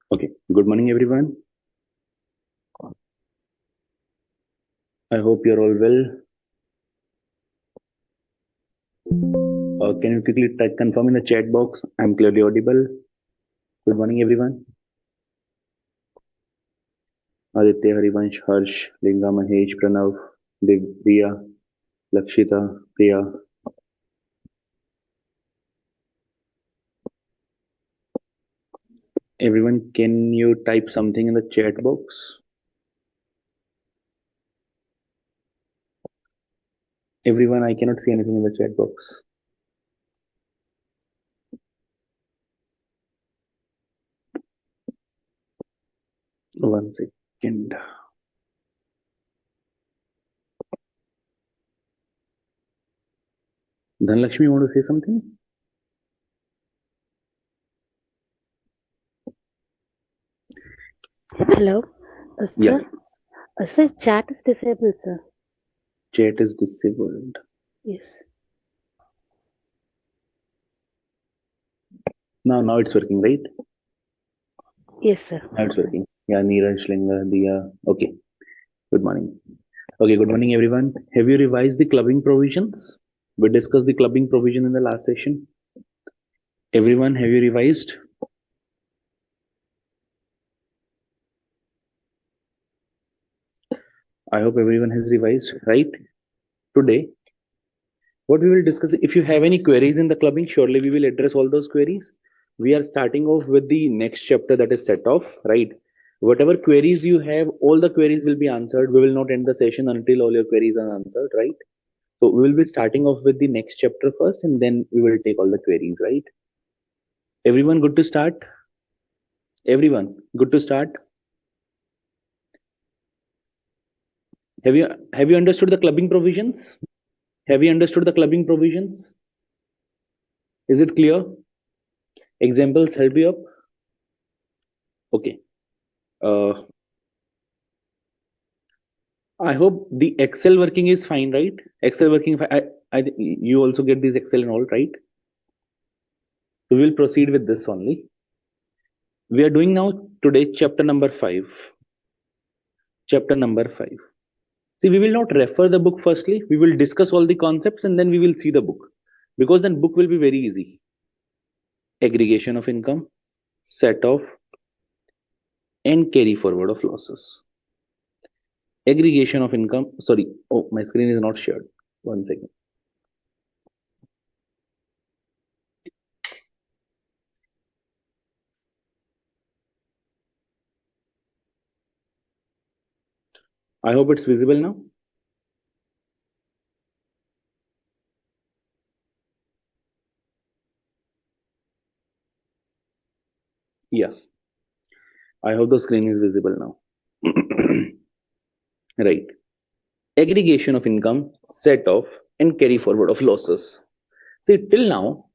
Okay, good morning everyone. I hope you're all well. Can you quickly confirm in the chat box? I'm clearly audible. Good morning everyone. Aditya, Harivansh, Harsh, Linga, Mahesh, Pranav, Divya, Lakshita, Priya. Everyone, can you type something in the chat box? Everyone, I cannot see anything in the chat box. One second. Dhanlakshmi, you want to say something? Hello, Yeah. sir. Sir, chat is disabled, sir. Chat is disabled. Yes. Now it's working, right? Yes, sir. Now it's working. Yeah, Neeraj, Linga, Diya. Okay. Good morning. Okay, good morning everyone. Have you revised the clubbing provisions? We discussed the clubbing provision in the last session. Everyone, have you revised? I hope everyone has revised, right? Today, what we will discuss, if you have any queries in the clubbing, surely we will address all those queries. We are starting off with the next chapter, that is set off, right? Whatever queries you have, all the queries will be answered. We will not end the session until all your queries are answered, right? So we will be starting off with the next chapter first, and then we will take all the queries, right? Everyone good to start? Everyone good to start? Have you understood the clubbing provisions? Have you understood the clubbing provisions? Is it clear? Examples help you up? Okay. Uh, I hope the Excel working is fine, right? Excel working. You also get this Excel and all, right? So we will proceed with this only. We are doing now today chapter number 5. Chapter number 5. See, we will not refer the book firstly. We will discuss all the concepts and then we will see the book. Because then book will be very easy. Aggregation of income, set off, and carry forward of losses. Aggregation of income. Sorry. Oh, my screen is not shared. One second. I hope it's visible now. Yeah. I hope the screen is visible now. Right. Aggregation of income, set off, and carry forward of losses. See, till now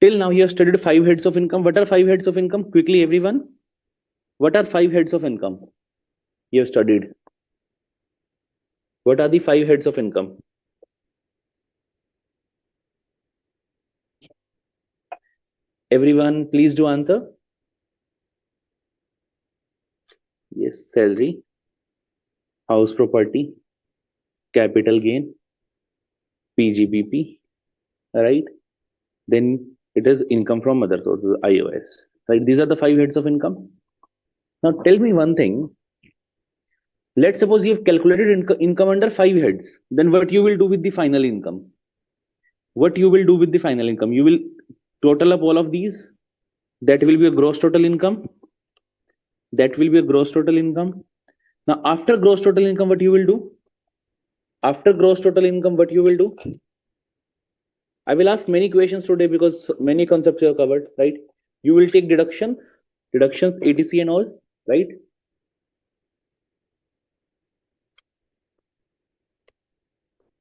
you have studied 5 heads of income. What are 5 heads of income? Quickly, everyone. What are 5 heads of income? You have studied. What are the 5 heads of income? Everyone, please do answer. Yes, salary, house property, capital gain, PGBP, right? Then it is income from other sources, IOS, right? These are the 5 heads of income. Now tell me one thing. Let's suppose you have calculated income under 5 heads. Then what you will do with the final income? What you will do with the final income? You will total up all of these. That will be a gross total income. That will be a gross total income. Now after gross total income, what you will do? After gross total income, what you will do? I will ask many questions today because many concepts you have covered, right? You will take deductions, etc and all, right?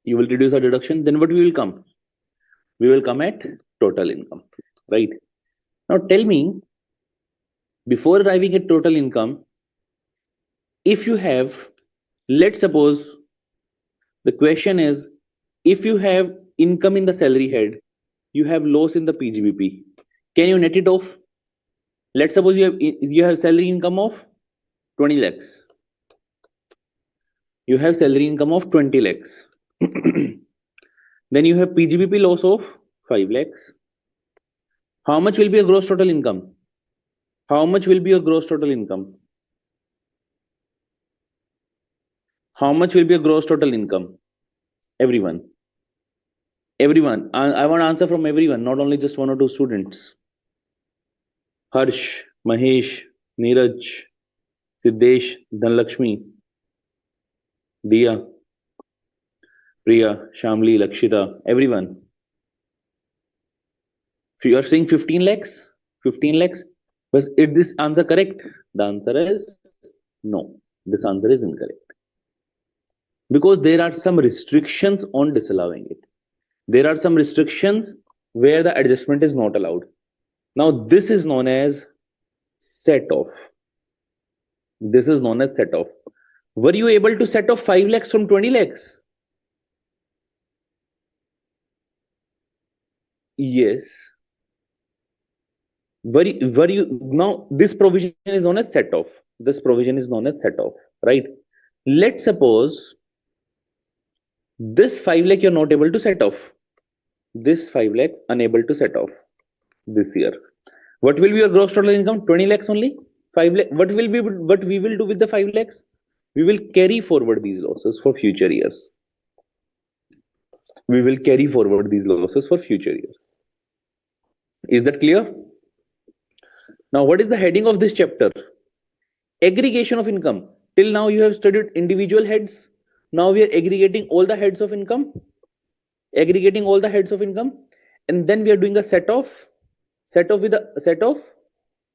You will reduce a deduction. Then what we will come? We will come at total income, right? Now tell me, before arriving at total income, if you have, let's suppose the question is, if you have income in the salary head, you have loss in the PGBP. Can you net it off? Let's suppose you have salary income of 20 lakhs. You have salary income of 20 lakhs. Then you have PGBP loss of 5 lakhs. How much will be a gross total income? How much will be your gross total income? How much will be a gross total income? Everyone. Everyone. I want answer from everyone, not only just one or two students. Harsh, Mahesh, Neeraj, Siddesh, Dhanlakshmi, Diya, Priya, Shamli, Lakshita, everyone. If you are saying 15 lakhs, 15 lakhs, but is this answer correct? The answer is no. This answer is incorrect. Because there are some restrictions on disallowing it. There are some restrictions where the adjustment is not allowed. Now, this is known as set off. This is known as set off. Were you able to set off 5 lakhs from 20 lakhs? Yes. Were you now this provision is known as set off. This provision is known as set off, right? Let's suppose this 5 lakh you're not able to set off. This 5 lakh unable to set off this year. What will be your gross total income? 20 lakhs only? 5 lakh. What we will do with the 5 lakhs? We will carry forward these losses for future years. We will carry forward these losses for future years. Is that clear? Now, what is the heading of this chapter? Aggregation of income. Till now, you have studied individual heads. Now we are aggregating all the heads of income. Aggregating all the heads of income, and then we are doing a set off. Set off with a set off.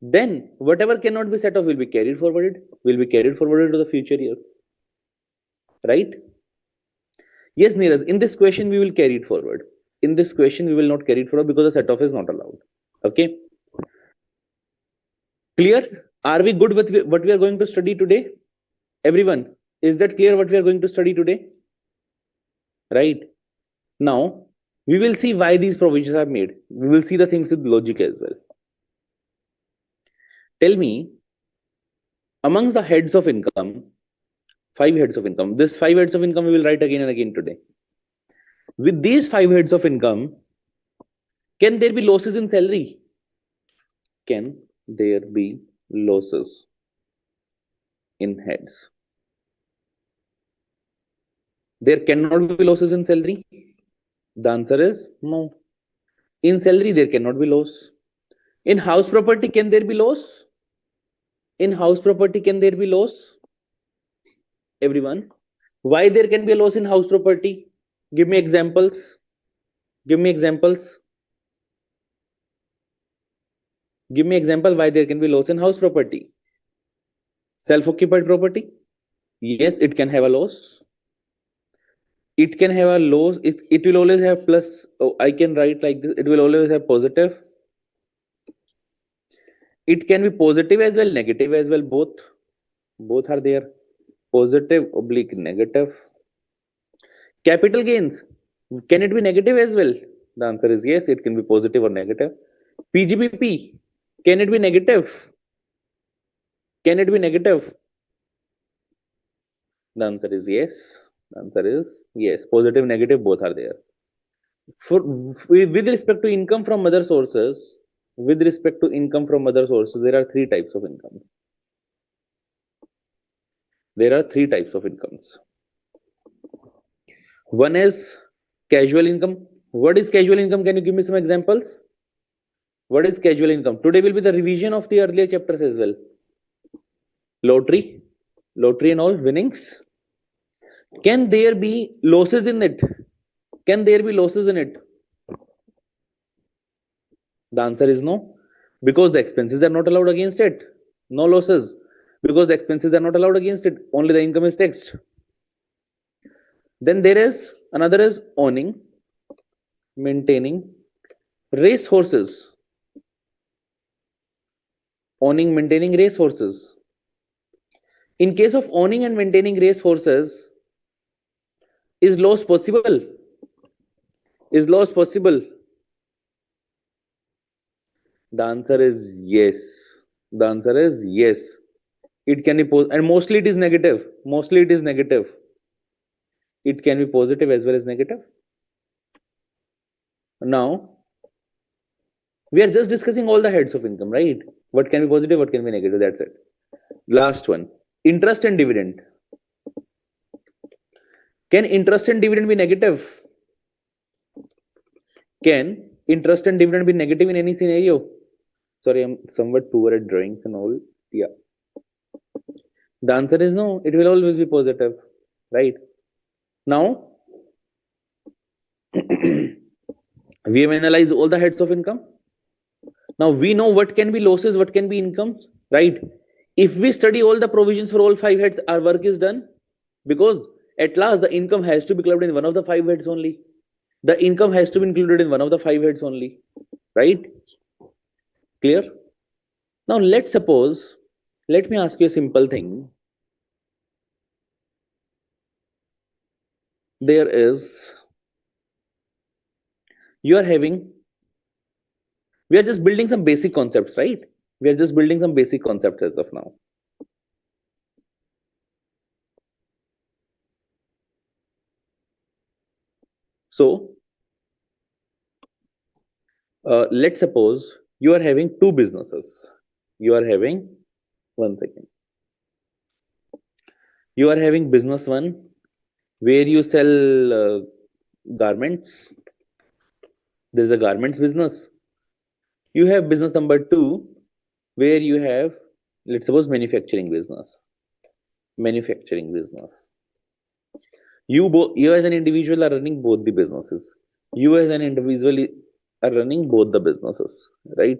Then whatever cannot be set off will be carried forwarded. Will be carried forwarded to the future years. Right? Yes, Neeraj. In this question, we will carry it forward. In this question, we will not carry it forward because the set off is not allowed. Okay. Clear? Are we good with what we are going to study today? Everyone, is that clear what we are going to study today? Right. Now, we will see why these provisions are made. We will see the things with logic as well. Tell me, amongst the heads of income, 5 heads of income, this 5 heads of income we will write again and again today. With these 5 heads of income, can there be losses in salary? Can there be losses in heads? There cannot be losses in salary. The answer is no. In salary, there cannot be loss. In house property, can there be loss? In house property, can there be loss? Everyone. Why there can be a loss in house property? Give me examples. Give me examples. Give me example why there can be loss in house property. Self-occupied property. Yes, it can have a loss. It can have a loss. It will always have plus. Oh, I can write like this. It will always have positive. It can be positive as well, negative as well. Both are there. Positive oblique negative. Capital gains. Can it be negative as well? The answer is yes. It can be positive or negative. PGBP. Can it be negative? Can it be negative? The answer is yes. The answer is yes. Positive, negative, both are there. With respect to income from other sources, with respect to income from other sources, there are 3 types of income. There are 3 types of incomes. One is casual income. What is casual income? Can you give me some examples? What is casual income? Today will be the revision of the earlier chapters as well. Lottery and all winnings. Can there be losses in it? Can there be losses in it? The answer is no, because the expenses are not allowed against it. No losses, because the expenses are not allowed against it. Only the income is taxed. Then there is another is owning, maintaining race horses. Owning, maintaining race horses. In case of owning and maintaining race horses, is loss possible? Is loss possible? The answer is yes. The answer is yes. It can be positive, and mostly it is negative. Mostly it is negative. It can be positive as well as negative. Now, we are just discussing all the heads of income, right? What can be positive, what can be negative. That's it. Last one, interest and dividend. Can interest and dividend be negative? Can interest and dividend be negative in any scenario? Sorry, I'm somewhat poor at drawings and all. Yeah. The answer is no. It will always be positive, right? Now, we have analyzed all the heads of income. Now we know what can be losses, what can be incomes, right? If we study all the provisions for all five heads, our work is done, because at last the income has to be clubbed in one of the five heads only. The income has to be included in one of the five heads only, right? Clear? Now let's suppose, let me ask you a simple thing. There is, you are having, we are just building some basic concepts, right? We are just building some basic concepts as of now. So let's suppose you are having two businesses. You are having, one second. You are having business one where you sell garments. There is a garments business. You have business number two where you have, let's suppose, manufacturing business. Manufacturing business. You as an individual are running both the businesses. You as an individual are running both the businesses, right?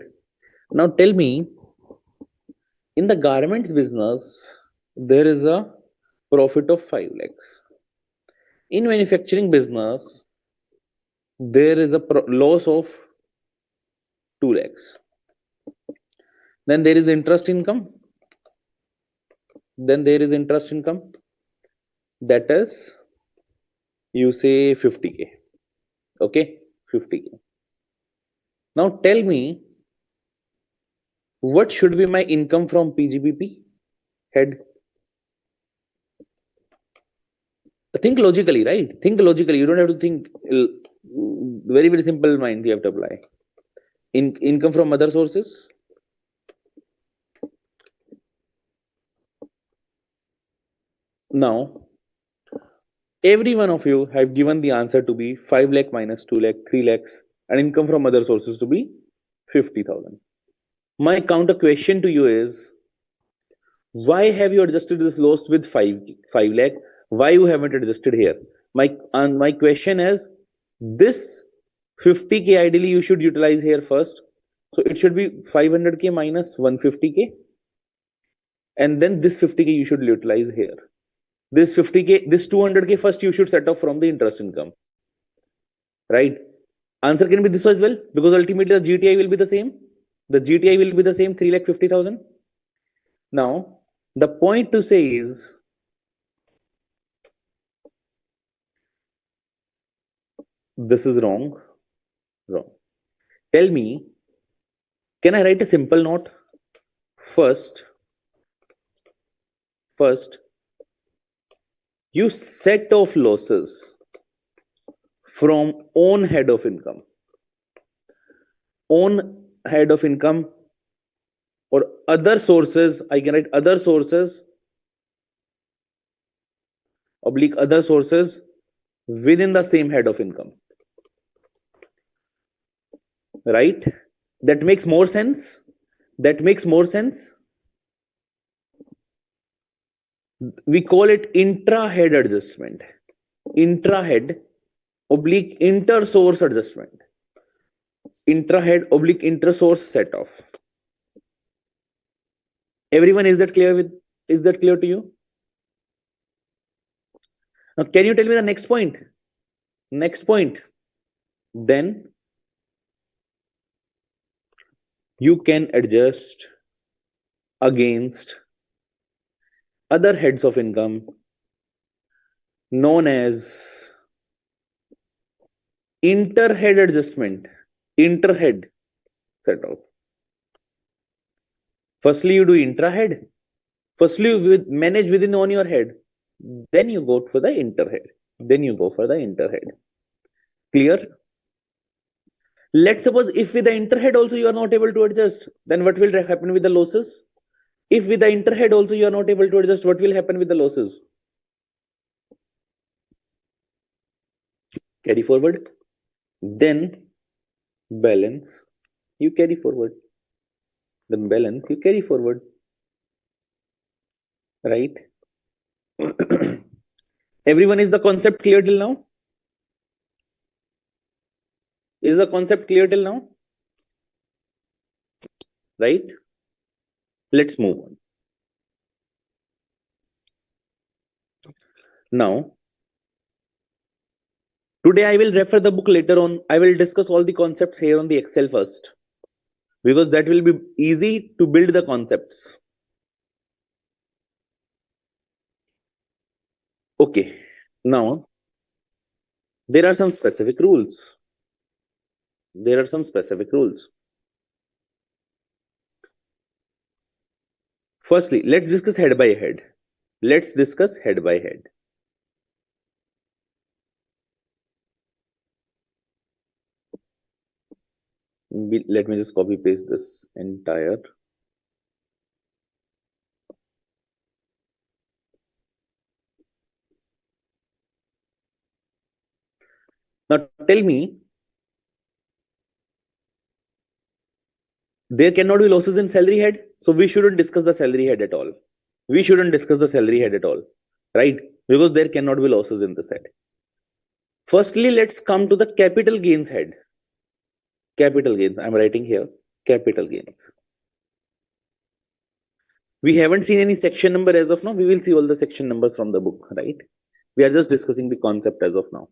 Now tell me, in the garments business, there is a profit of 5 lakhs. In manufacturing business, there is a loss of 2 lakhs. Then there is interest income. Then there is interest income. That is, you say 50K. Okay, 50K. Now tell me, what should be my income from PGBP head? Think logically, right? Think logically. You don't have to think, very, very simple mind you have to apply. Income from other sources. Now, every one of you have given the answer to be 5 lakh minus 2 lakh, 3 lakhs, and income from other sources to be 50,000. My counter question to you is, why have you adjusted this loss with 5 lakh? Why you haven't adjusted here? My question is, this 50K ideally you should utilize here first. So it should be 500K minus 150K, and then this 50K you should utilize here. This 50K, this 200K first you should set off from the interest income, right? Answer can be this as well, because ultimately the GTI will be the same. The GTI will be the same, 3,50,000. Now, the point to say is, this is wrong. Wrong. Tell me, can I write a simple note? First, you set off losses from own head of income. Own head of income or other sources, I can write other sources, oblique other sources within the same head of income. Right? That makes more sense. That makes more sense. We call it intra-head adjustment. Intra-head oblique inter-source adjustment. Intra-head oblique inter-source set off. Everyone, is that clear to you? Now, can you tell me the next point? Next point. Then you can adjust against other heads of income known as inter-head adjustment. Inter-head set off. Firstly, you do intra-head. Firstly, you manage within on your head. Then you go for the interhead. Then you go for the interhead. Clear? Let's suppose if with the interhead also you are not able to adjust, then what will happen with the losses? If with the interhead also you are not able to adjust, what will happen with the losses? Carry forward. Then balance, you carry forward. Then balance, you carry forward. Right? Everyone, is the concept clear till now? Is the concept clear till now? Right? Let's move on. Now, today I will refer the book later on. I will discuss all the concepts here on the Excel first, because that will be easy to build the concepts. Okay. Now, there are some specific rules. There are some specific rules. Firstly, let's discuss head by head. Let's discuss head by head. Let me just copy paste this entire. Now tell me, there cannot be losses in salary head, so we shouldn't discuss the salary head at all. We shouldn't discuss the salary head at all, right? Because there cannot be losses in this head. Firstly, let's come to the capital gains head. Capital gains, I'm writing here, capital gains. We haven't seen any section number as of now. We will see all the section numbers from the book, right? We are just discussing the concept as of now.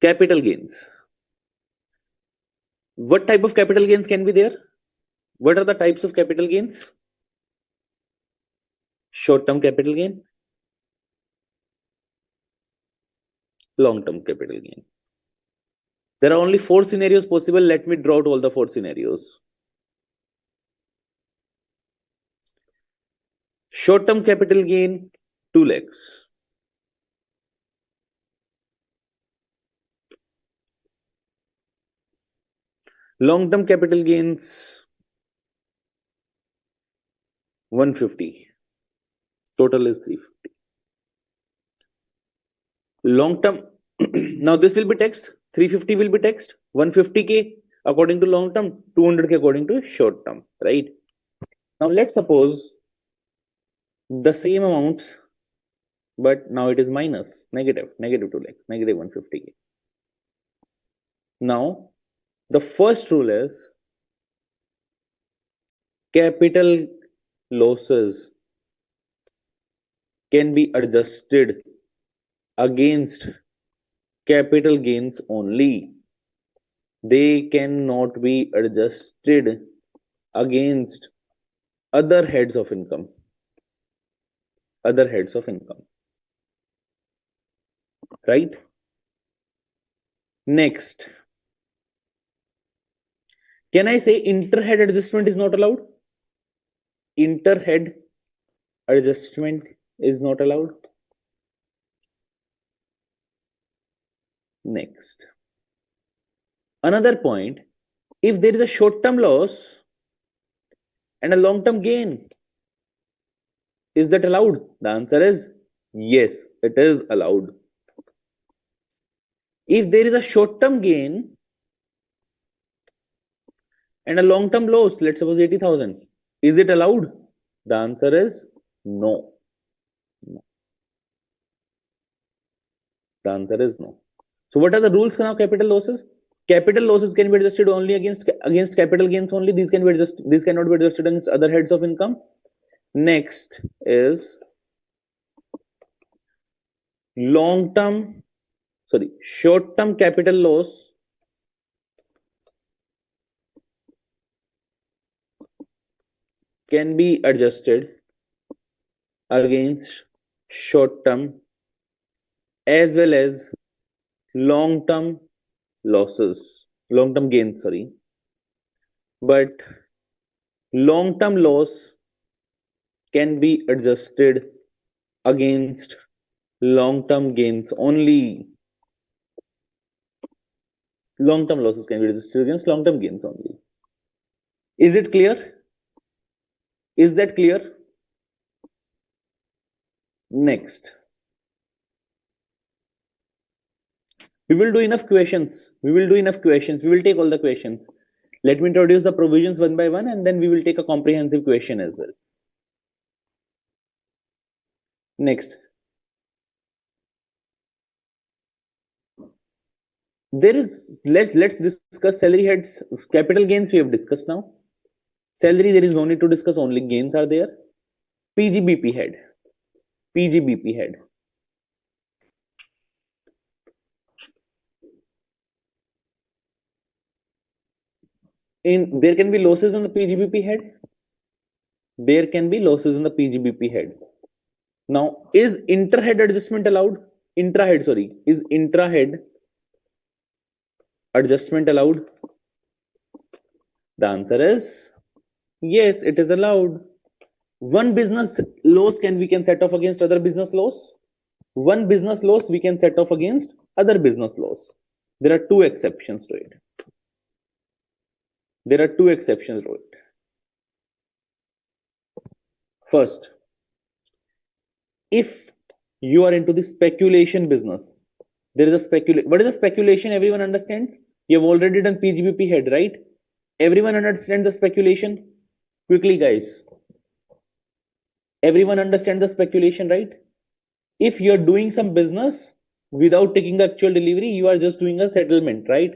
Capital gains. What type of capital gains can be there? What are the types of capital gains? Short-term capital gain, long-term capital gain. There are only 4 scenarios possible. Let me draw out all the 4 scenarios. Short-term capital gain, 2 lakhs. Long-term capital gains, 150. Total is 350. Long-term, now this will be taxed. 350 will be taxed. 150K according to long-term, 200K according to short-term, right? Now let's suppose the same amounts, but now it is minus, negative 2 lakhs, negative 150K. Now, the first rule is capital losses can be adjusted against capital gains only. They cannot be adjusted against other heads of income. Other heads of income. Right? Next. Can I say interhead adjustment is not allowed? Interhead adjustment is not allowed. Next. Another point, if there is a short-term loss and a long-term gain, is that allowed? The answer is yes, it is allowed. If there is a short-term gain and a long-term loss, let's suppose 80,000, is it allowed? The answer is no. The answer is no. So what are the rules now? Capital losses. Capital losses can be adjusted only against capital gains only. These can be adjusted. These cannot be adjusted against other heads of income. Next is short-term capital loss can be adjusted against short-term as well as long-term gains, but long-term loss can be adjusted against long-term gains only. Long-term losses can be adjusted against long-term gains only. Is it clear? Is that clear? Next. We will do enough questions. We will do enough questions. We will take all the questions. Let me introduce the provisions one by one, and then we will take a comprehensive question as well. Next. There is, let's discuss salary heads. Capital gains we have discussed now. Salary, there is no need to discuss, only gains are there. PGBP head. PGBP head. There can be losses on the PGBP head. There can be losses in the PGBP head. Now, is intra-head adjustment allowed? Intra-head, sorry. Is intra-head adjustment allowed? The answer is yes, it is allowed. One business loss we can set off against other business loss. One business loss we can set off against other business loss. There are two exceptions to it. There are two exceptions to it. First, if you are into the speculation business, there is a speculation. What is a speculation? Everyone understands. You have already done PGBP head, right? Everyone understands the speculation? Quickly, guys. Everyone understands the speculation, right? If you're doing some business without taking the actual delivery, you are just doing a settlement, right?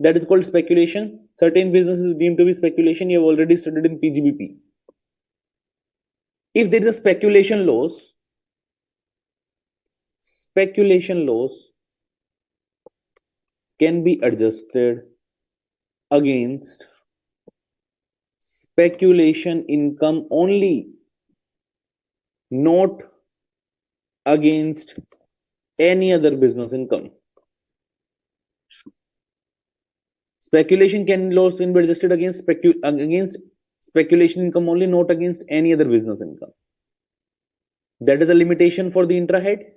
That is called speculation. Certain businesses deemed to be speculation. You have already studied in PGBP. If there is a speculation loss can be adjusted against speculation income only, not against any other business income. Speculation loss can be adjusted against speculation income only, not against any other business income. That is a limitation for the intra-head.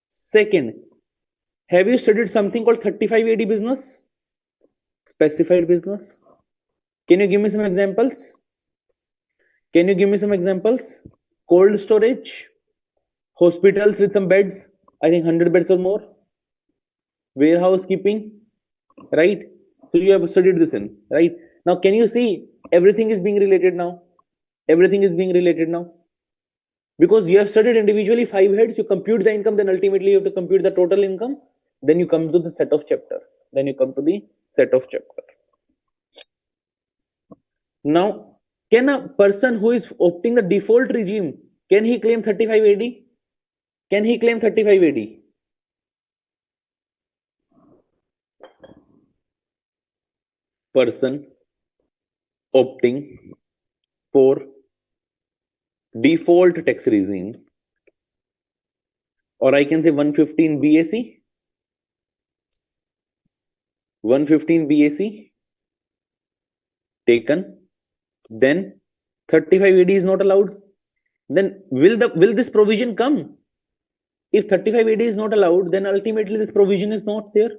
Second, have you studied something called 35AD business? Specified business. Can you give me some examples? Can you give me some examples? Cold storage, hospitals with some beds, I think 100 beds or more, warehouse keeping, right? So you have studied this in, right? Now, can you see everything is being related now? Everything is being related now. Because you have studied individually 5 heads, you compute the income, then ultimately you have to compute the total income. Then you come to the set of chapter. Now, can a person who is opting the default regime, can he claim 35 AD? Can he claim 35 AD? Person opting for default tax regime, or I can say 115 BAC. 115 BAC taken, then 35 AD is not allowed. Then will this provision come? If 35 AD is not allowed, then ultimately this provision is not there.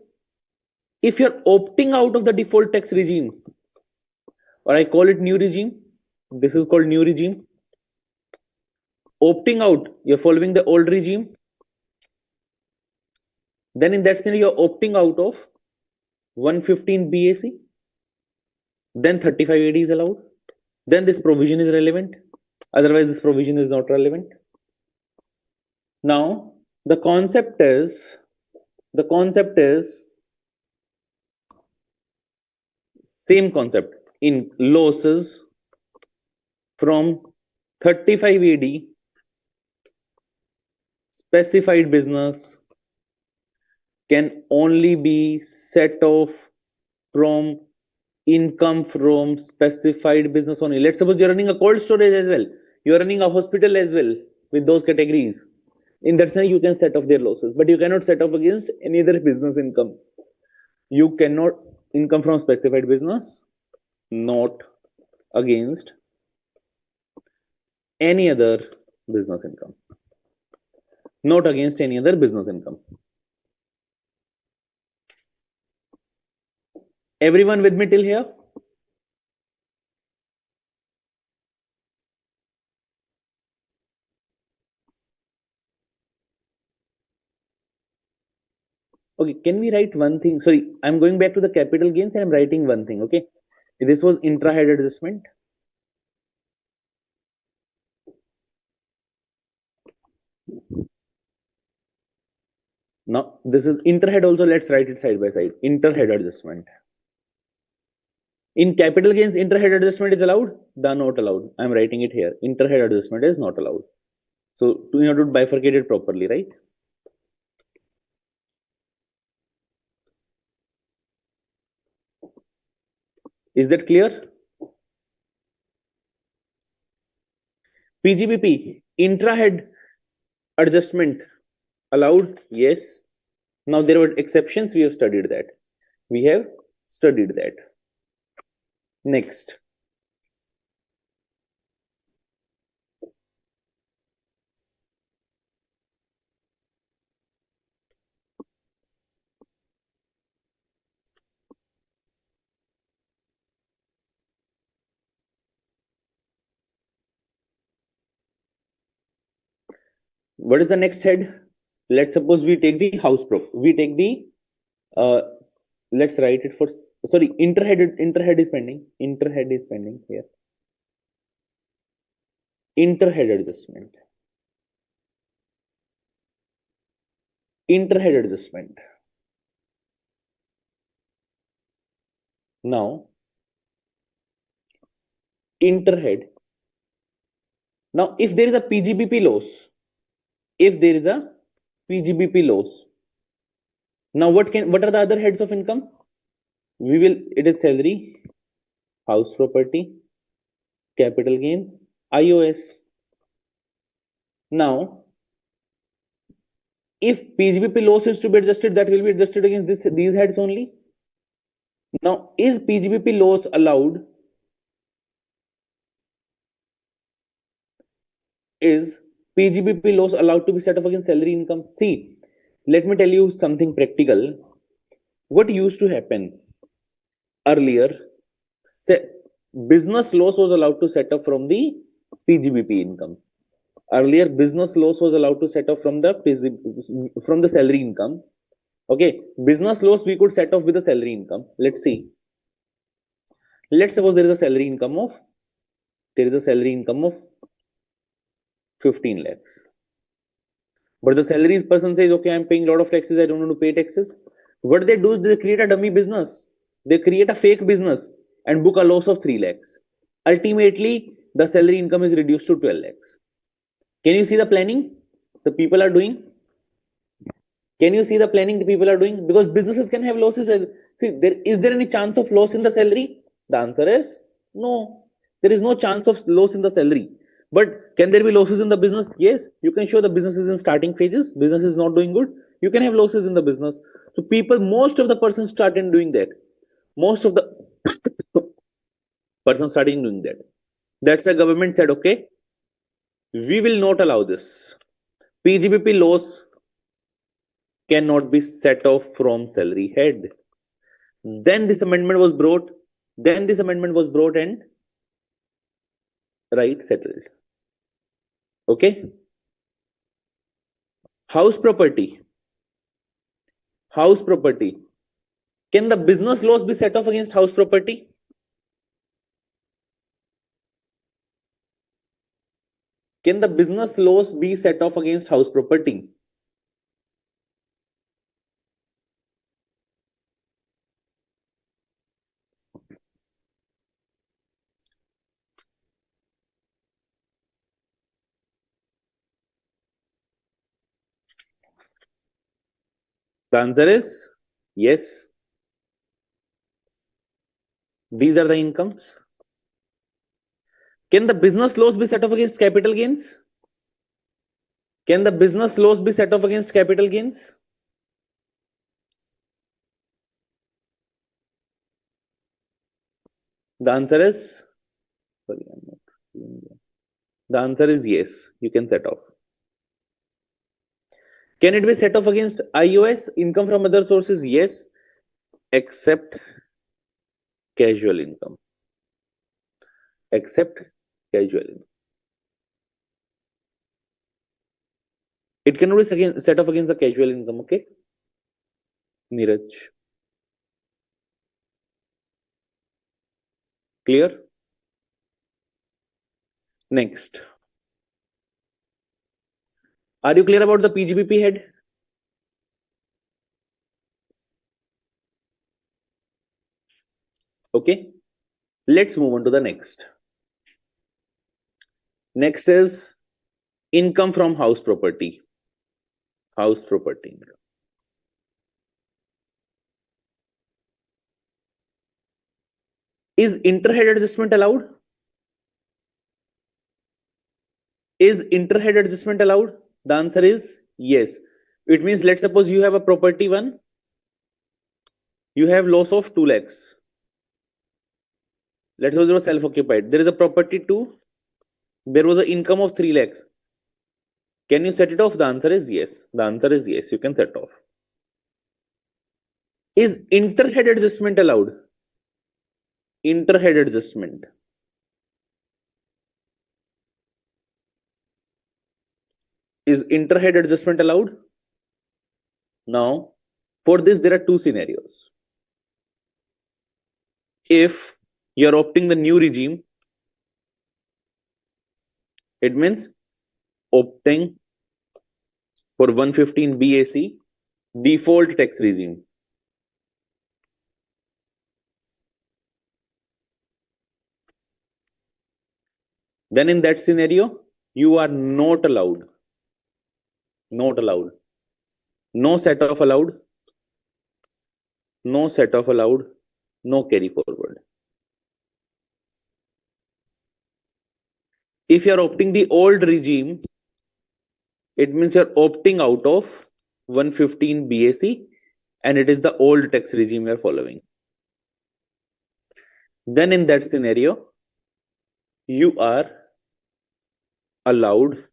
If you're opting out of the default tax regime, or I call it new regime, this is called new regime. Opting out, you're following the old regime. Then in that scenario, you're opting out of 115 BAC. Then 35 AD is allowed. Then this provision is relevant. Otherwise, this provision is not relevant. Now, the concept is same concept in losses from 35 AD specified business can only be set off from income from specified business only. Let's suppose you're running a cold storage as well. You're running a hospital as well with those categories. In that sense, you can set off their losses, but you cannot set off against any other business income. You cannot income from specified business, not against any other business income, not against any other business income. Everyone with me till here? Okay, can we write one thing? Sorry, I'm going back to the capital gains and I'm writing one thing. Okay, this was intra-head adjustment. Now this is inter-head also. Let's write it side by side. Inter-head adjustment. In capital gains, inter-head adjustment is allowed. The not allowed. I'm writing it here. Inter-head adjustment is not allowed. So you have to bifurcate it properly, right? Is that clear? PGBP intra-head adjustment allowed? Yes. Now there were exceptions. We have studied that. We have studied that. Next. What is the next head? Let's suppose we take the house prop. We take the uh, let's write it for sorry, interhead is pending. Interhead is pending here. Interhead adjustment. Interhead adjustment. Now interhead. Now if there is a PGBP loss, if there is a PGBP loss, now what are the other heads of income? We will it is salary, house property, capital gains, IOS. Now if PGBP loss is to be adjusted, that will be adjusted against these heads only. Now, is PGBP loss allowed? Is PGBP loss allowed to be set off against salary income? See, let me tell you something practical. What used to happen earlier, business loss was allowed to set off from the PGBP income. Earlier, business loss was allowed to set off from the salary income. Okay, business loss we could set off with the salary income. Let's see. Let's suppose there is a salary income of 15 lakhs. But the salaries person says, okay, I'm paying a lot of taxes, I don't want to pay taxes. What they do is they create a dummy business. They create a fake business and book a loss of 3 lakhs. Ultimately, the salary income is reduced to 12 lakhs. Can you see the planning the people are doing? Can you see the planning the people are doing? Because businesses can have losses. See, is there any chance of loss in the salary? The answer is no. There is no chance of loss in the salary. But can there be losses in the business? Yes. You can show the business is in starting phases. Business is not doing good. You can have losses in the business. So most of the persons started doing that. Most of the persons started doing that. That's why government said, okay, we will not allow this. PGBP loss cannot be set off from salary head. Then this amendment was brought. Then this amendment was brought and right settled. Okay. House property. House property. Can the business loss be set off against house property? Can the business loss be set off against house property? The answer is yes. These are the incomes. Can the business loss be set off against capital gains? Can the business loss be set off against capital gains? The answer is sorry, I'm not. The answer is yes, you can set off. Can it be set off against IOS, income from other sources? Yes, except casual income. Except casual income. It cannot be set off against the casual income, okay? Neeraj. Clear? Next. Are you clear about the PGBP head? Okay. Let's move on to the next. Next is income from house property. House property income. Is interhead adjustment allowed? Is interhead adjustment allowed? The answer is yes. It means, let's suppose you have a property 1, you have loss of 2 lakhs. Let's suppose you are self-occupied. There is a property 2, there was an income of 3 lakhs. Can you set it off? The answer is yes. The answer is yes, you can set off. Is interhead adjustment allowed? Interhead adjustment. Is interhead adjustment allowed? Now, for this, there are two scenarios. If you're opting the new regime, it means opting for 115 BAC default tax regime. Then in that scenario, you are not allowed. Not allowed. No set off allowed. No set off allowed. No carry forward. If you are opting the old regime, it means you're opting out of 115 BAC and it is the old tax regime you're following. Then in that scenario, you are allowed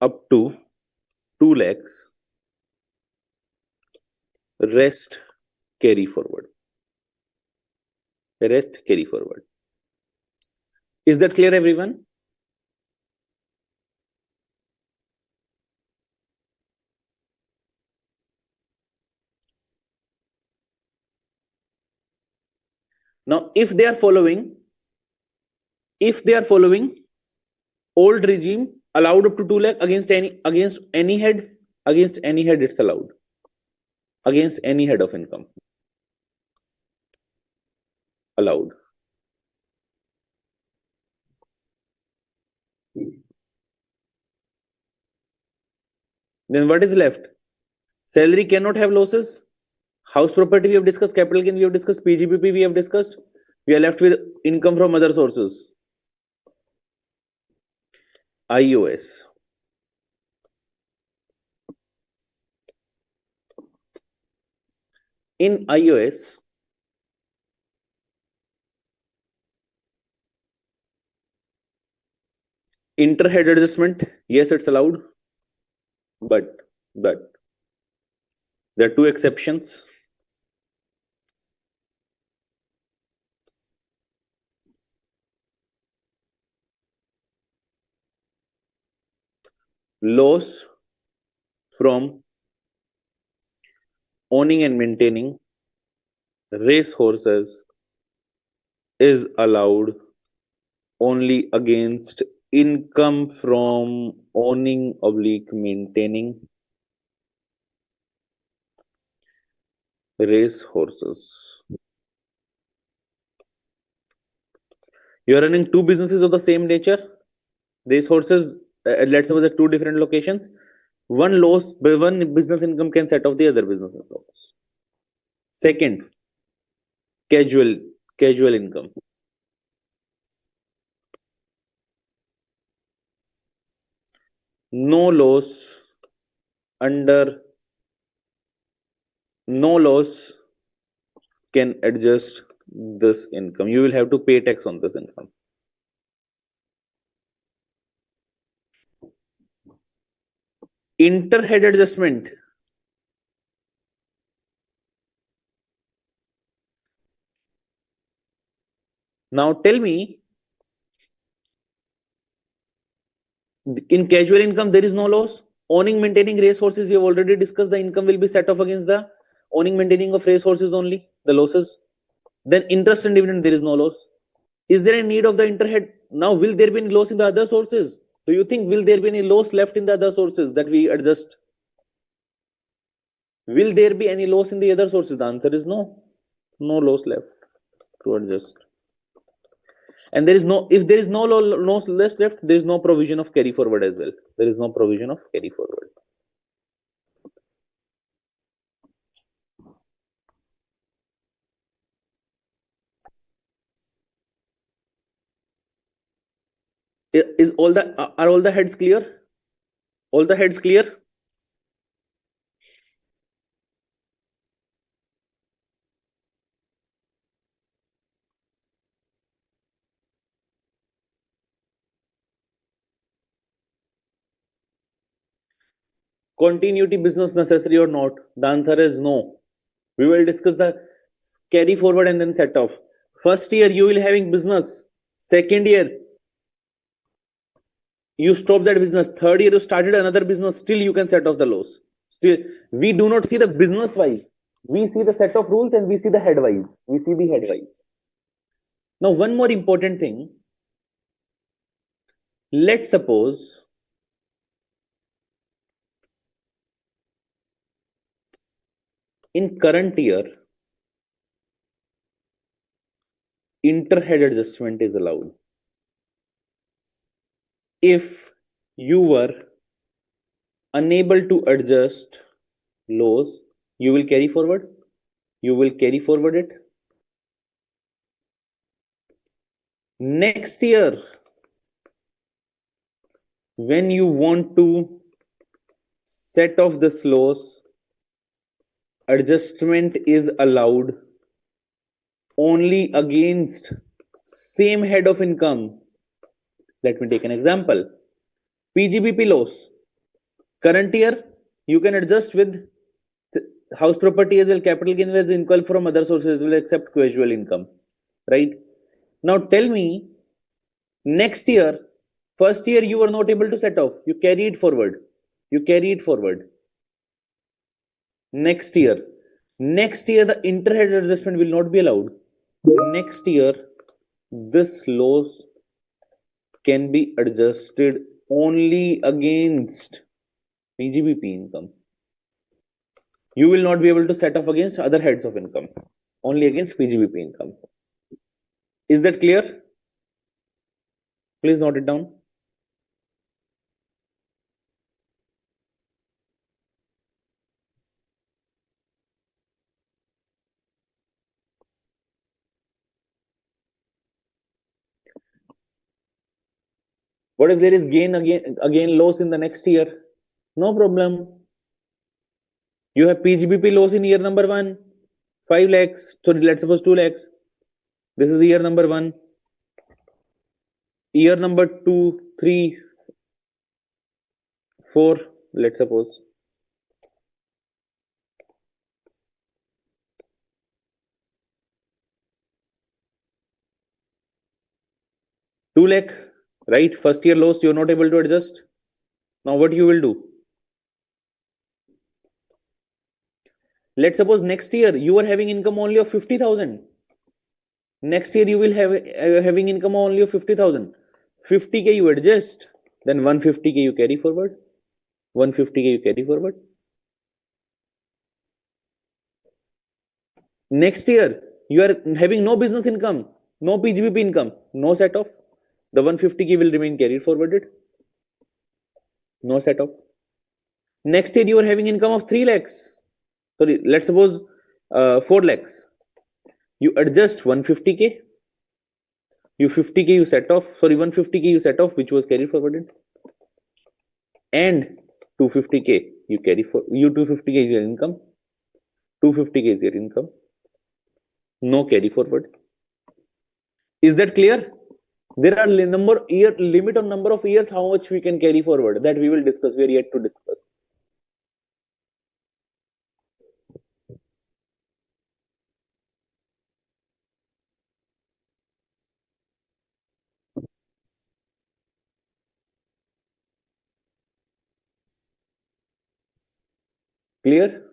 up to 2 lakhs, rest carry forward. Rest carry forward. Is that clear, everyone? Now, if they are following old regime, allowed up to 2 lakh against any head, it's allowed. Against any head of income, allowed. Then what is left? Salary cannot have losses. House property we have discussed, capital gain we have discussed, PGBP we have discussed. We are left with income from other sources. IOS. In IOS, interhead adjustment, yes, it's allowed, but there are two exceptions. Loss from owning and maintaining race horses is allowed only against income from owning oblique maintaining race horses. You are running two businesses of the same nature. Race horses, let's suppose at two different locations. One business income can set off the other business income. Second, casual income. No loss under no loss can adjust this income. You will have to pay tax on this income. Inter-head adjustment. Now tell me, in casual income, there is no loss. Owning, maintaining racehorses, we have already discussed, the income will be set off against the owning, maintaining of racehorses only, the losses. Then interest and dividend, there is no loss. Is there a need of the interhead? Now, will there be any loss in the other sources? Do you think will there be any loss left in the other sources that we adjust? Will there be any loss in the other sources? The answer is no. No loss left to adjust. And there is no, if there is no loss less left, there is no provision of carry forward as well. There is no provision of carry forward. Is all the are all the heads clear? All the heads clear? Continuity business necessary or not? The answer is no. We will discuss the carry forward and then set off. First year you will having business. Second year you stop that business. Third year you started another business. Still you can set off the loss. Still we do not see the business wise. We see the set of rules and we see the head wise. We see the head wise. Now one more important thing. Let's suppose in current year inter-head adjustment is allowed. If you were unable to adjust loss, you will carry forward. You will carry forward it. Next year, when you want to set off this loss, adjustment is allowed only against same head of income. Let me take an example. PGBP loss. Current year, you can adjust with house property as well, capital gain as income from other sources will accept casual income. Right? Now tell me, next year, first year you were not able to set off. You carry it forward. You carry it forward. Next year the interhead adjustment will not be allowed. Next year this loss can be adjusted only against PGBP income. You will not be able to set off against other heads of income, only against PGBP income. Is that clear? Please note it down. What if there is gain again loss in the next year? No problem. You have PGBP loss in year number 1, 5 lakhs. So let's suppose 2 lakhs. This is year number 1. Year number 2, 3, 4, let's suppose. Two lakh, right? First year loss, you're not able to adjust. Now what you will do? Let's suppose next year you are having income only of 50,000. Next year you will have having income only of 50,000. 50k you adjust, then 150k you carry forward. 150k you carry forward. Next year you are having no business income, no PGBP income, no set off. The 150k will remain carried forwarded. No set off. Next year you are having income of 3 lakhs. Sorry, let's suppose 4 lakhs. You adjust 150k. You 50k you set off. Sorry, 150k you set off, which was carried forwarded. And 250k you carry for you 250k is your income. 250k is your income. No carry forward. Is that clear? There are limit on number of years how much we can carry forward that we will discuss. We are yet to discuss. Clear?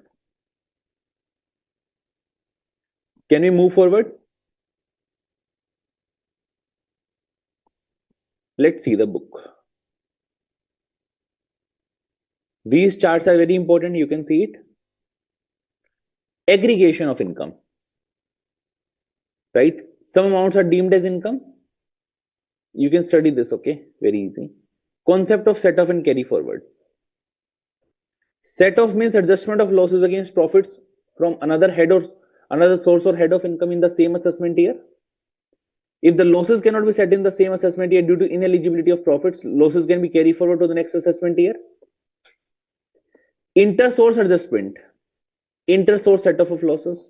Can we move forward? Let's see the book. These charts are very important. You can see it. Aggregation of income, right? Some amounts are deemed as income. You can study this, okay? Very easy. Concept of set off and carry forward. Set off means adjustment of losses against profits from another head or another source or head of income in the same assessment year. If the losses cannot be set in the same assessment year due to ineligibility of profits, losses can be carried forward to the next assessment year. Inter-source adjustment. Inter-source set off of losses.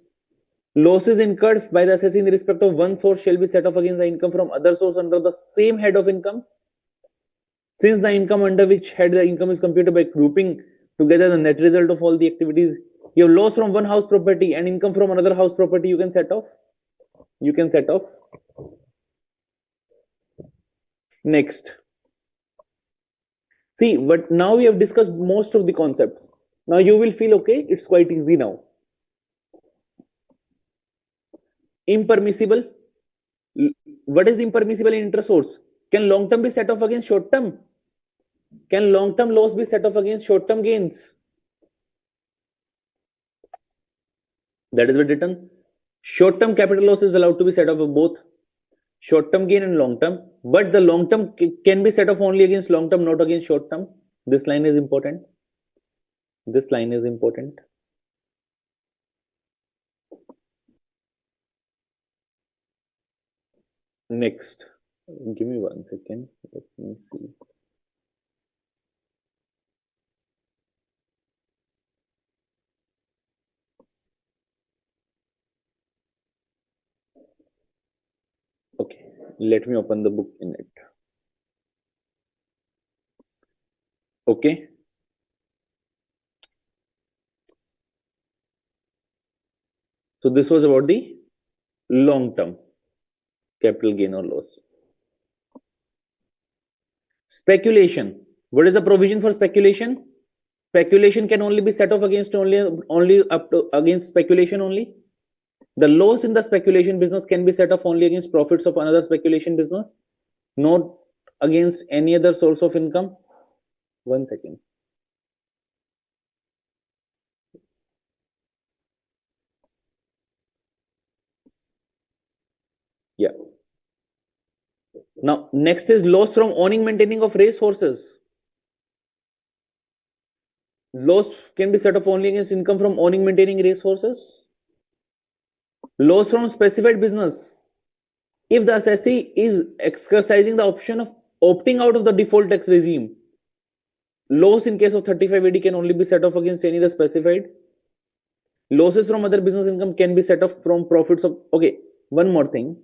Losses incurred by the assessee in respect of one source shall be set off against the income from other source under the same head of income. Since the income under which head the income is computed by grouping together the net result of all the activities, you have loss from one house property and income from another house property, you can set off. You can set off. Next. See, but now we have discussed most of the concepts. Now you will feel okay, it's quite easy now. Impermissible. What is impermissible in inter-source? Can long term be set off against short term? Can long term loss be set off against short term gains? That is written. Short term capital loss is allowed to be set off of both short term gain and long term, but the long term can be set off only against long term, not against short term. This line is important. This line is important. Next, give me 1 second. Let me see. Okay, let me open the book in it. Okay. So this was about the long term capital gain or loss. Speculation. What is the provision for speculation? Speculation can only be set off against only up to against speculation only. The loss in the speculation business can be set off only against profits of another speculation business, not against any other source of income. 1 second. Yeah. Now, next is loss from owning maintaining of race horses. Loss can be set off only against income from owning maintaining race horses. Loss from specified business. If the assessee is exercising the option of opting out of the default tax regime, loss in case of 35 AD can only be set off against any of the specified. Losses from other business income can be set off from profits of. Okay, one more thing.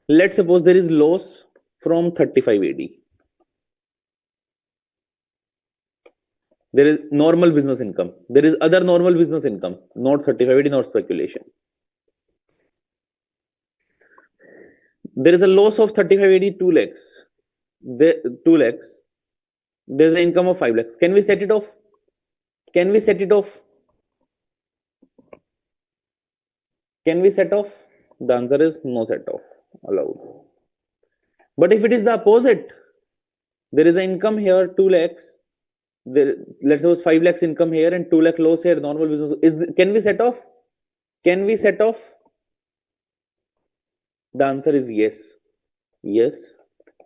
Let's suppose there is loss from 35 AD. There is normal business income. There is other normal business income, not 35 AD, not speculation. There is a loss of 35 AD 2 lakhs. 2 lakhs. There's an income of 5 lakhs. Can we set it off? Can we set it off? Can we set off? The answer is no set off allowed. But if it is the opposite, there is an income here 2 lakhs. There, let's suppose 5 lakhs income here and 2 lakh loss here. Normal business is. Can we set off? Can we set off? The answer is yes. Yes.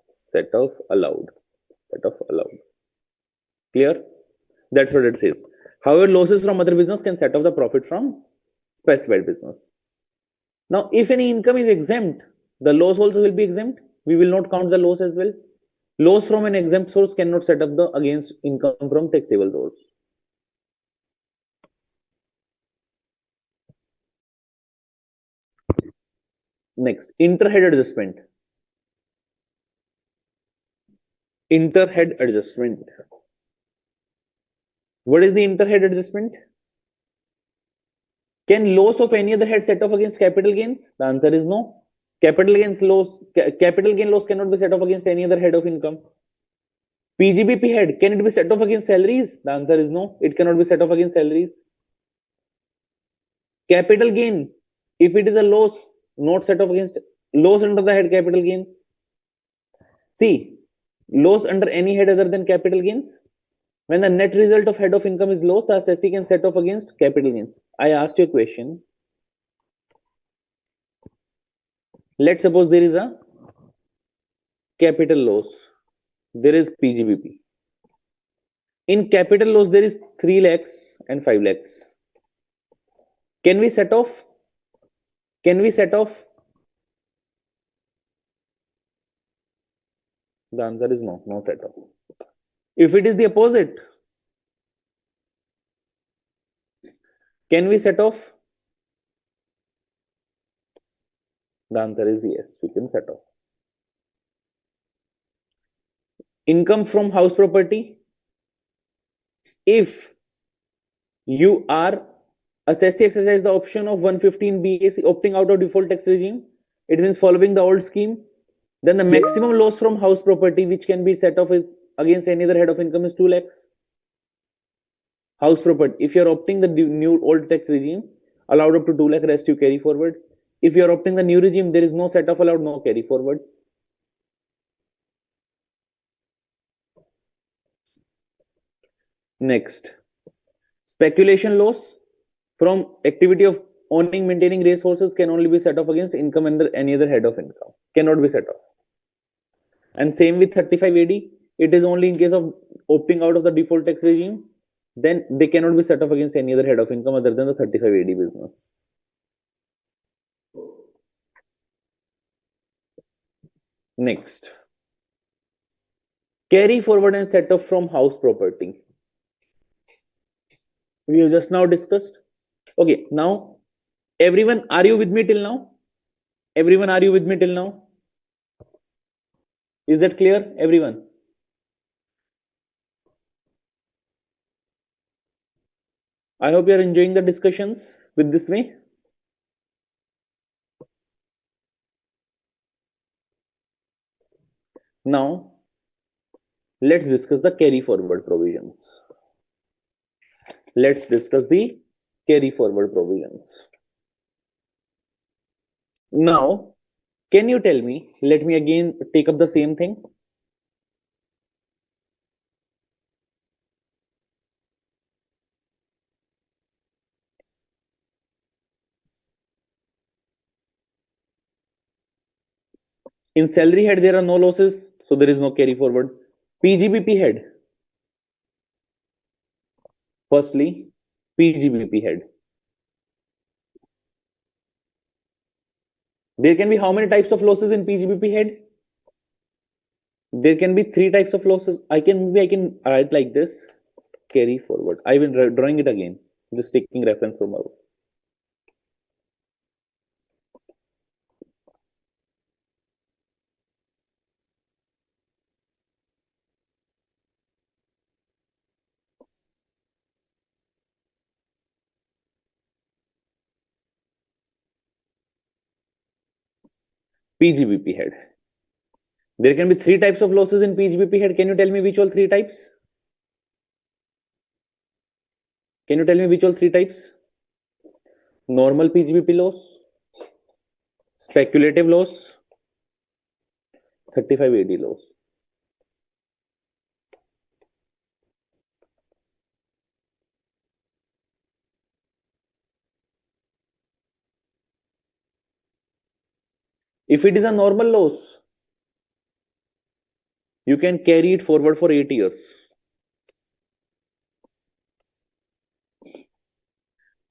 Set off allowed. Set off allowed. Clear? That's what it says. However, losses from other business can set off the profit from specified business. Now, if any income is exempt, the loss also will be exempt. We will not count the loss as well. Loss from an exempt source cannot set up the against income from taxable source. Next, interhead adjustment. Interhead adjustment. What is the interhead adjustment? Can loss of any other head set off against capital gains? The answer is no. Capital gain loss cannot be set off against any other head of income. PGBP head, can it be set off against salaries? The answer is no, it cannot be set off against salaries. Capital gain, if it is a loss, not set off against loss under the head capital gains. See, loss under any head other than capital gains. When the net result of head of income is loss, the assessee can set off against capital gains. I asked you a question. Let's suppose there is a capital loss. There is PGBP. In capital loss, there is 3 lakhs and 5 lakhs. Can we set off? Can we set off? The answer is no, no set off. If it is the opposite, can we set off? The answer is yes, we can set off. Income from house property. If you are assessee exercise the option of 115 BAC opting out of default tax regime, it means following the old scheme, then the maximum loss from house property which can be set off is against any other head of income is 2 lakhs. House property, if you're opting the new old tax regime, allowed up to 2 lakh, rest you carry forward. If you're opting the new regime, there is no set off allowed, no carry forward. Next, speculation loss from activity of owning, maintaining racehorses can only be set off against income under any other head of income. Cannot be set off. And same with 35 AD. It is only in case of opting out of the default tax regime. Then they cannot be set off against any other head of income other than the 35 AD business. Next, carry forward and set off from house property. We have just now discussed. Okay, now everyone, are you with me till now? Everyone, are you with me till now? Is that clear, everyone? I hope you are enjoying the discussions with this way. Now, let's discuss the carry forward provisions. Let's discuss the carry forward provisions. Now, can you tell me, let me again take up the same thing. In salary head, there are no losses, so there is no carry forward. PGBP head. Firstly, PGBP head. There can be how many types of losses in PGBP head? There can be 3 types of losses. I can write like this, carry forward. I will drawing it again, just taking reference from above. PGBP head. There can be 3 types of losses in PGBP head. Can you tell me which all 3 types? Can you tell me which all 3 types? Normal PGBP loss, speculative loss, 35 AD loss. If it is a normal loss, you can carry it forward for 8 years.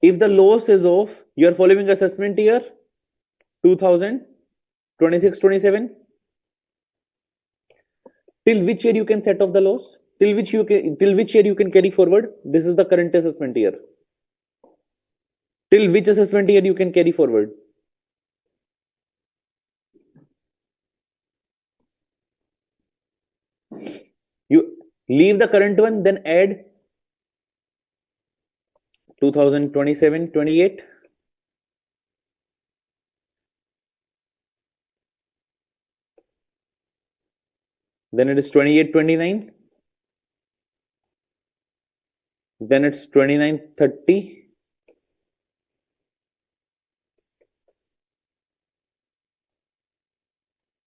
If the loss is of, you are following assessment year 2026-27, till which year you can set off the loss? Till which year you can carry forward? This is the current assessment year. Till which assessment year you can carry forward? You leave the current one, then add 2027-28. Then it is 28-29. Then it's 2930.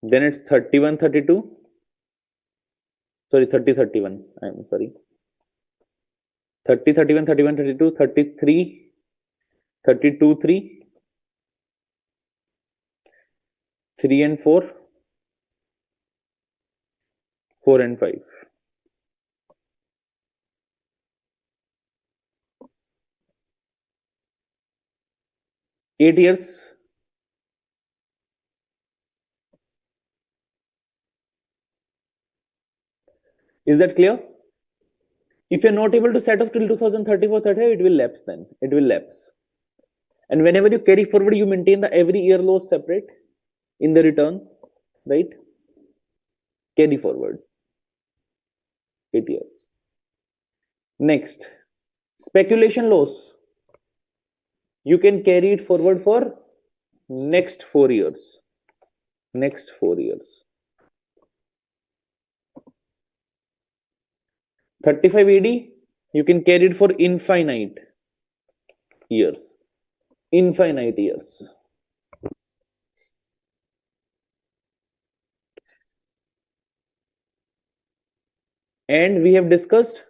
Then it's 3132. Sorry, 3031. I'm sorry. 30, 31, 31, 32, 33, 32, 3, 3 and 4, 4 and 5. 8 years. Is that clear? If you're not able to set off till 2034, 35, it will lapse then. It will lapse. And whenever you carry forward, you maintain the every year loss separate in the return, right? Carry forward 8 years. Next, speculation loss. You can carry it forward for next 4 years. Next 4 years. 35 AD, you can carry it for infinite years. Infinite years. And we have discussed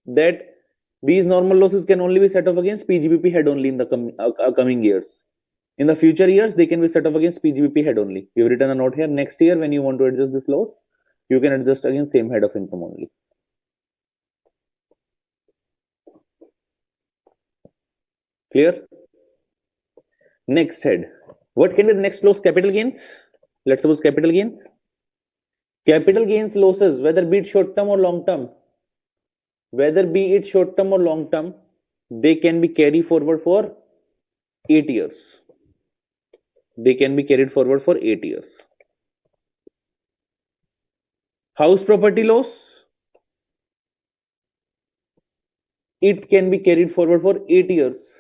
that these normal losses can only be set off against PGBP head only in the coming years. In the future years, they can be set off against PGBP head only. You've written a note here. Next year, when you want to adjust this loss, you can adjust against same head of income only. Clear? Next head. What can be the next loss? Capital gains. Let's suppose capital gains. Capital gains losses, whether be it short term or long term, they can be carried forward for 8 years. They can be carried forward for 8 years. House property loss, it can be carried forward for 8 years.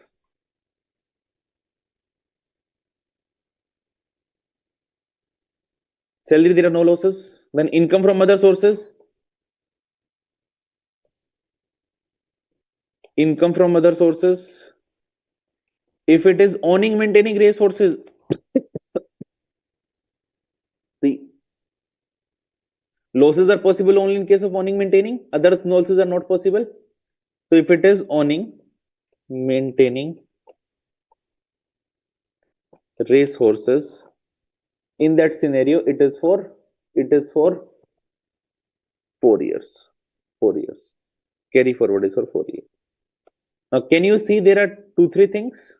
Salary, there are no losses. Then income from other sources. Income from other sources. If it is owning, maintaining resources, the losses are possible only in case of owning, maintaining. Other losses are not possible. So if it is owning, maintaining resources, in that scenario, it is for 4 years. 4 years. Carry forward is for 4 years. Now, can you see there are 2, 3 things?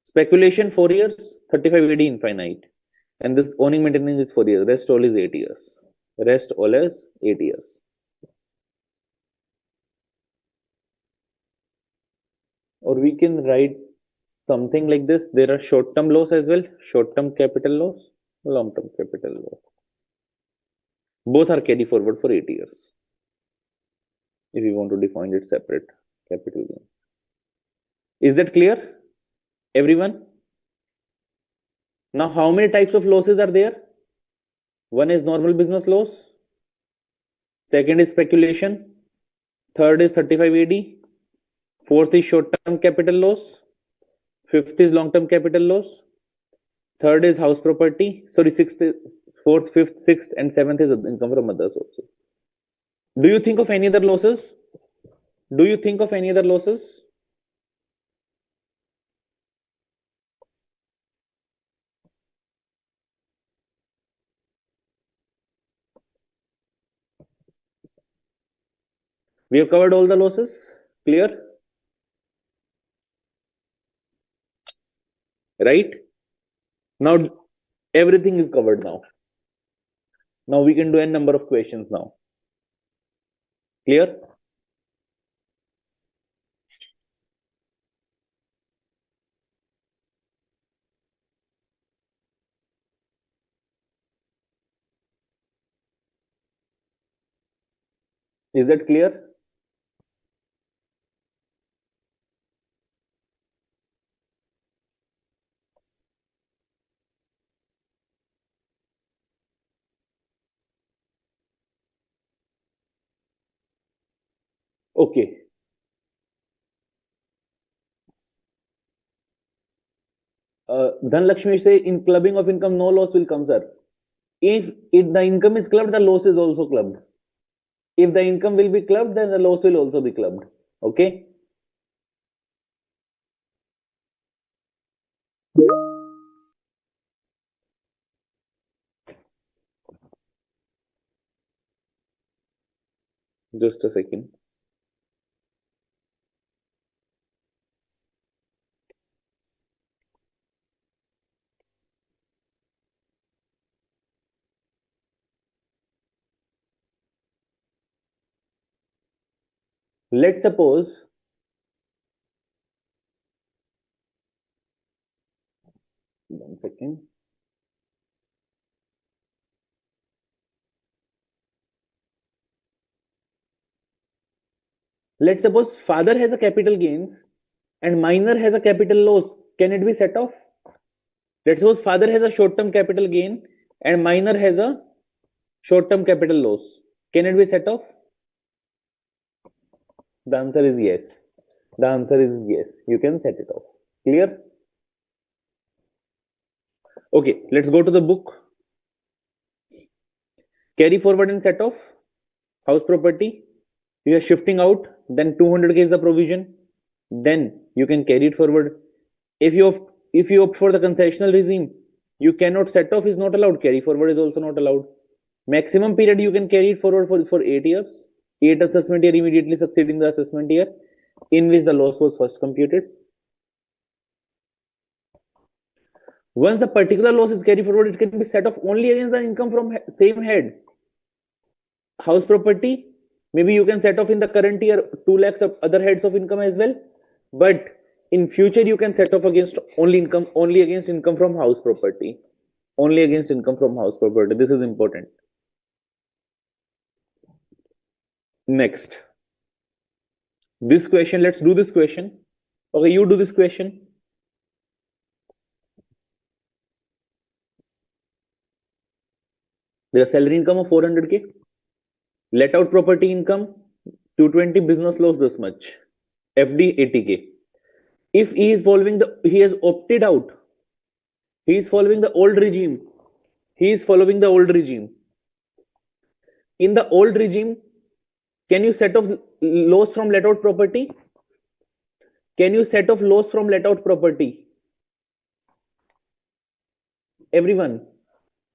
Speculation 4 years, 35 AD infinite. And this owning maintaining is 4 years. Rest all is 8 years. Rest all is 8 years. Or we can write something like this. There are short-term loss as well. Short-term capital loss, long-term capital loss. Both are carry forward for 8 years. If you want to define it separate, capital gain. Is that clear, everyone? Now, how many types of losses are there? One is normal business loss. Second is speculation. Third is 35 AD. Fourth is short-term capital loss. Fifth is long-term capital loss. Third is house property. Sorry, fourth, fifth, sixth, and seventh is income from other sources. Do you think of any other losses? Do you think of any other losses? We have covered all the losses. Clear? Right? Now everything is covered now. Now we can do a number of questions now. Clear? Is that clear? Okay. Dhanlakshmi say in clubbing of income, no loss will come, sir. If the income is clubbed, the loss is also clubbed. If the income will be clubbed, then the loss will also be clubbed. Okay. Just a second. Let's suppose, one second. Let's suppose father has a capital gains and minor has a capital loss. Can it be set off? Let's suppose father has a short-term capital gain and minor has a short-term capital loss. Can it be set off? The answer is yes. The answer is yes. You can set it off. Clear? Okay, let's go to the book. Carry forward and set off. House property. You are shifting out, then 200k is the provision. Then you can carry it forward. If you opt for the concessional regime, you cannot set off is not allowed. Carry forward is also not allowed. Maximum period you can carry it forward for 8 years. 8 assessment year immediately succeeding the assessment year in which the loss was first computed. Once the particular loss is carried forward, it can be set off only against the income from same head. House property, maybe you can set off in the current year 2 lakhs of other heads of income as well, but in future you can set off against only against income from house property. Only against income from house property. This is important. Next, this question, let's do this question. Okay, you do this question. There's a salary income of 400k. Let out property income 220, business loss this much. FD 80k. If he has opted out, he is following the old regime. He is following the old regime. In the old regime, can you set off loss from let out property? Can you set off loss from let out property? Everyone.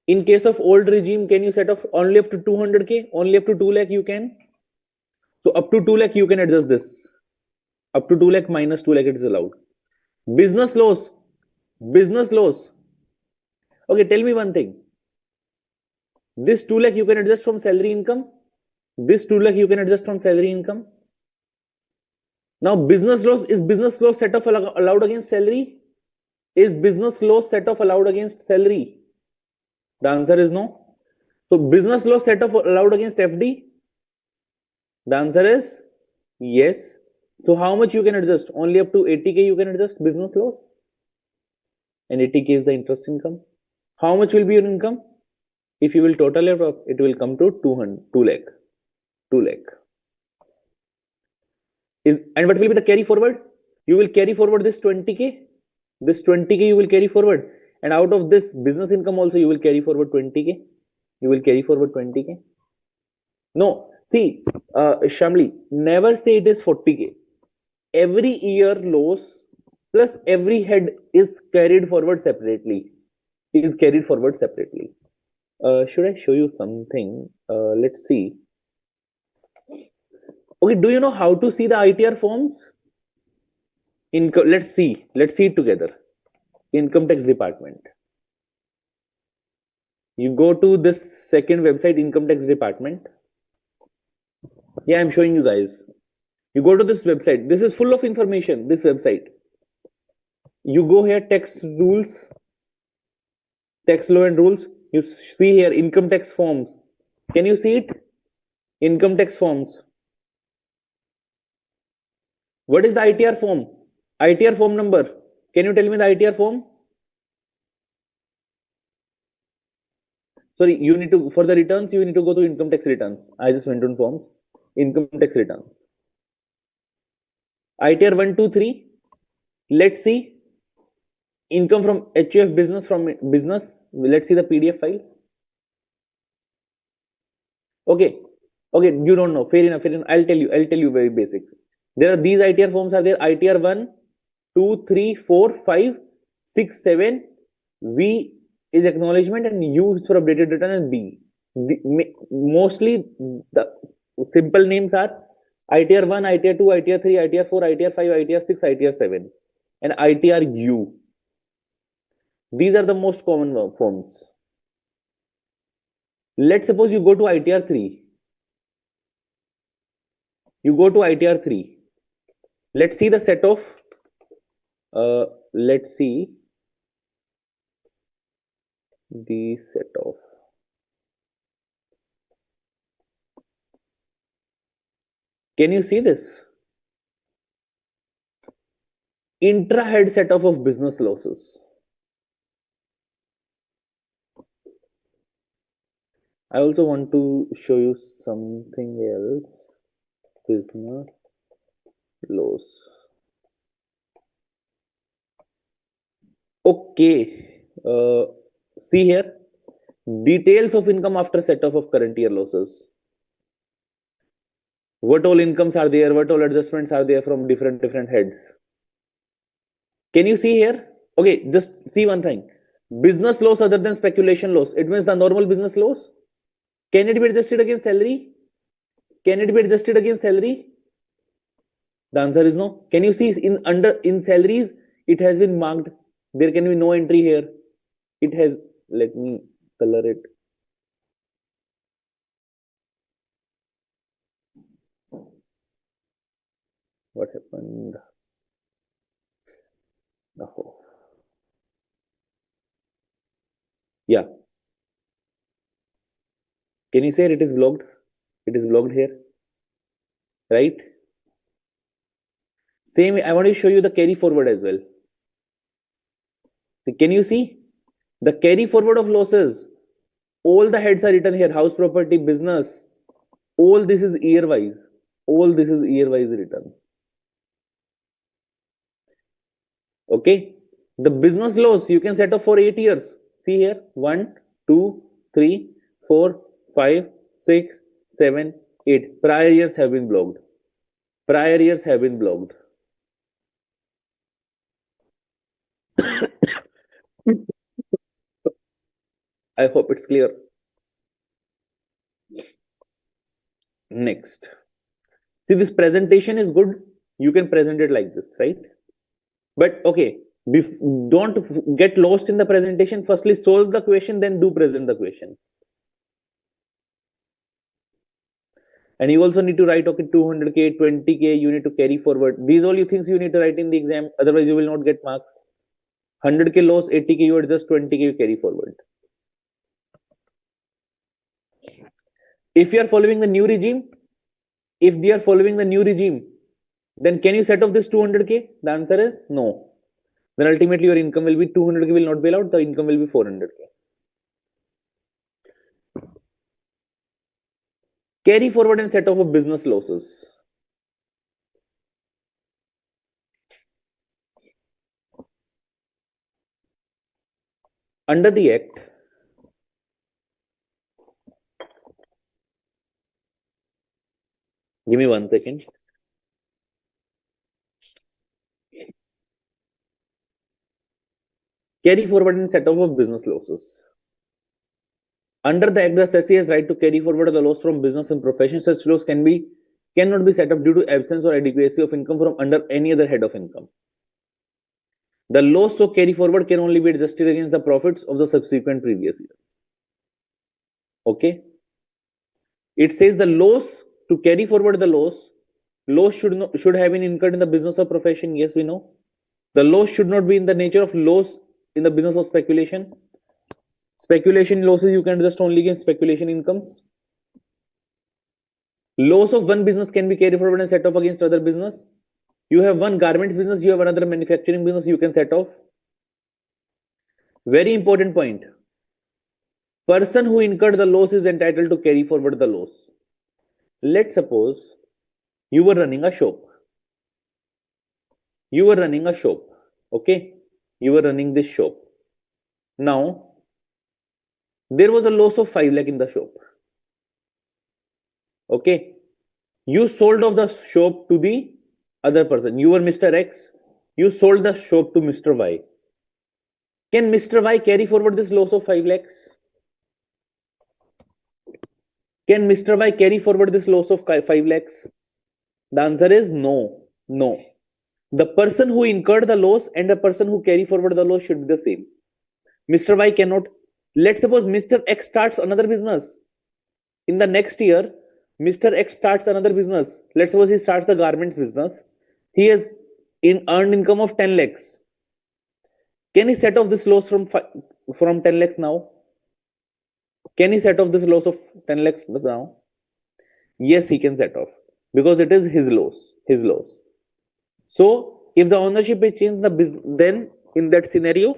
In case of old regime, can you set off only up to 200k? Only up to 2 lakh you can? So up to 2 lakh you can adjust this. Up to 2 lakh minus 2 lakh it is allowed. Business loss. Business loss. Okay, tell me one thing. This 2 lakh you can adjust from salary income. This 2 lakh you can adjust from salary income. Now business loss, is business loss set off allowed against salary? Is business loss set off allowed against salary? The answer is no. So business loss set off allowed against FD? The answer is yes. So how much you can adjust? Only up to 80k you can adjust business loss. And 80k is the interest income. How much will be your income? If you will total it up, it will come to 2 lakh. 2 lakh. And what will be the carry forward? You will carry forward this 20k. This 20k you will carry forward. And out of this business income also you will carry forward 20k. You will carry forward 20k. No, see, Shamli, never say it is 40k. Every year loss plus every head is carried forward separately. Is carried forward separately. Should I show you something? Let's see. Okay, do you know how to see the ITR forms? Let's see. Let's see it together. Income tax department. You go to this second website, income tax department. Yeah, I'm showing you guys. You go to this website. This is full of information. This website. You go here, tax rules, tax law and rules. You see here income tax forms. Can you see it? Income tax forms. What is the ITR form? ITR form number. Can you tell me the ITR form? Sorry, you need to, for the returns, you need to go to income tax returns. I just went on forms. Income tax returns. ITR 1, 2, 3. Let's see income from HUF business from business. Let's see the PDF file. Okay. Okay, you don't know. Fair enough, fair enough. I'll tell you very basics. There are these ITR forms are there. ITR 1, 2, 3, 4, 5, 6, 7. V is acknowledgement and U is for updated return and B. Mostly the simple names are ITR 1, ITR 2, ITR 3, ITR 4, ITR 5, ITR 6, ITR 7 and ITR U. These are the most common forms. Let's suppose you go to ITR 3. You go to ITR 3. Let's see the set of let's see the set of can you see this intra head set of business losses. I also want to show you something else. Business loss. Okay, see here details of income after set off of current year losses. What all incomes are there? What all adjustments are there from different heads? Can you see here? Okay, just see one thing. Business loss other than speculation loss. It means the normal business loss. Can it be adjusted against salary? Can it be adjusted against salary? The answer is no. Can you see in salaries? It has been marked. There can be no entry here. It has. Let me color it. What happened? Oh. Yeah. Can you say it is blocked? It is blocked here, right? Same. I want to show you the carry forward as well. Can you see the carry forward of losses? All the heads are written here: house, property, business. All this is year wise. All this is year wise written. Okay. The business loss you can set up for 8 years. See here 1, 2, 3, 4, 5, 6, 7, 8. Prior years have been blocked. Prior years have been blocked. I hope it's clear. Next. See, this presentation is good. You can present it like this, right? But okay, don't get lost in the presentation. Firstly, solve the question, then do present the question. And you also need to write, okay, 200k, 20k, you need to carry forward. These all you things you need to write in the exam. Otherwise, you will not get marks. 100k loss, 80k, you adjust, 20k, you carry forward. If you are following the new regime, if we are following the new regime, then can you set off this 200k? The answer is no. Then ultimately your income will be 200k will not be allowed. The income will be 400k. Carry forward and set off of business losses. Under the Act, give me 1 second. Carry forward and set off of business losses. Under the Act, the assessee has right to carry forward the loss from business and profession. Such loss cannot be set off due to absence or adequacy of income from under any other head of income. The loss so carry forward can only be adjusted against the profits of the subsequent previous year. Okay. It says the loss to carry forward the loss should have been incurred in the business or profession. Yes, we know. The loss should not be in the nature of loss in the business of speculation. Speculation losses you can adjust only against speculation incomes. Loss of one business can be carried forward and set off against other business. You have one garments business, you have another manufacturing business, you can set off. Very important point. Person who incurred the loss is entitled to carry forward the loss. Let's suppose you were running a shop. You were running a shop. Okay, you were running this shop. Now there was a loss of 5 lakh in the shop. Okay, you sold off the shop to the other person. You were Mr. X, you sold the shop to Mr. Y. Can Mr. Y carry forward this loss of 5 lakhs? Can Mr. Y carry forward this loss of 5 lakhs? The answer is no. No. The person who incurred the loss and the person who carry forward the loss should be the same. Mr. Y cannot. Let's suppose Mr. X starts another business. In the next year, Mr. X starts another business. Let's suppose he starts the garments business. He has earned income of 10 lakhs. Can he set off this loss from 10 lakhs now? Can he set off this loss of 10 lakhs now? Yes, he can set off because it is his loss. His loss. So if the ownership is changed, then in that scenario,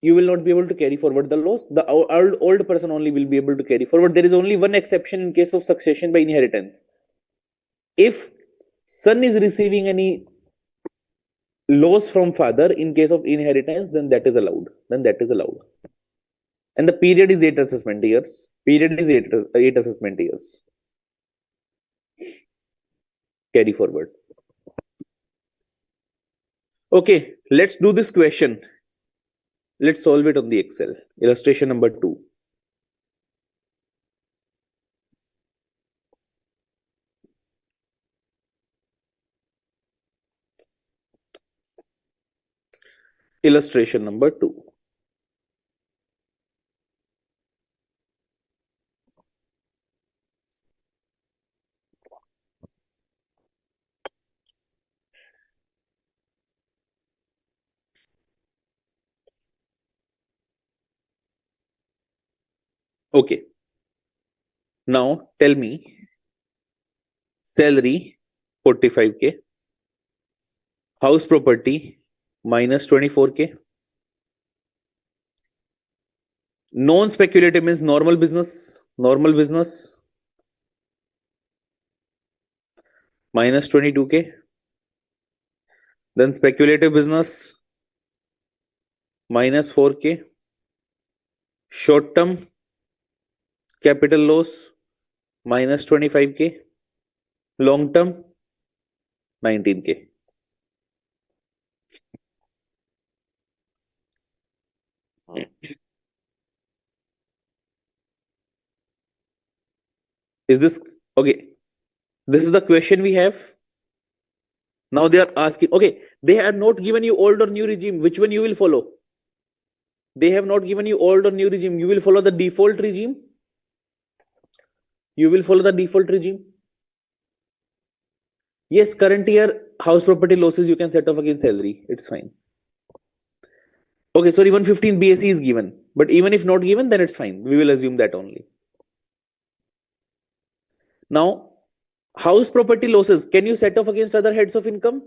you will not be able to carry forward the loss. The old person only will be able to carry forward. There is only one exception in case of succession by inheritance. If son is receiving any loss from father in case of inheritance, then that is allowed. And the period is 8 assessment years. Period is eight assessment years. Carry forward. Okay, let's do this question. Let's solve it on the Excel. Illustration number 2. Illustration number 2. Okay. Now tell me, salary 45K, house property minus 24K, non-speculative means normal business minus 22K, then speculative business minus 4K, short-term capital loss minus 25K, long-term 19K. Is this okay? This is the question we have. Now they are asking, okay, they have not given you old or new regime. Which one you will follow? They have not given you old or new regime. You will follow the default regime. You will follow the default regime. Yes, current year house property losses you can set off against salary. It's fine. Okay, sorry, 115 BSE is given. But even if not given, then it's fine. We will assume that only. Now, house property losses, can you set off against other heads of income?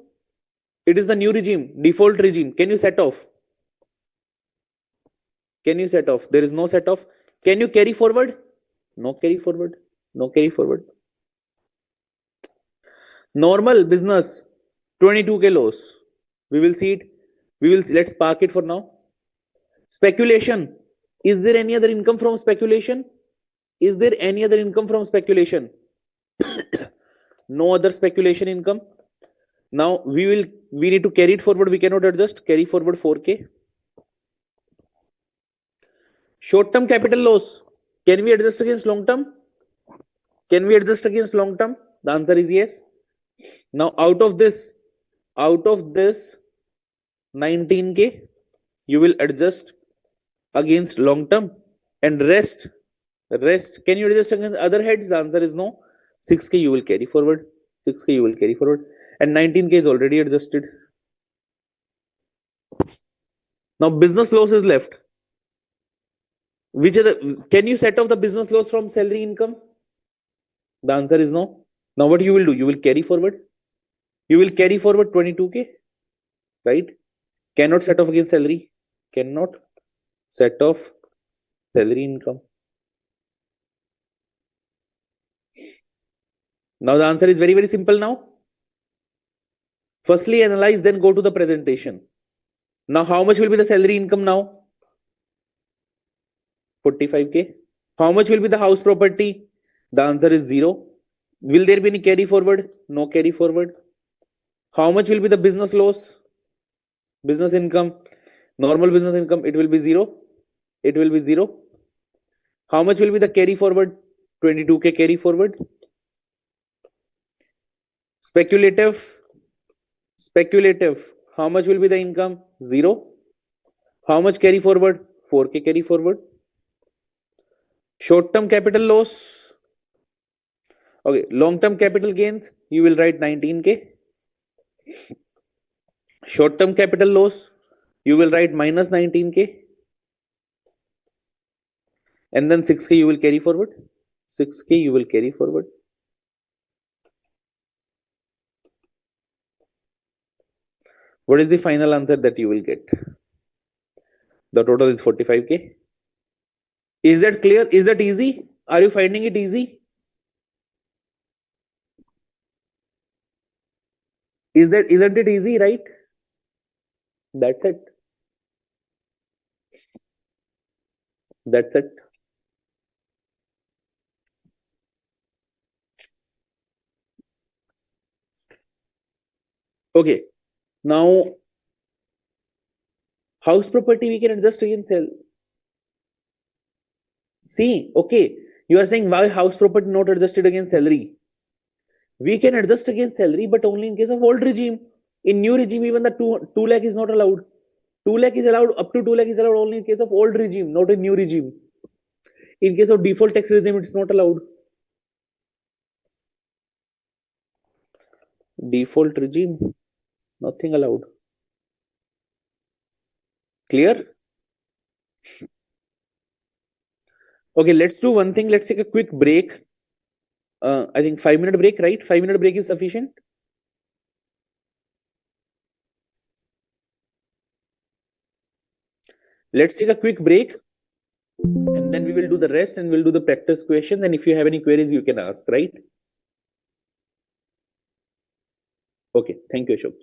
It is the new regime, default regime. Can you set off? Can you set off? There is no set off. Can you carry forward? No carry forward. No carry forward. Normal business, 22K loss. We will see it. Let's park it for now. Speculation. Is there any other income from speculation? Is there any other income from speculation? No other speculation income. Now we need to carry it forward. We cannot adjust. Carry forward 4K. Short term capital loss. Can we adjust against long term? Can we adjust against long term? The answer is yes. Now out of this 19K, you will adjust against long term, and rest. Can you adjust against other heads? The answer is no. 6K you will carry forward. 6K you will carry forward, and 19K is already adjusted. Now business loss is left. Which are the? Can you set off the business loss from salary income? The answer is no. Now what you will do? You will carry forward. You will carry forward 22K, right? Cannot set off against salary. Cannot set off salary income. Now the answer is very, very simple now. Firstly analyze, then go to the presentation. Now how much will be the salary income now? 45K. How much will be the house property? The answer is 0. Will there be any carry forward? No carry forward. How much will be the business loss? Business income, normal business income, it will be 0. It will be 0. How much will be the carry forward? 22K carry forward. Speculative, speculative. How much will be the income? 0. How much carry forward? 4K carry forward. Short term capital loss. Okay, long term capital gains, you will write 19K. Short term capital loss, you will write minus 19K. And then 6K you will carry forward. 6K you will carry forward. What is the final answer that you will get? The total is 45K. Is that clear? Is that easy? Are you finding it easy? Isn't it easy, right? That's it. That's it. Okay. Now house property we can adjust against sell. See, okay. You are saying why house property not adjusted against salary? We can adjust against salary, but only in case of old regime. In new regime, even the 2 lakh is not allowed. 2 lakh is allowed, up to 2 lakh is allowed only in case of old regime, not in new regime. In case of default tax regime, it's not allowed. Default regime, nothing allowed. Clear? Okay, let's do one thing. Let's take a quick break. I think 5 minute break, right? 5 minute break is sufficient. Let's take a quick break and then we will do the rest and we'll do the practice question. And if you have any queries, you can ask, right? Okay, thank you, Ashok.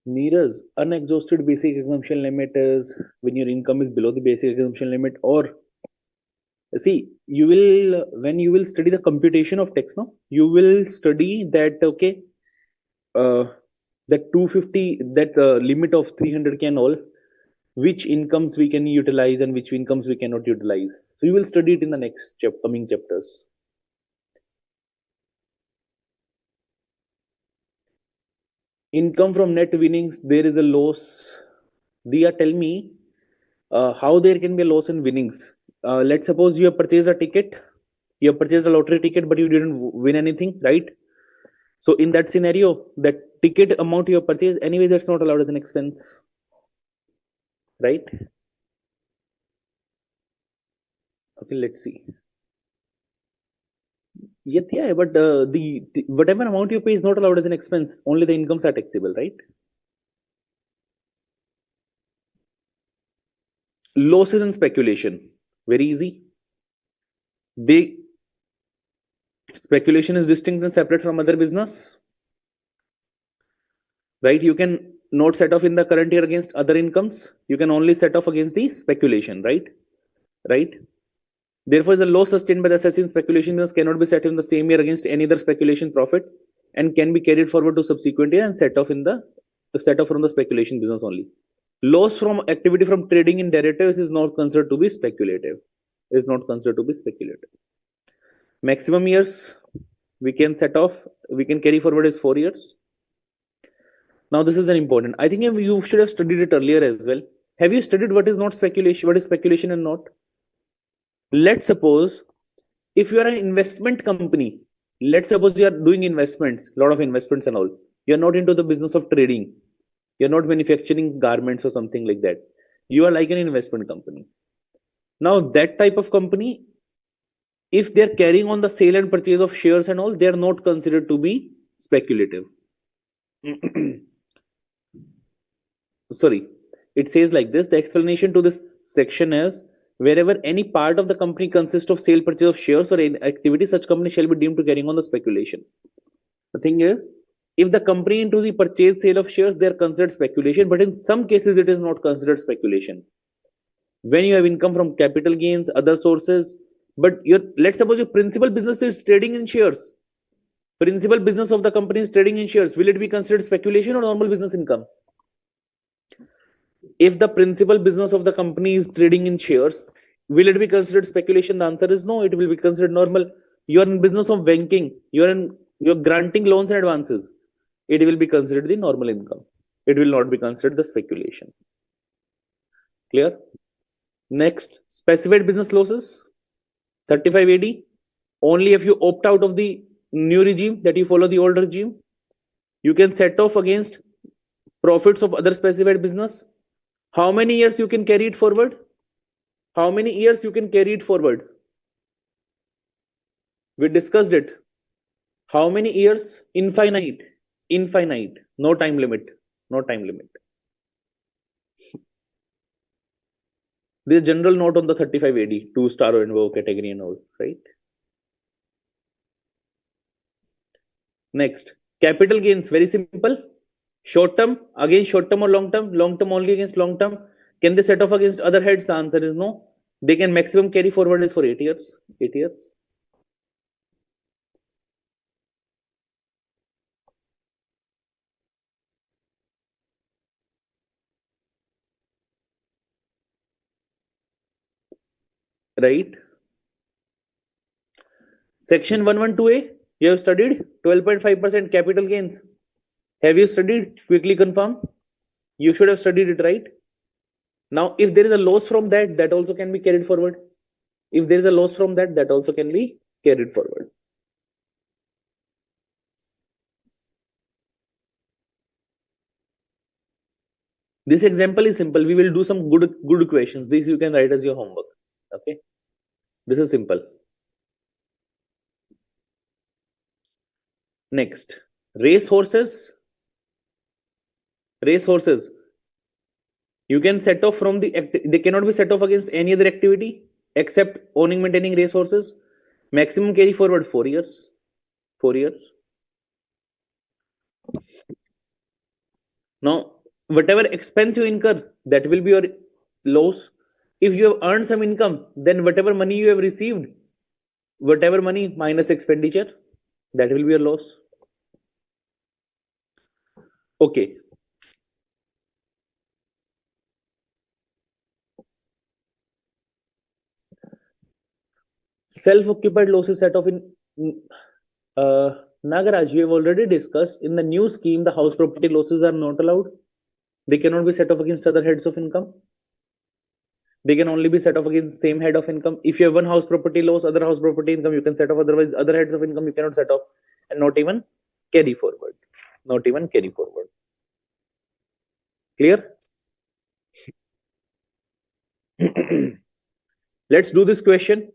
Neeraj, unexhausted basic exemption limit is when your income is below the basic exemption limit, or see, you will when you will study the computation of tax, no, you will study that okay, uh, that 250, that limit of 300 can all, which incomes we can utilize and which incomes we cannot utilize. So you will study it in the next coming chapters. Income from net winnings, there is a loss. Dia, tell me how there can be a loss in winnings. Let's suppose you have purchased a ticket, you have purchased a lottery ticket, but you didn't win anything, right? So in that scenario, that ticket amount you have purchased, anyway, that's not allowed as an expense, right? Okay, let's see. Yeah, but the whatever amount you pay is not allowed as an expense. Only the incomes are taxable, right? Losses and speculation, very easy. They Speculation is distinct and separate from other business, right? You can not set off in the current year against other incomes. You can only set off against the speculation, right? Right. Therefore, the loss sustained by the assessee in speculation business cannot be set in the same year against any other speculation profit, and can be carried forward to subsequent year and set off from the speculation business only. Loss from activity from trading in derivatives is not considered to be speculative. Is not considered to be speculative. Maximum years we can set off, we can carry forward is 4 years. Now this is an important. I think you should have studied it earlier as well. Have you studied what is not speculation, what is speculation and not? Let's suppose if you are an investment company, let's suppose you are doing investments, a lot of investments and all. You're not into the business of trading. You're not manufacturing garments or something like that. You are like an investment company. Now that type of company, if they're carrying on the sale and purchase of shares and all, they're not considered to be speculative. Sorry, it says like this. The explanation to this section is wherever any part of the company consists of sale purchase of shares or any activity, such company shall be deemed to carrying on the speculation. The thing is, if the company into the purchase sale of shares, they are considered speculation, but in some cases it is not considered speculation. When you have income from capital gains, other sources, but your, let's suppose your principal business is trading in shares. Principal business of the company is trading in shares. Will it be considered speculation or normal business income? If the principal business of the company is trading in shares, will it be considered speculation? The answer is no, it will be considered normal. You are in business of banking, you're granting loans and advances, it will be considered the normal income. It will not be considered the speculation. Clear? Next, specified business losses, 35 AD. Only if you opt out of the new regime, that you follow the old regime, you can set off against profits of other specified business. How many years you can carry it forward? How many years you can carry it forward? We discussed it. How many years? Infinite. Infinite. No time limit. No time limit. This general note on the 35 AD, 2-star and above category and all, right? Next, capital gains, very simple. Short term against short term or long term only against long term. Can they set off against other heads? The answer is no. They can maximum carry forward is for 8 years. 8 years. Right? Section 112A, you have studied 12.5% capital gains. Have you studied? Quickly confirm. You should have studied it, right? Now, if there is a loss from that, that also can be carried forward. If there is a loss from that, that also can be carried forward. This example is simple. We will do some good questions. This you can write as your homework. Okay. This is simple. Next, race horses. Race horses. You can set off from they cannot be set off against any other activity except owning, maintaining race horses. Maximum carry forward 4 years. 4 years. Now, Whatever expense you incur, that will be your loss. If you have earned some income, then whatever money you have received, whatever money minus expenditure, that will be your loss. Okay. Self-occupied losses set off in Nagaraj, we have already discussed in the new scheme, the house property losses are not allowed. They cannot be set off against other heads of income. They can only be set off against same head of income. If you have one house property loss, other house property income you can set off. Otherwise, other heads of income you cannot set off, and not even carry forward. Not even carry forward. Clear? Let's do this question.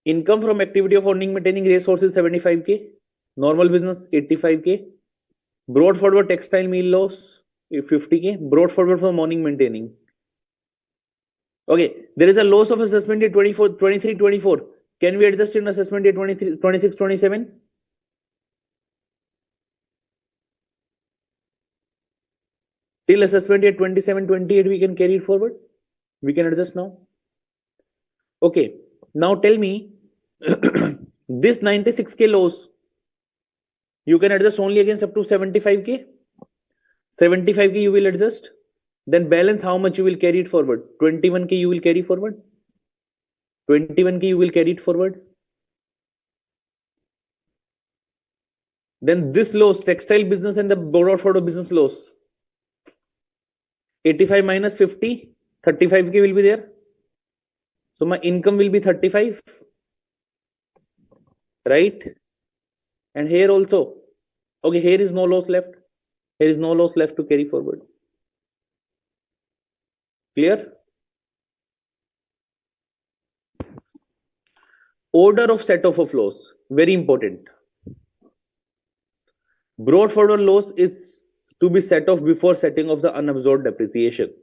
Income from activity of owning, maintaining resources 75K. Normal business 85K. Brought forward textile meal loss 50K. Brought forward for morning maintaining. Okay, there is a loss of assessment year 24, 23, 24. Can we adjust in assessment year 23, 26, 27? Till assessment year 27, 28, we can carry it forward. We can adjust now. Okay, now tell me this 96K loss, you can adjust only against up to 75K. 75K you will adjust. Then balance how much you will carry it forward. 21K you will carry forward. 21K you will carry it forward. Then this loss, textile business and the brought forward business loss. 85 minus 50, 35K will be there. So my income will be 35, right? And here also, okay, here is no loss left. Here is no loss left to carry forward. Clear? Order of set off of loss, very important. Brought forward loss is to be set off before setting off the unabsorbed depreciation.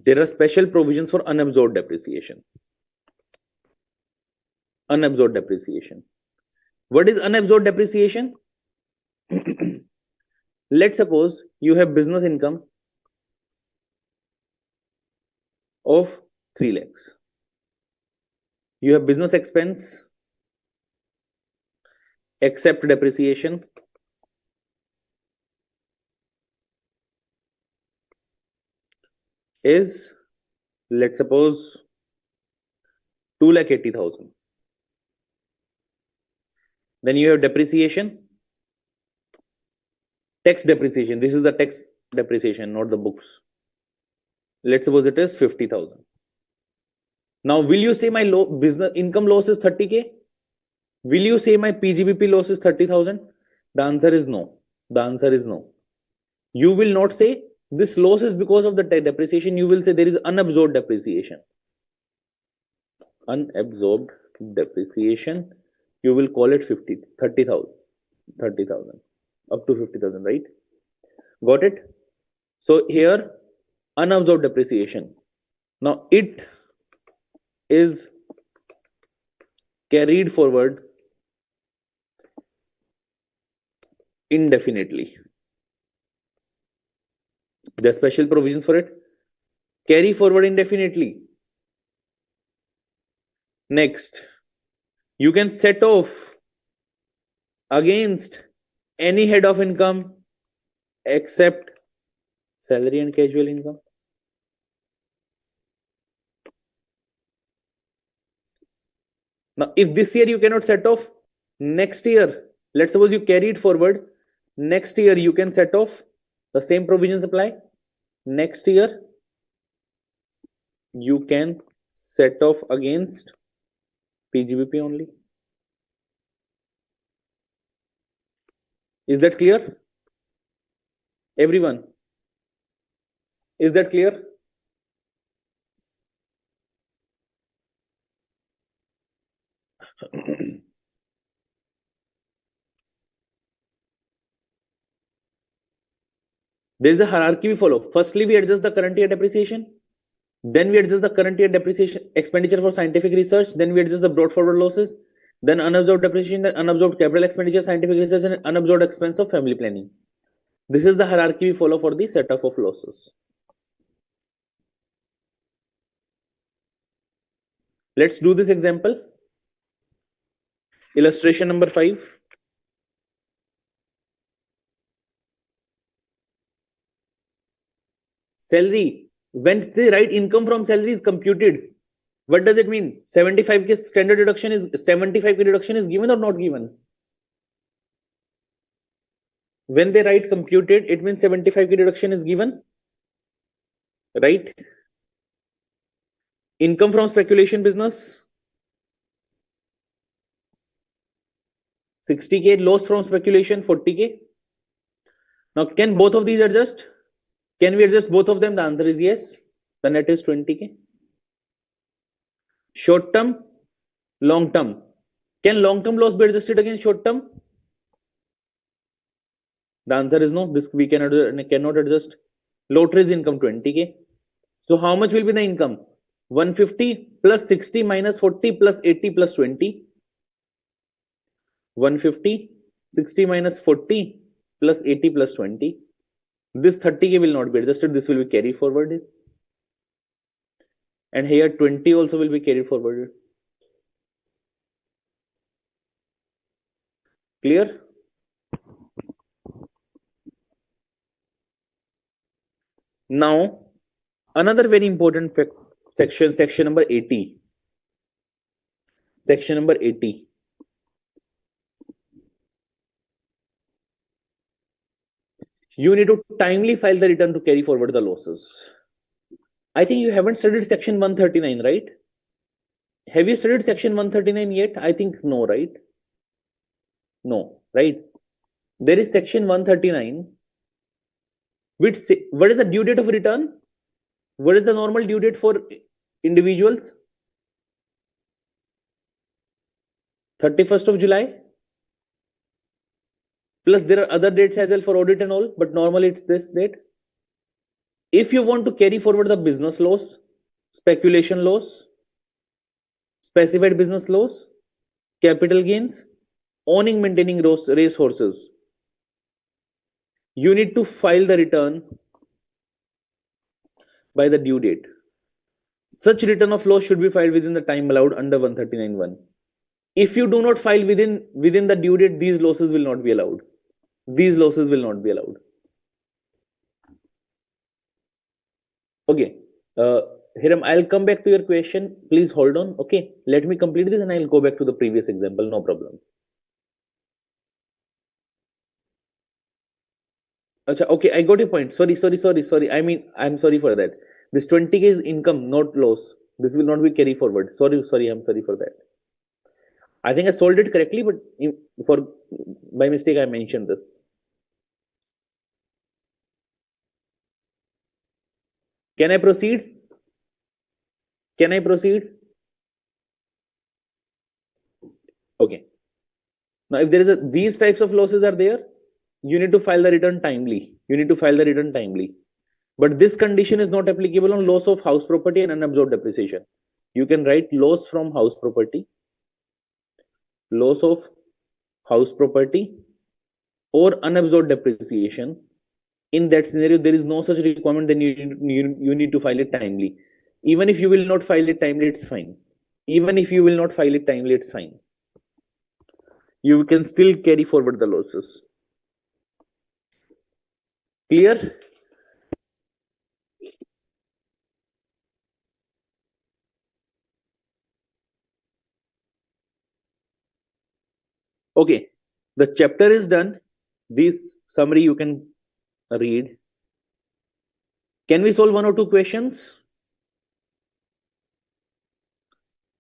There are special provisions for unabsorbed depreciation. Unabsorbed depreciation. What is unabsorbed depreciation? Let's suppose you have business income of 3 lakhs. You have business expense except depreciation is, let's suppose, 2,80,000. Then you have depreciation, tax depreciation. This is the tax depreciation, not the books. Let's suppose it is 50,000. Now, will you say my business income loss is 30K? Will you say my PGBP loss is 30,000? The answer is no. The answer is no. You will not say this loss is because of the depreciation. You will say there is unabsorbed depreciation. Unabsorbed depreciation. You will call it 30,000. 30,000. Up to 50,000, right? Got it? So here, unabsorbed depreciation. Now it is carried forward indefinitely. There are special provisions for it. Carry forward indefinitely. Next, you can set off against any head of income except salary and casual income. Now, if this year you cannot set off, next year, let's suppose you carry it forward, next year you can set off, the same provisions apply. Next year, you can set off against PGBP only. Is that clear? Everyone? Is that clear? There is a hierarchy we follow. Firstly, we adjust the current year depreciation. Then we adjust the current year depreciation expenditure for scientific research. Then we adjust the brought forward losses. then unabsorbed depreciation, then unabsorbed capital expenditure, scientific research, and unabsorbed expense of family planning. This is the hierarchy we follow for the setup of losses. Let's do this example. Illustration number 5. Salary. When they write income from salary is computed, what does it mean? 75k standard deduction is 75k deduction is given or not given? When they write computed, it means 75k deduction is given, right? Income from speculation business, 60k. Loss from speculation, 40k. Now, can both of these adjust? Can we adjust both of them? The answer is yes. The net is 20k. Short term, long term. Can long term loss be adjusted against short term? The answer is no. This we cannot adjust. Lottery's income 20k. So how much will be the income? 150 plus 60 minus 40 plus 80 plus 20. 150, 60 minus 40 plus 80 plus 20. This 30k will not be adjusted. This will be carried forward. And here 20 also will be carried forward. Clear? Now, another very important section number 80. Section number 80. You need to timely file the return to carry forward the losses. I think you haven't studied section 139, right? Have you studied section 139 yet? I think no, right? No, right? There is section 139, which what is the due date of return? What is the normal due date for individuals? 31st of July. Plus there are other dates as well for audit and all, but normally it's this date. If you want to carry forward the business loss, speculation loss, specified business loss, capital gains, owning, maintaining race horses, you need to file the return by the due date. Such return of loss should be filed within the time allowed under 139(1). If you do not file within the due date, these losses will not be allowed. These losses will not be allowed. Okay. Hiram, I'll come back to your question. Please hold on. Okay. Let me complete this and I'll go back to the previous example. No problem. Achha, okay, I got your point. Sorry. I mean, I'm sorry for that. This 20k is income, not loss. This will not be carry forward. Sorry. I'm sorry for that. I think I solved it correctly, but for by mistake, I mentioned this. Can I proceed? Can I proceed? Okay. Now, if there is these types of losses are there, you need to file the return timely. But this condition is not applicable on loss of house property and unabsorbed depreciation. You can write loss from house property, loss of house property, or unabsorbed depreciation. In that scenario, there is no such requirement. Then you need to file it timely. Even if you will not file it timely, it's fine. You can still carry forward the losses. Clear? Okay, the chapter is done. This summary you can read. Can we solve one or two questions?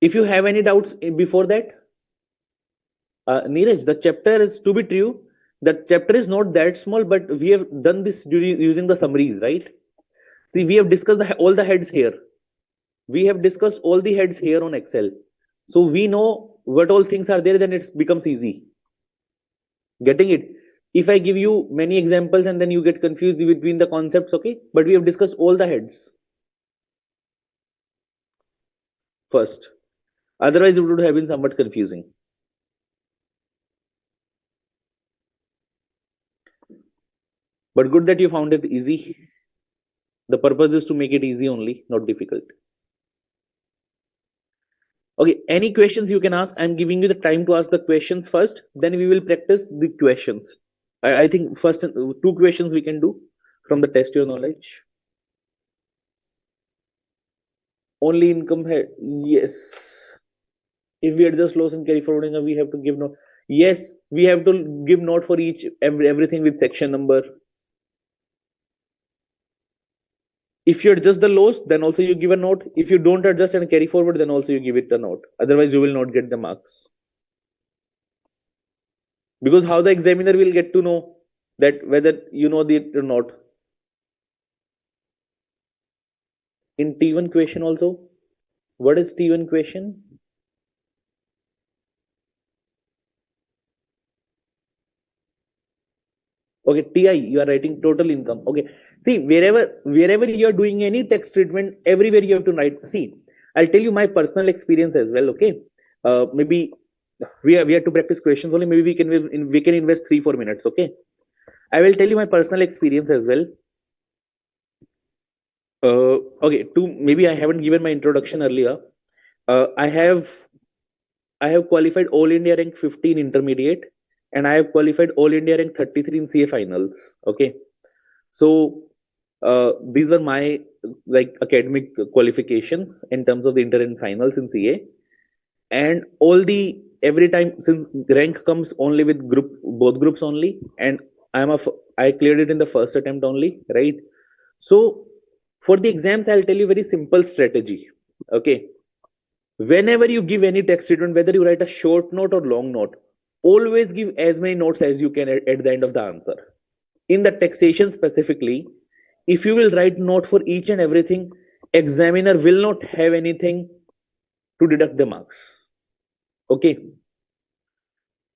If you have any doubts before that, Neeraj, the chapter is to be true. The chapter is not that small, but we have done this using the summaries, right? See, we have discussed all the heads here. We have discussed all the heads here on Excel. So we know what all things are there, then it becomes easy. Getting it? If I give you many examples and then you get confused between the concepts, okay? But we have discussed all the heads first. Otherwise, it would have been somewhat confusing. But good that you found it easy. The purpose is to make it easy only, not difficult. Okay, any questions you can ask. I'm giving you the time to ask the questions first, then we will practice the questions. I think first two questions we can do from the test your knowledge. Only income head. Yes. If we adjust loss and carry forwarding, we have to give note. Yes, we have to give note for each everything with section number. If you adjust the loss, then also you give a note. If you don't adjust and carry forward, then also you give it a note. Otherwise, you will not get the marks. Because how the examiner will get to know that whether you know it or not. In T1 question also, what is T1 question? Okay, TI, you are writing total income. Okay, see, wherever you are doing any tax treatment, everywhere you have to write. See, I'll tell you my personal experience as well. Okay, maybe we have to practice questions only. Maybe we can invest 3-4 minutes. Okay, I will tell you my personal experience as well. Okay, to maybe I haven't given my introduction earlier. I have qualified All India rank 15 intermediate, and I have qualified All India rank 33 in CA finals. Okay, so these were my like academic qualifications in terms of the inter and finals in CA, and all the every time since rank comes only with both groups only, and I cleared it in the first attempt only, right? So for the exams, I'll tell you very simple strategy. Okay, whenever you give any text statement, whether you write a short note or long note, always give as many notes as you can at the end of the answer. In the taxation specifically, if you will write note for each and everything, examiner will not have anything to deduct the marks. Okay,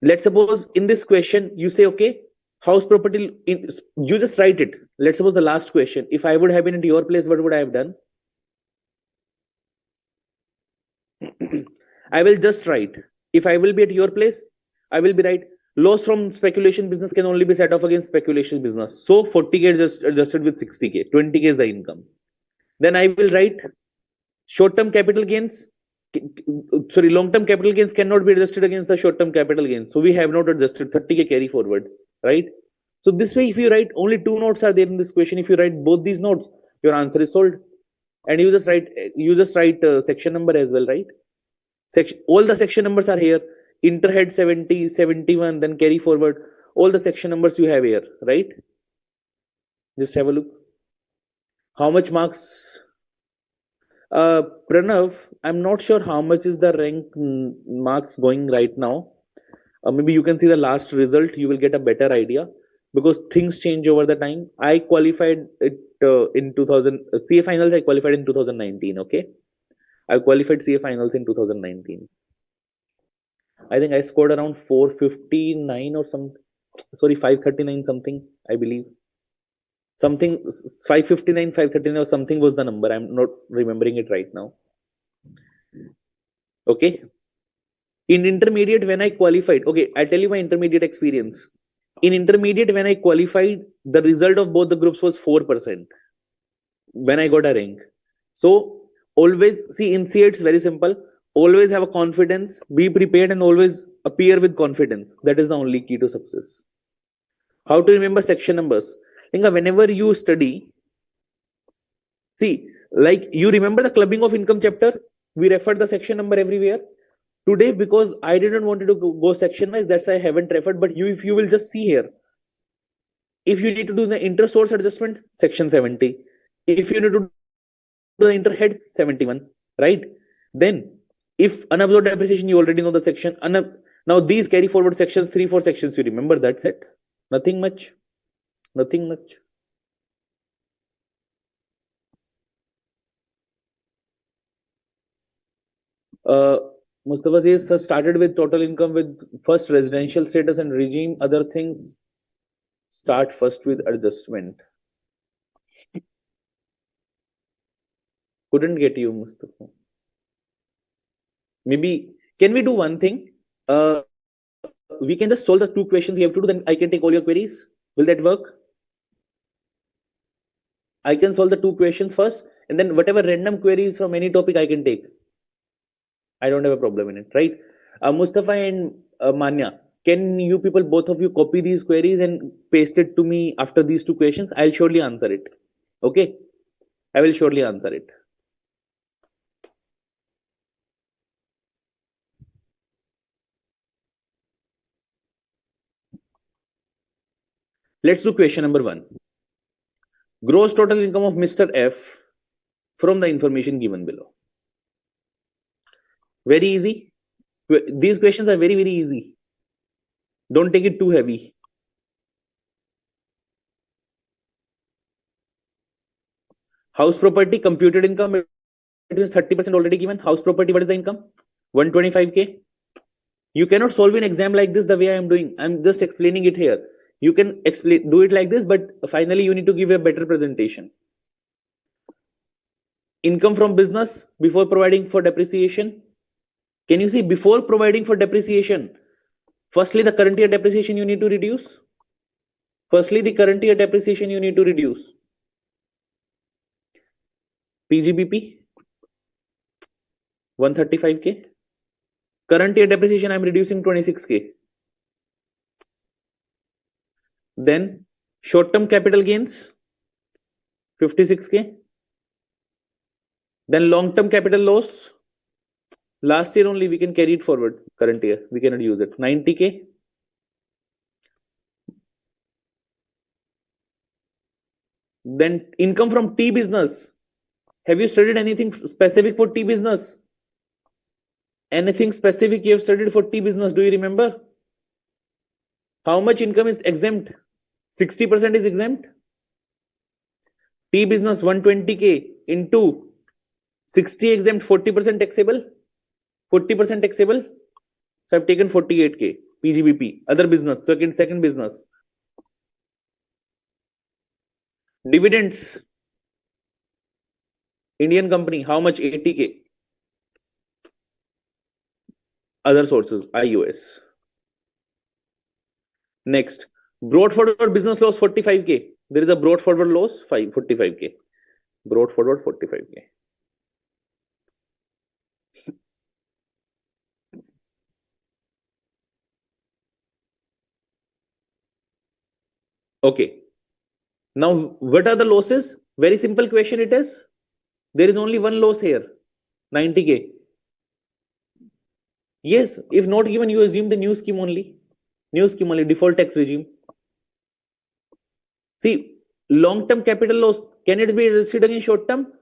let's suppose in this question you say, okay, house property you just write it. Let's suppose the last question, if I would have been at your place, what would I have done? I will just write. If I will be at your place, I will be right. Loss from speculation business can only be set off against speculation business. So 40K adjusted with 60K, 20K is the income. Then I will write short-term capital gains. Sorry, long-term capital gains cannot be adjusted against the short-term capital gains. So we have not adjusted 30K carry forward, right? So this way, if you write only two notes are there in this question, if you write both these notes, your answer is solved. And you just write section number as well, right? Section, all the section numbers are here. Interhead 70, 71, then carry forward. All the section numbers you have here, right? Just have a look. How much marks? Pranav, I'm not sure how much is the rank marks going right now. Maybe you can see the last result. You will get a better idea because things change over the time. I qualified it in 2000 CA finals. I qualified in 2019. Okay, I qualified CA finals in 2019. I think I scored around 459 or some, sorry, 539 something, I believe. Something 559, 539 or something was the number. I'm not remembering it right now. Okay. In intermediate, when I qualified, okay, I'll tell you my intermediate experience. In intermediate, when I qualified, the result of both the groups was 4% when I got a rank. So always see in CA, it's very simple. Always have a confidence, be prepared, and always appear with confidence. That is the only key to success. How to remember section numbers? Inga, whenever you study, see, like you remember the clubbing of income chapter, we referred the section number everywhere. Today, because I didn't want to go section wise, that's why I haven't referred. But if you will just see here, if you need to do the inter source adjustment, section 70. If you need to do the interhead, 71, right? Then, if unabsorbed depreciation, you already know the section. Now these carry forward sections, 3-4 sections, you remember, that's it. Nothing much. Nothing much. Uh, Mustafa says started with total income with first residential status and regime. Other things start first with adjustment. Couldn't get you, Mustafa. Maybe can we do one thing? We can just solve the two questions we have to do. Then I can take all your queries. Will that work? I can solve the two questions first, and then whatever random queries from any topic I can take. I don't have a problem in it, right? Mustafa and Manya, can you people, both of you, copy these queries and paste it to me after these two questions? I'll surely answer it. Okay, I will surely answer it. Let's do question number one. Gross total income of Mr. F from the information given below. Very easy. These questions are very, very easy. Don't take it too heavy. House property computed income, it is 30% already given. House property, what is the income? 125K. You cannot solve an exam like this the way I am doing. I'm just explaining it here. You can do it like this, but finally you need to give a better presentation. Income from business before providing for depreciation. Can you see, before providing for depreciation, firstly the current year depreciation you need to reduce. Firstly, the current year depreciation you need to reduce. PGBP 135K. Current year depreciation I'm reducing 26K. Then short-term capital gains 56K. Then long-term capital loss. Last year only we can carry it forward. Current year we cannot use it. 90K. Then income from tea business. Have you studied anything specific for tea business? Anything specific you have studied for tea business? Do you remember? How much income is exempt? 60% is exempt. Tea business 120K into 60 exempt, 40% taxable. 40% taxable. So I've taken 48K. PGBP. Other business. Second business. Dividends. Indian company. How much? 80K. Other sources. IOS. Next. Brought forward business loss 45K. There is a brought forward loss 45K. Brought forward 45K. Okay. Now, what are the losses? Very simple question it is. There is only one loss here. 90K. Yes, if not given, you assume the new scheme only. New scheme only, default tax regime. See, long-term capital loss, can it be adjusted against short-term?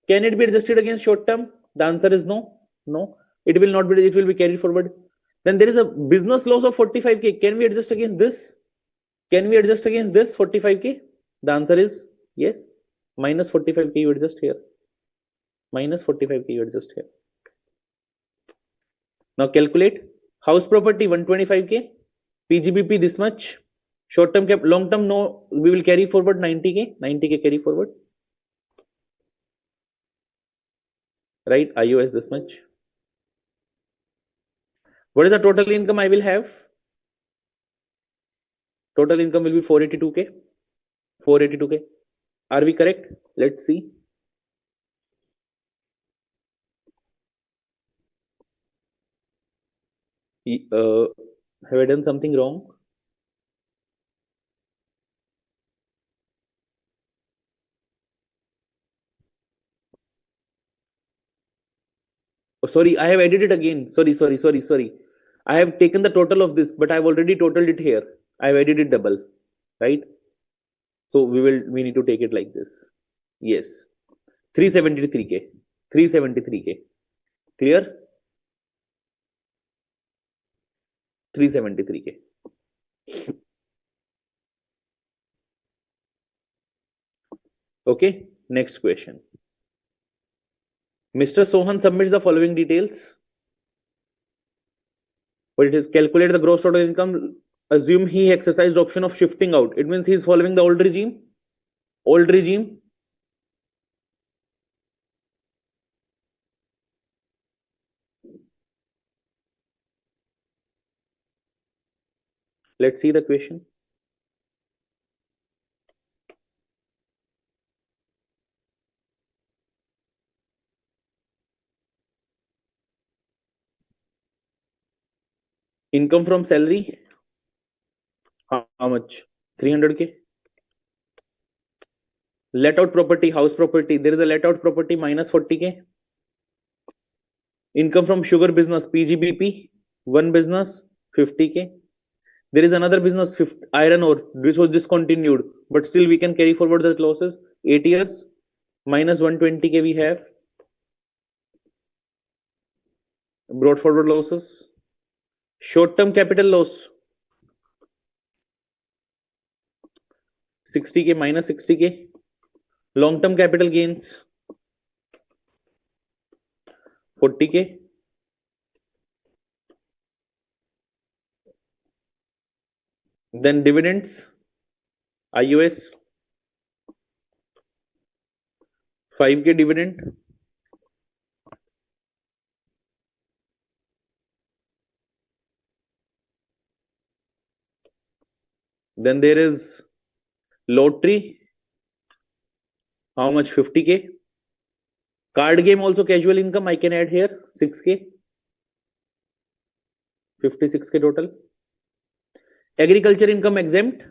Can it be adjusted against short-term? The answer is no. No. It will not be, it will be carried forward. Then there is a business loss of 45K. Can we adjust against this? Can we adjust against this 45K? The answer is yes. Minus 45K you adjust here. Minus 45K you adjust here. Now calculate. House property 125K. PGBP this much. Short term cap, long term no, we will carry forward 90K. 90K carry forward. Right? IOS this much. What is the total income I will have? Total income will be 482K. 482K. Are we correct? Let's see. Have I done something wrong? Oh, sorry, I have added it again. Sorry. I have taken the total of this, but I've already totaled it here. I've added it double, right? So we need to take it like this. Yes. 373K. 373K. Clear? 373K. Okay. Next question. Mr. Sohan submits the following details. But it is calculate the gross total income. Assume he exercised option of shifting out. It means he is following the old regime. Old regime. Let's see the question. Income from salary, how much? 300K. Let out property, house property. There is a let out property minus 40K. Income from sugar business, PGBP, one business, 50K. There is another business, iron ore. This was discontinued, but still we can carry forward the losses. 8 years, minus 120K we have. Brought forward losses. Short-term capital loss, 60K minus 60K. Long-term capital gains, 40K. Then dividends, IOS, 5K dividend. Then there is lottery, how much? 50K. Card game also casual income I can add here, 6K. 56K total. Agriculture income exempt.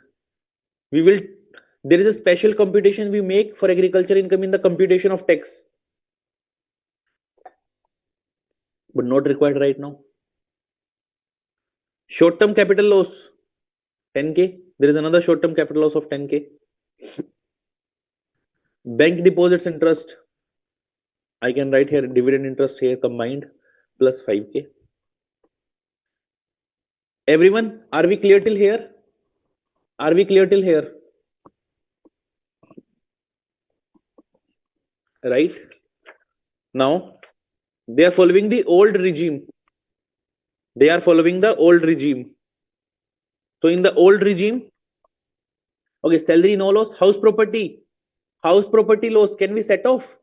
We will, there is a special computation we make for agriculture income in the computation of tax, but not required right now. Short-term capital loss, 10K. There is another short-term capital loss of 10K. Bank deposits interest, I can write here dividend interest here combined plus 5K. Everyone, are we clear till here? Are we clear till here? Right? Now, they are following the old regime. They are following the old regime. So in the old regime, okay, salary no loss, house property loss, can we set off?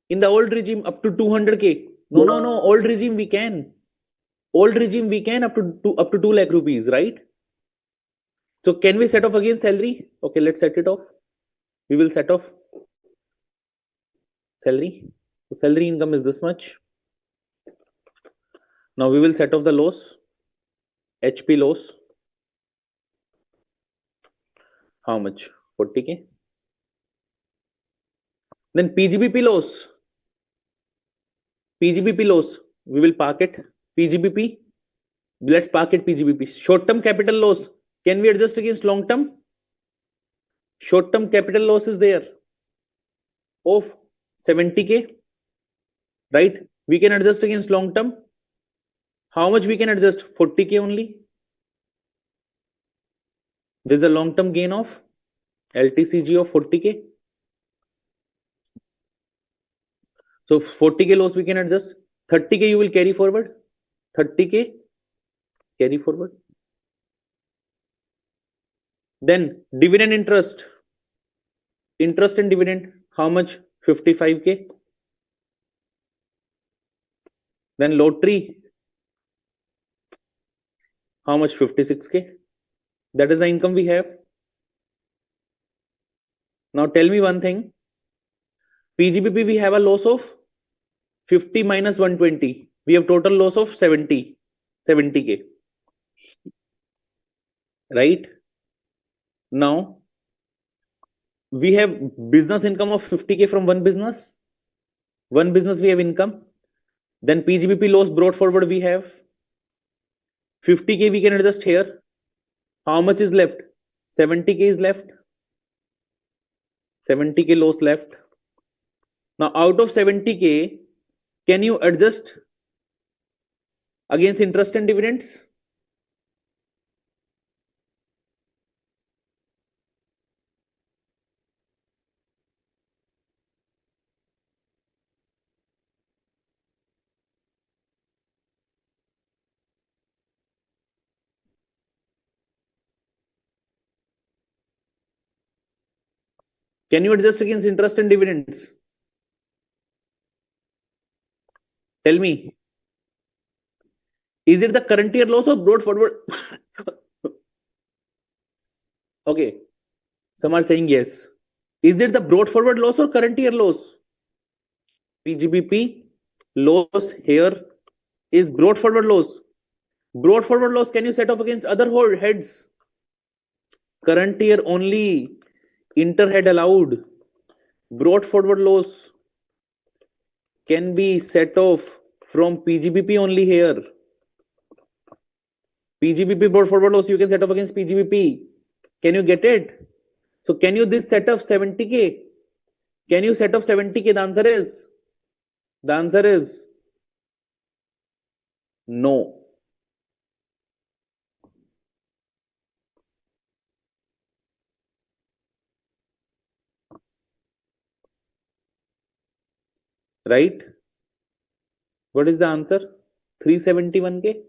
In the old regime up to 200K. No, old regime we can. Old regime we can up to 2 lakh rupees, right? So can we set off again salary? Okay, let's set it off. We will set off salary. So salary income is this much. Now we will set off the loss, HP loss. How much? 40K. Then PGBP loss. PGBP loss. We will park it. PGBP. Let's park it PGBP. Short-term capital loss. Can we adjust against long-term? Short-term capital loss is there of 70K. Right? We can adjust against long-term. How much we can adjust? 40K only. There's a long-term gain of LTCG of 40K. So 40K loss we can adjust. 30K you will carry forward. 30K carry forward. Then dividend interest. Interest and dividend. How much? 55K. Then lottery. How much? 56K. That is the income we have. Now tell me one thing. PGBP we have a loss of 50 minus 120. We have total loss of 70K. Right? Now we have business income of 50K from one business. One business we have income. Then PGBP loss brought forward we have 50K we can adjust here. How much is left? 70K is left. 70K loss left. Now out of 70K, can you adjust against interest and dividends? Can you adjust against interest and dividends? Tell me. Is it the current year loss or brought forward? Okay. Some are saying yes. Is it the brought forward loss or current year loss? PGBP loss here is brought forward loss. Brought forward loss, can you set off against other heads? Current year only Inter had allowed. Brought forward loss can be set off from PGBP only here. PGBP brought forward loss, you can set off against PGBP. Can you get it? So can you this set off 70k? Can you set off 70k? The answer is no. Right? What is the answer? 371k.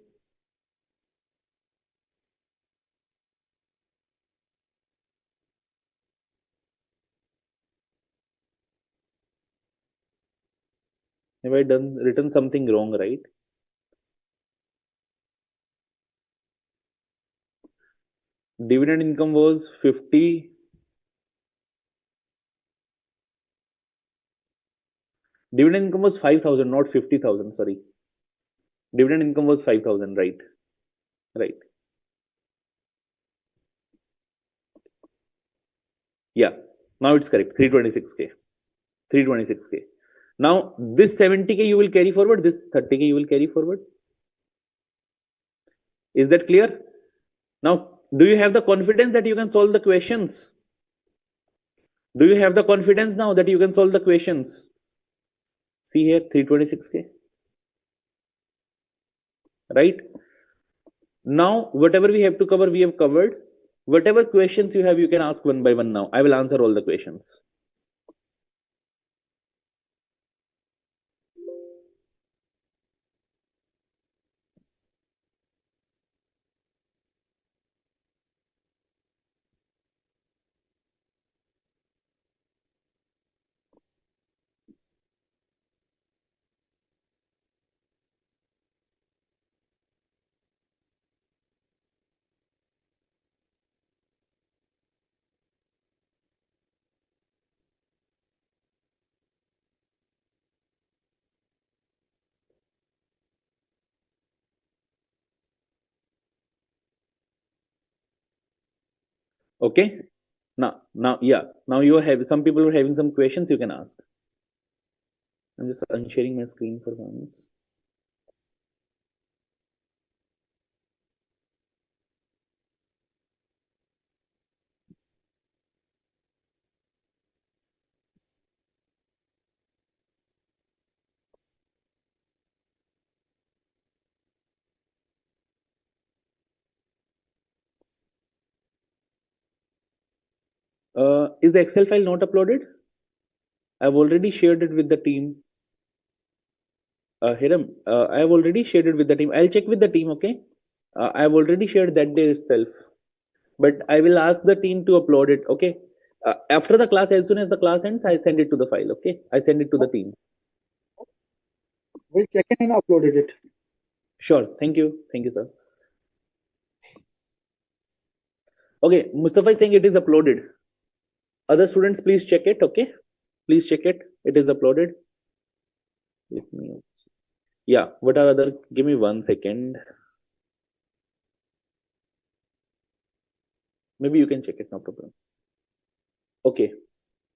Have I done written something wrong, right? Dividend income was 50. Dividend income was 5,000, not 50,000. Sorry. Dividend income was 5,000. Right. Right. Yeah. Now it's correct. 326k. 326k. Now this 70k you will carry forward. This 30k you will carry forward. Is that clear? Now, do you have the confidence that you can solve the questions? Do you have the confidence now that you can solve the questions? See here, 326k. Right? Now, whatever we have to cover, we have covered. Whatever questions you have, you can ask one by one now. I will answer all the questions. Okay? Now, yeah. Now you have some people are having some questions you can ask. I'm just unsharing my screen for once. Is the Excel file not uploaded? I've already shared it with the team. Hiram, I have already shared it with the team. I'll check with the team, okay? I have already shared that day itself, but I will ask the team to upload it, okay? After the class, as soon as the class ends, I send it to the file, okay? I send it to the team. We'll check in and uploaded it. Sure. Thank you. Thank you, sir. Okay, Mustafa is saying it is uploaded. Other students, please check it, okay? Please check it. It is uploaded. Let me. Yeah. What are other? Give me 1 second. Maybe you can check it. No problem. Okay.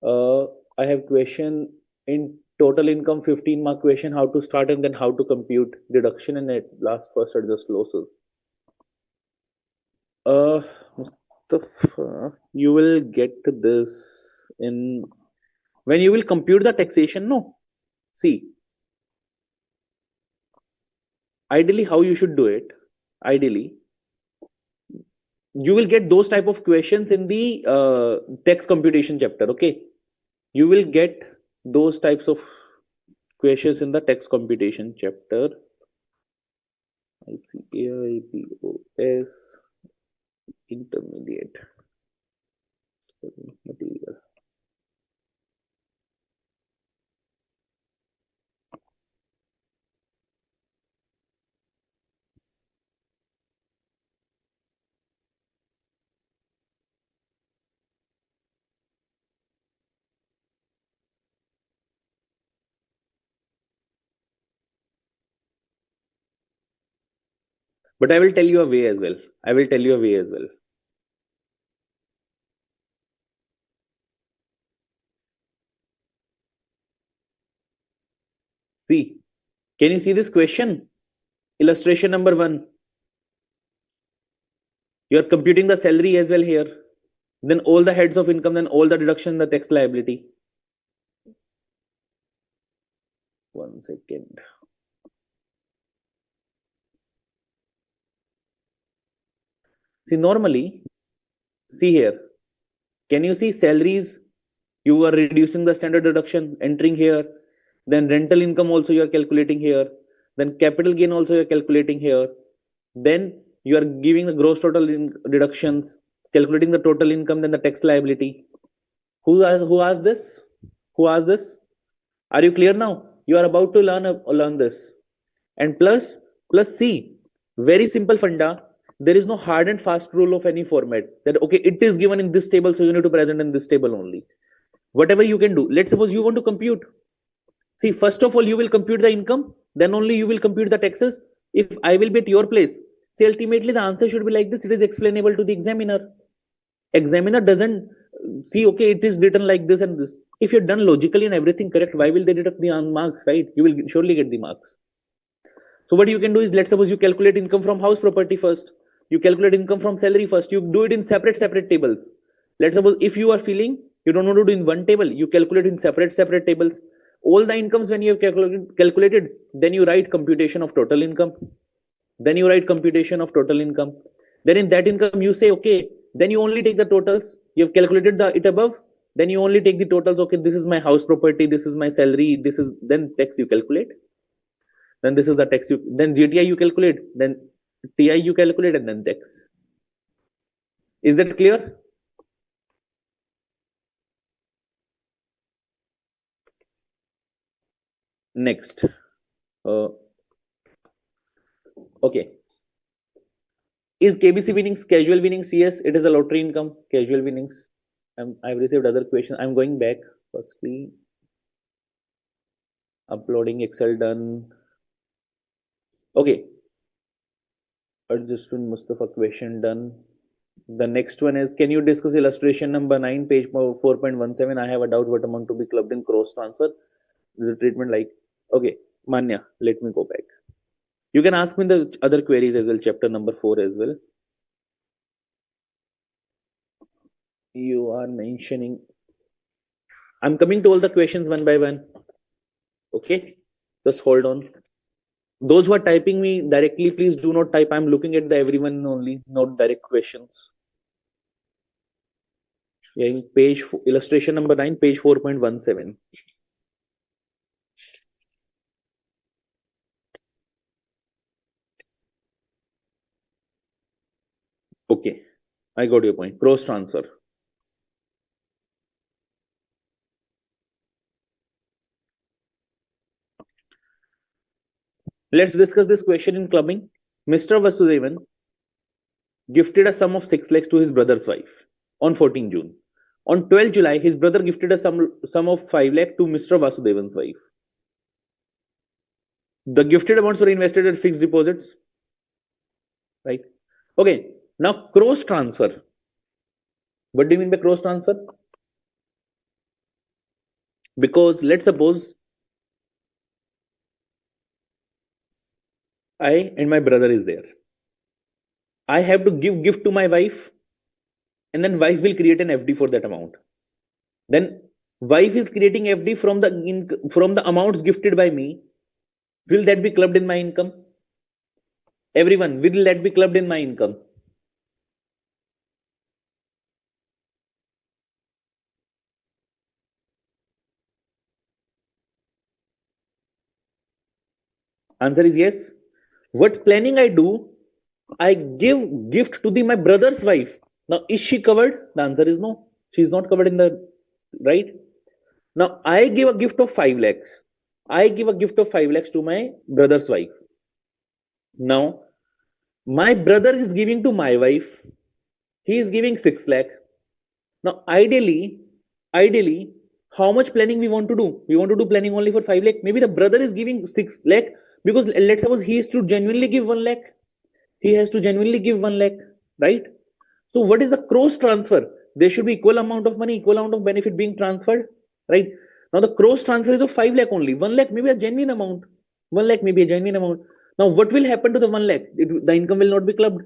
Uh, I have question in total income 15 mark question, how to start and then how to compute deduction and at last first adjust losses. Mustafa, you will get this in when you will compute the taxation. No, see, ideally how you should do it. Ideally, you will get those type of questions in the tax computation chapter. Okay, you will get those types of questions in the tax computation chapter. ICAI BOS intermediate material. But I will tell you a way as well. I will tell you a way as well. See, can you see this question? Illustration number 1. You are computing the salary as well here. Then all the heads of income, then all the deduction, the tax liability. 1 second. See, normally, see here. Can you see salaries? You are reducing the standard deduction, entering here. Then rental income also you are calculating here. Then capital gain also you are calculating here. Then you are giving the gross total deductions, calculating the total income, then the tax liability. Who asked this? Who asked this? Are you clear now? You are about to learn this. And plus C, very simple funda. There is no hard and fast rule of any format that okay, it is given in this table, so you need to present in this table only. Whatever you can do. Let's suppose you want to compute. See, first of all, you will compute the income, then only you will compute the taxes. If I will be at your place, see, ultimately the answer should be like this. It is explainable to the examiner. Examiner doesn't see, okay, it is written like this and this. If you're done logically and everything correct, why will they deduct the marks, right? You will surely get the marks. So what you can do is, let's suppose you calculate income from house property first. You calculate income from salary first. You do it in separate tables. Let's suppose if you are feeling you don't want to do in one table, you calculate in separate tables. All the incomes when you have calculated, then you write computation of total income. Then you write computation of total income. Then in that income you say, okay, then you only take the totals. You have calculated it above. Then you only take the totals. Okay, this is my house property. This is my salary. This is then tax you calculate. Then this is the tax then GTI you calculate, then TI you calculate, and then tax. Is that clear? Next. Okay. Is KBC winnings casual winnings? Yes, it is a lottery income. Casual winnings. I've received other questions. I'm going back. Firstly, uploading Excel done. Okay. Adjustment Mustafa question done. The next one is, can you discuss illustration number 9, page 4.17? I have a doubt what amount to be clubbed in cross transfer. The treatment like, okay, Manya, let me go back. You can ask me the other queries as well, chapter number 4 as well. You are mentioning, I'm coming to all the questions one by one. Okay, just hold on. Those who are typing me directly, please do not type. I'm looking at the everyone only, not direct questions. Yeah, in page illustration number 9, page 4.17. Okay, I got your point. Cross transfer. Let's discuss this question in clubbing. Mr. Vasudevan gifted a sum of 6 lakhs to his brother's wife on 14 June. On 12 July, his brother gifted a sum of 5 lakh to Mr. Vasudevan's wife. The gifted amounts were invested at fixed deposits, right? Okay, now cross transfer. What do you mean by cross transfer? Because let's suppose I and my brother is there. I have to give gift to my wife, and then wife will create an FD for that amount. Then wife is creating FD from the amounts gifted by me. Will that be clubbed in my income? Everyone, will that be clubbed in my income? Answer is yes. What planning I do, I give gift to my brother's wife. Now, is she covered? The answer is no. She is not covered in the right. Now, I give a gift of 5 lakhs. I give a gift of 5 lakhs to my brother's wife. Now, my brother is giving to my wife. He is giving 6 lakh. Now, ideally, how much planning we want to do? We want to do planning only for 5 lakh. Maybe the brother is giving 6 lakh because let's suppose he is to genuinely give 1 lakh. He has to genuinely give 1 lakh, right? So what is the cross transfer? There should be equal amount of money, equal amount of benefit being transferred, right? Now the cross transfer is of 5 lakh only. 1 lakh may be a genuine amount. 1 lakh may be a genuine amount. Now what will happen to the 1 lakh? The income will not be clubbed.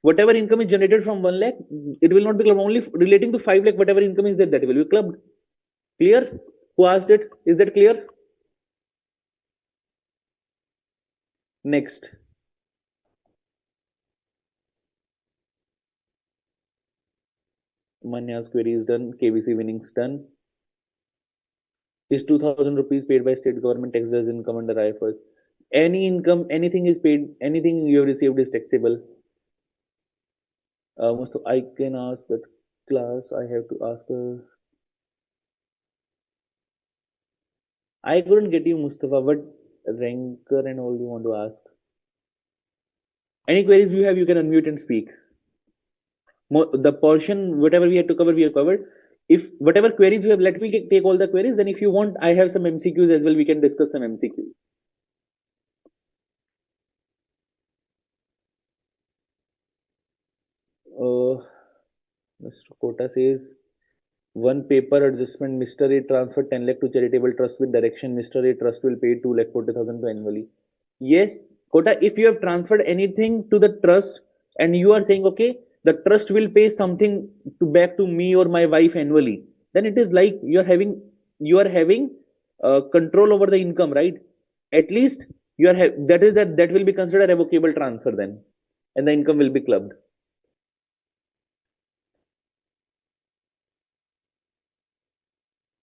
Whatever income is generated from 1 lakh, it will not be clubbed. Only relating to 5 lakh, whatever income is there, that will be clubbed. Clear? Who asked it? Is that clear? Next. Manya's query is done. KBC winnings done. Is 2000 rupees paid by state government taxed as income under IFRS? Any income, anything is paid, anything you have received is taxable. Most of, I can ask that class. I have to ask. I couldn't get you, Mustafa. What ranker and all you want to ask? Any queries you have, you can unmute and speak. The portion, whatever we had to cover, we have covered. If whatever queries you have, let me take all the queries. Then, if you want, I have some MCQs as well. We can discuss some MCQs. Mr. Kota says, one paper adjustment, Mr. A transferred 10 lakh to charitable trust with direction. Mr. A trust will pay 2 lakh 40,000 annually. Yes, Kota, if you have transferred anything to the trust and you are saying, okay, the trust will pay something to back to me or my wife annually, then it is like you are having control over the income, right? At least that will be considered a revocable transfer then, and the income will be clubbed.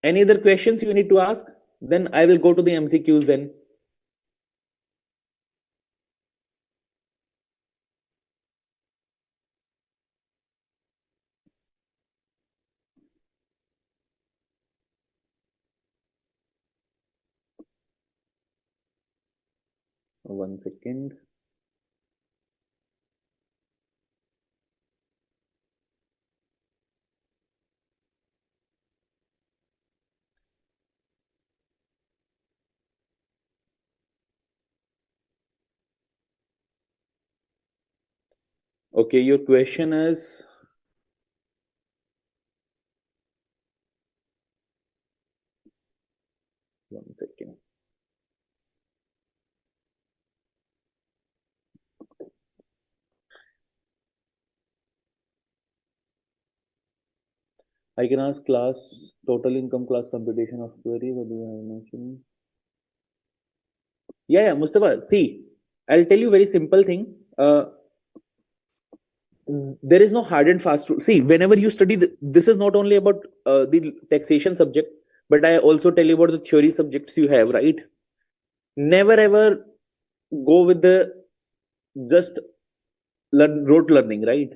Any other questions you need to ask? Then I will go to the MCQs then. One second. Okay, your question is, one second. I can ask class total income class computation of query. What do you have mentioned? Yeah, Mustafa. See, I'll tell you very simple thing. There is no hard and fast rule. See, whenever you study, this is not only about the taxation subject, but I also tell you about the theory subjects you have, right? Never ever go with the just rote learning, right?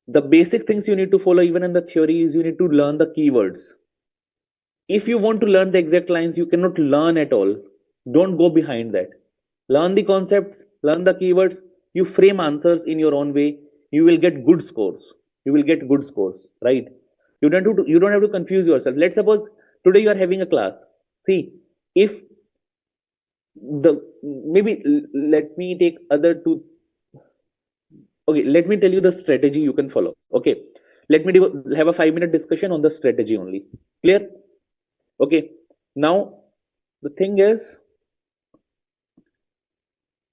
The basic things you need to follow, even in the theory, is you need to learn the keywords. If you want to learn the exact lines, you cannot learn at all. Don't go behind that. Learn the concepts, learn the keywords. You frame answers in your own way. You will get good scores. You will get good scores, right? You don't have to confuse yourself. Let's suppose today you are having a class. See, if the maybe let me take other two. Okay, let me tell you the strategy you can follow. Okay, let me have a 5 minute discussion on the strategy only. Clear? Okay. Now the thing is,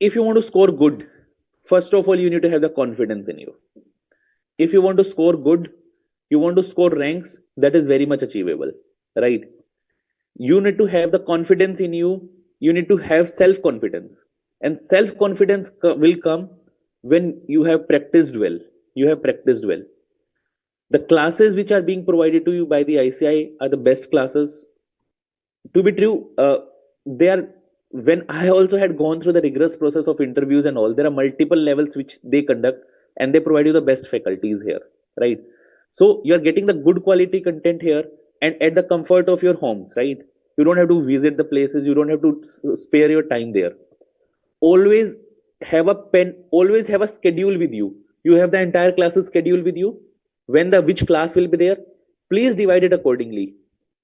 if you want to score good, first of all, you need to have the confidence in you. If you want to score good, you want to score ranks, that is very much achievable, right? You need to have the confidence in you. You need to have self confidence, and self confidence will come when you have practiced well. You have practiced well. The classes which are being provided to you by the ICAI are the best classes. To be true, they are. When I also had gone through the rigorous process of interviews and all, there are multiple levels which they conduct, and they provide you the best faculties here, right? So you're getting the good quality content here, and at the comfort of your homes, right? You don't have to visit the places, you don't have to spare your time there. Always have a pen, always have a schedule with you. You have the entire classes schedule with you. When the which class will be there, please divide it accordingly,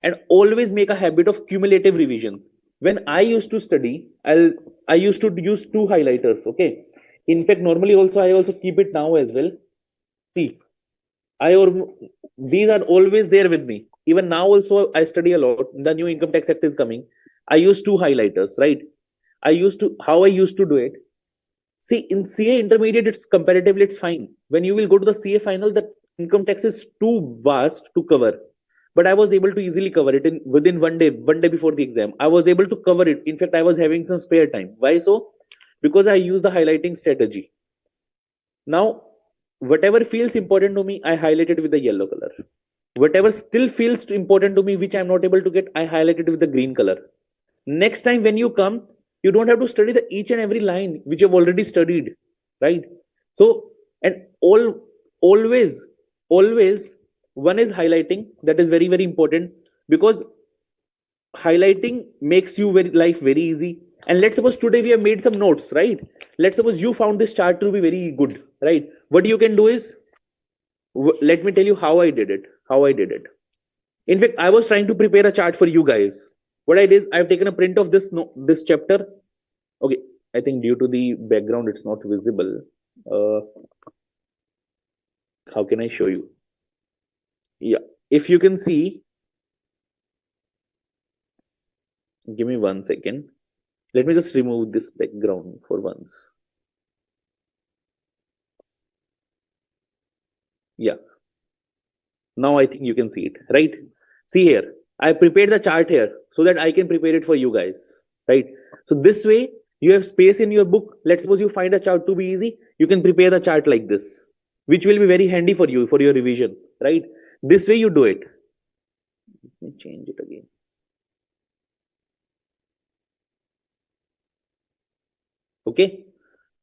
and always make a habit of cumulative revisions. When I used to study, I used to use two highlighters. Okay, In fact, normally also I also keep it now as well. See, I or these are always there with me. Even now also I study a lot. The new income tax act is coming. I use two highlighters, right? I used to how I used to do it. See, in CA intermediate, it's comparatively it's fine. When you will go to the CA final, the income tax is too vast to cover. But I was able to easily cover it in within one day before the exam. I was able to cover it. In fact, I was having some spare time. Why so? Because I use the highlighting strategy. Now, whatever feels important to me, I highlight it with the yellow color. Whatever still feels important to me, which I'm not able to get, I highlight it with the green color. Next time when you come, you don't have to study the each and every line which you've already studied, right? So, and always, always, one is highlighting. That is very, very important because highlighting makes you very life very easy. And let's suppose today we have made some notes, right? Let's suppose you found this chart to be very good, right? What you can do is, let me tell you how I did it. How I did it. In fact, I was trying to prepare a chart for you guys. What I did is I've taken a print of this this chapter. Okay, I think due to the background, it's not visible. Uh, how can I show you? Yeah, if you can see, give me 1 second. Let me just remove this background for once. Yeah, now I think you can see it, right? See here, I prepared the chart here so that I can prepare it for you guys, right? So this way, you have space in your book. Let's suppose you find a chart to be easy, you can prepare the chart like this, which will be very handy for you for your revision, right? This way you do it. Let me change it again. Okay.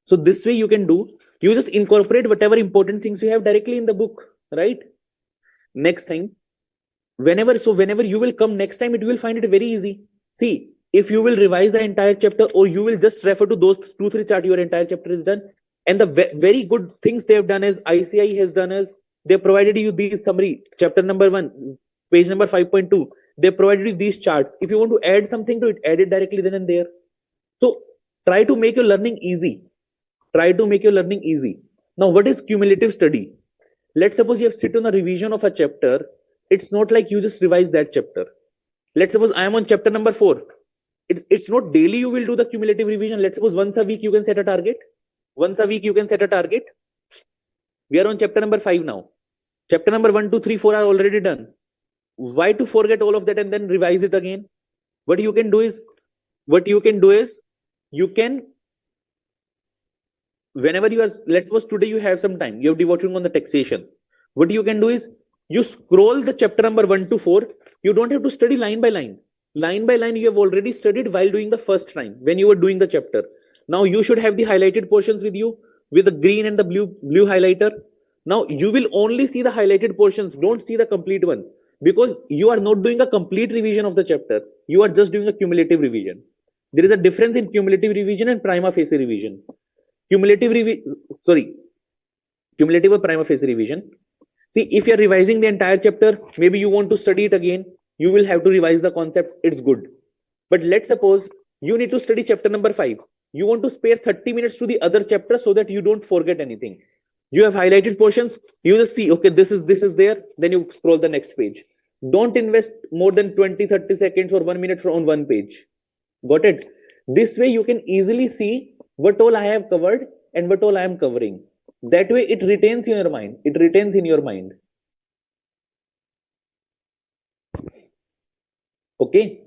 So this way you can do, you just incorporate whatever important things you have directly in the book, right? Next thing, whenever you will come next time, it will find it very easy. See, if you will revise the entire chapter or you will just refer to those two, three chart, your entire chapter is done. And the very good things they have done is ICAI has done is they provided you these summary, chapter number 1, page number 5.2. They provided you these charts. If you want to add something to it, add it directly then and there. So try to make your learning easy. Try to make your learning easy. Now, what is cumulative study? Let's suppose you have sit on a revision of a chapter. It's not like you just revise that chapter. Let's suppose I am on chapter number 4. It's not daily you will do the cumulative revision. Let's suppose once a week you can set a target. Once a week you can set a target. We are on chapter number 5 now. Chapter number 1, 2, 3, 4 are already done. Why to forget all of that and then revise it again? What you can do is, what you can do is, you can, whenever you are, let's suppose today you have some time, you're devoting on the taxation. What you can do is, you scroll the chapter number 1 to 4. You don't have to study line by line. Line by line you have already studied while doing the first time when you were doing the chapter. Now you should have the highlighted portions with you with the green and the blue highlighter. Now you will only see the highlighted portions, don't see the complete one, because you are not doing a complete revision of the chapter. You are just doing a cumulative revision. There is a difference in cumulative revision and prima facie revision. Cumulative sorry, cumulative or prima facie revision. See, if you're revising the entire chapter, maybe you want to study it again, you will have to revise the concept, it's good. But let's suppose you need to study chapter number 5. You want to spare 30 minutes to the other chapter so that you don't forget anything. You have highlighted portions, you just see, okay, this is there, then you scroll the next page. Don't invest more than 20-30 seconds or 1 minute on one page. Got it? This way you can easily see what all I have covered and what all I am covering. That way it retains in your mind. It retains in your mind. Okay.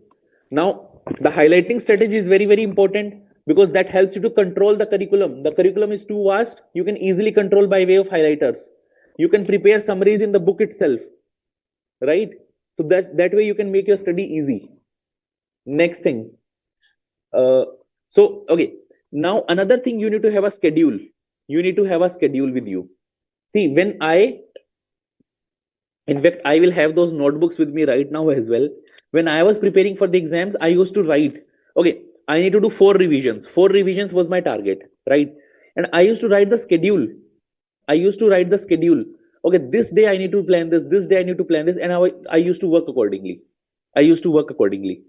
Now the highlighting strategy is very, very important because that helps you to control the curriculum. The curriculum is too vast. You can easily control by way of highlighters. You can prepare summaries in the book itself, right? So that way you can make your study easy. Next thing, so okay, now another thing, you need to have a schedule. You need to have a schedule with you. See, when I, in fact, I will have those notebooks with me right now as well. When I was preparing for the exams, I used to write, okay, I need to do 4 revisions. 4 revisions was my target, right? And I used to write the schedule. I used to write the schedule. Okay, this day I need to plan this day I need to plan this, and I used to work accordingly. I used to work accordingly.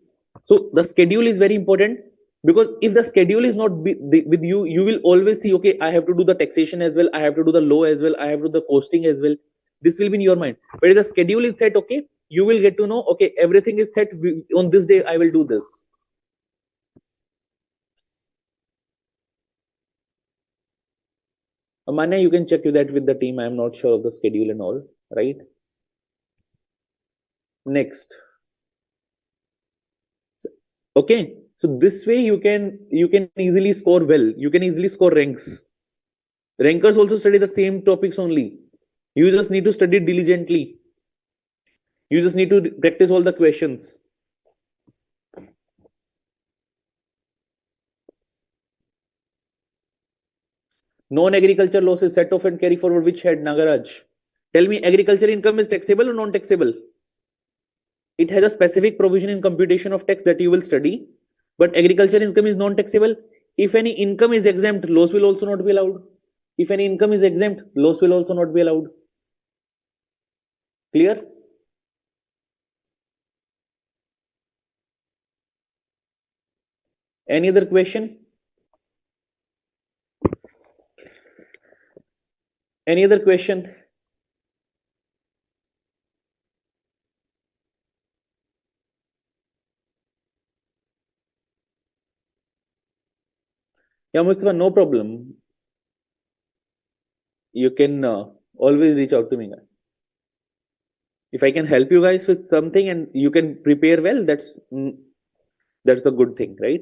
So the schedule is very important. Because if the schedule is not with you, you will always see, okay, I have to do the taxation as well, I have to do the law as well, I have to do the costing as well. This will be in your mind. But if the schedule is set, okay, you will get to know, okay, everything is set, on this day I will do this. Amanya, you can check that with the team. I am not sure of the schedule and all, right? Next. Okay, so this way you can easily score well. You can easily score ranks. Rankers also study the same topics only. You just need to study diligently. You just need to practice all the questions. Non-agriculture losses set off and carry forward which head, Nagaraj? Tell me, agriculture income is taxable or non-taxable? It has a specific provision in computation of tax that you will study, but agriculture income is non-taxable. If any income is exempt, loss will also not be allowed. If any income is exempt, loss will also not be allowed. Clear? Any other question? Any other question? Yeah, Mustafa, no problem. You can always reach out to me. If I can help you guys with something and you can prepare well, that's the good thing, right?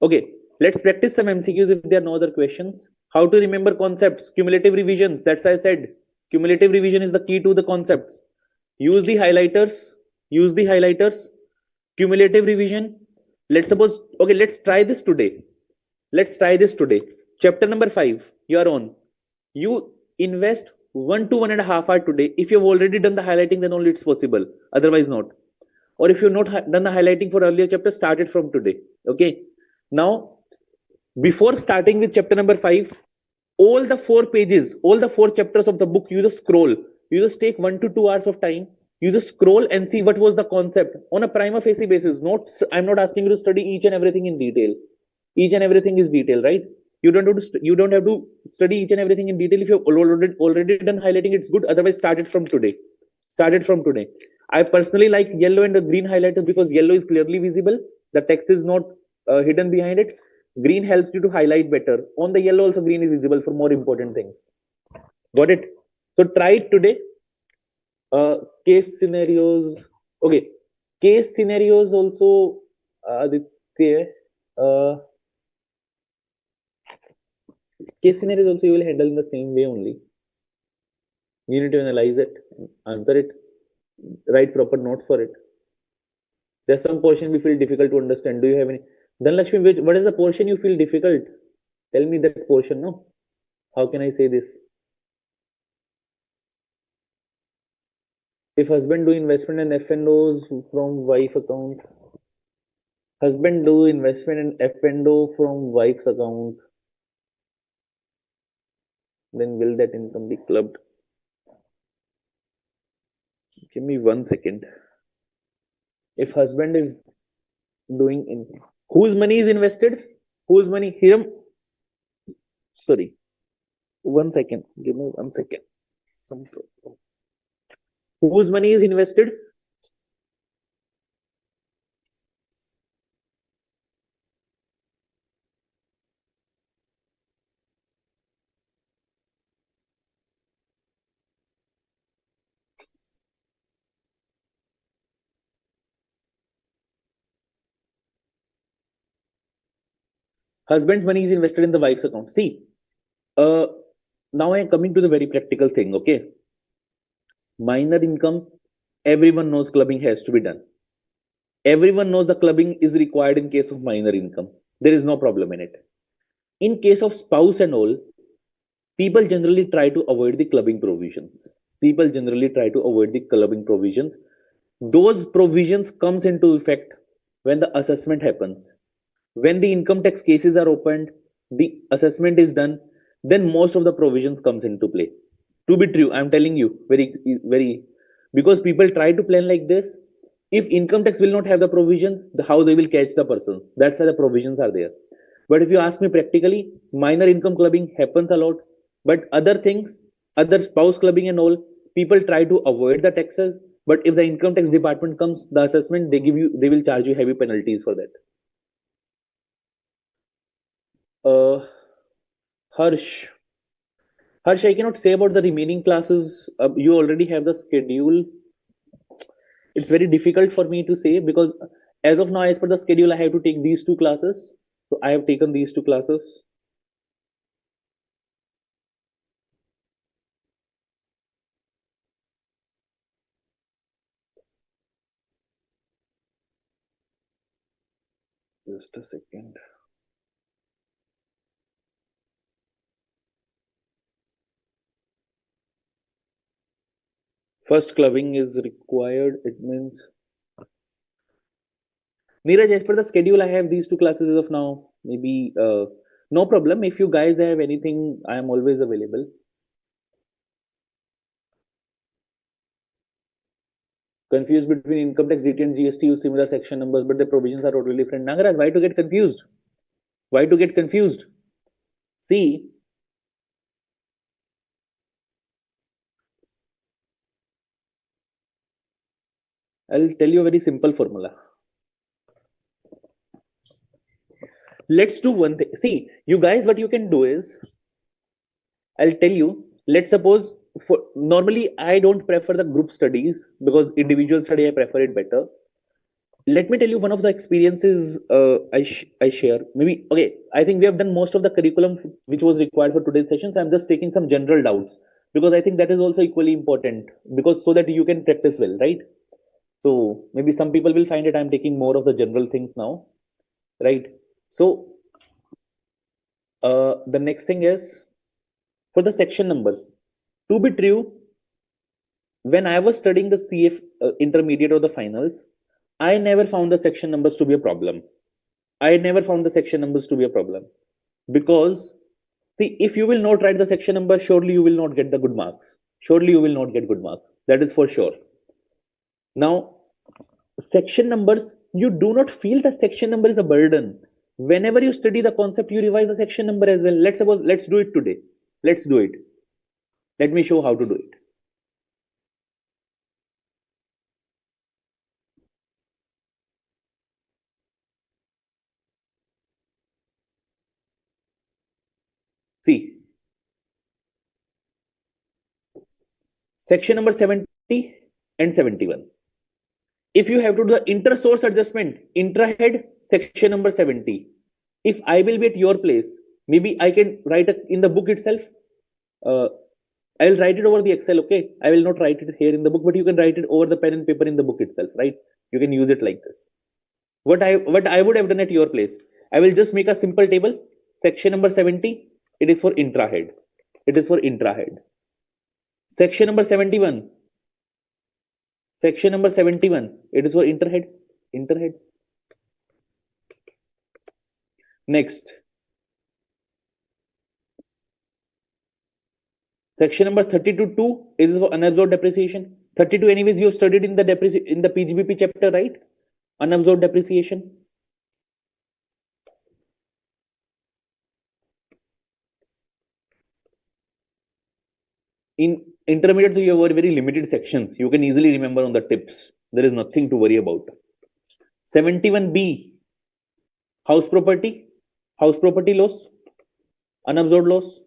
Okay, let's practice some MCQs if there are no other questions. How to remember concepts, cumulative revisions. That's why I said cumulative revision is the key to the concepts. Use the highlighters. Use the highlighters. Cumulative revision. Let's suppose, okay, let's try this today. Let's try this today. Chapter number 5, you are on. You invest 1 to 1.5 hour today. If you've already done the highlighting, then only it's possible. Otherwise, not. Or if you've not done the highlighting for earlier chapter, start it from today. Okay. Now, before starting with chapter number 5, all the 4 pages, all the 4 chapters of the book, you just scroll. You just take 1 to 2 hours of time. You just scroll and see what was the concept on a prima facie basis. Not, I'm not asking you to study each and everything in detail. Each and everything is detail, right? You don't have to study each and everything in detail. If you've already done highlighting, it's good. Otherwise, start it from today. Start it from today. I personally like yellow and the green highlighters because yellow is clearly visible. The text is not hidden behind it. Green helps you to highlight better. On the yellow, also green is visible for more important things. Got it? So try it today. Case scenarios. Okay. Case scenarios also. Aditya. Case scenarios also you will handle in the same way only. You need to analyze it, answer it, write proper notes for it. There's some portion we feel difficult to understand. Do you have any? Dhanlakshmi, what is the portion you feel difficult? Tell me that portion, no? How can I say this? If husband do investment in F&Os from wife account, husband do investment in F&O from wife's account, then will that income be clubbed? Give me 1 second. If husband is doing in whose money is invested? Whose money? Hiram. Sorry. 1 second. Give me 1 second. Some problem. Whose money is invested? Husband's money is invested in the wife's account. See, uh, now I am coming to the very practical thing. Okay, minor income. Everyone knows clubbing has to be done. Everyone knows the clubbing is required in case of minor income. There is no problem in it. In case of spouse and all, people generally try to avoid the clubbing provisions. People generally try to avoid the clubbing provisions. Those provisions comes into effect when the assessment happens. When the income tax cases are opened, the assessment is done, then most of the provisions comes into play. To be true, I'm telling you very, very, because people try to plan like this. If income tax will not have the provisions, how they will catch the person? That's why the provisions are there. But if you ask me practically, minor income clubbing happens a lot. But other things, other spouse clubbing and all, people try to avoid the taxes. But if the income tax department comes, the assessment they will charge you heavy penalties for that. Uh, Harsh, Harsh, I cannot say about the remaining classes. You already have the schedule. It's very difficult for me to say because as of now, as per the schedule, I have to take these two classes. So I have taken these two classes. Just a second. First clubbing is required. It means Neeraj, as per the schedule, I have these two classes as of now. Maybe no problem. If you guys have anything, I am always available. Confused between income tax, DT, and GST use similar section numbers, but the provisions are totally different. Nagaraj, why to get confused? Why to get confused? See, I'll tell you a very simple formula. Let's do one thing. See, you guys, what you can do is, I'll tell you. Let's suppose for normally I don't prefer the group studies because individual study I prefer it better. Let me tell you one of the experiences I share. Maybe okay. I think we have done most of the curriculum which was required for today's session. So I'm just taking some general doubts because I think that is also equally important because so that you can practice well, right? So maybe some people will find that I'm taking more of the general things now, right? So the next thing is for the section numbers. To be true, when I was studying the CF intermediate or the finals, I never found the section numbers to be a problem. I never found the section numbers to be a problem because see, if you will not write the section number, surely you will not get the good marks. Surely you will not get good marks. That is for sure. Now, section numbers, you do not feel that section number is a burden. Whenever you study the concept, you revise the section number as well. Let's suppose, let's do it today. Let's do it. Let me show how to do it. See, section number 70 and 71. If you have to do the inter-source adjustment, intra-head, section number 70. If I will be at your place, maybe I can write it in the book itself. Uh, I'll write it over the Excel, okay? I will not write it here in the book, but you can write it over the pen and paper in the book itself, right? You can use it like this. What I would have done at your place, I will just make a simple table. Section number 70, it is for intra-head. It is for intra-head. Section number 71, section number 71, it is for interhead. Interhead. Next, section number 32.2 is for unabsorbed depreciation. 32, anyways, you studied in the PGBP chapter, right? Unabsorbed depreciation. In intermediate, so you have very limited sections. You can easily remember on the tips. There is nothing to worry about. 71B, house property, house property loss, unabsorbed loss.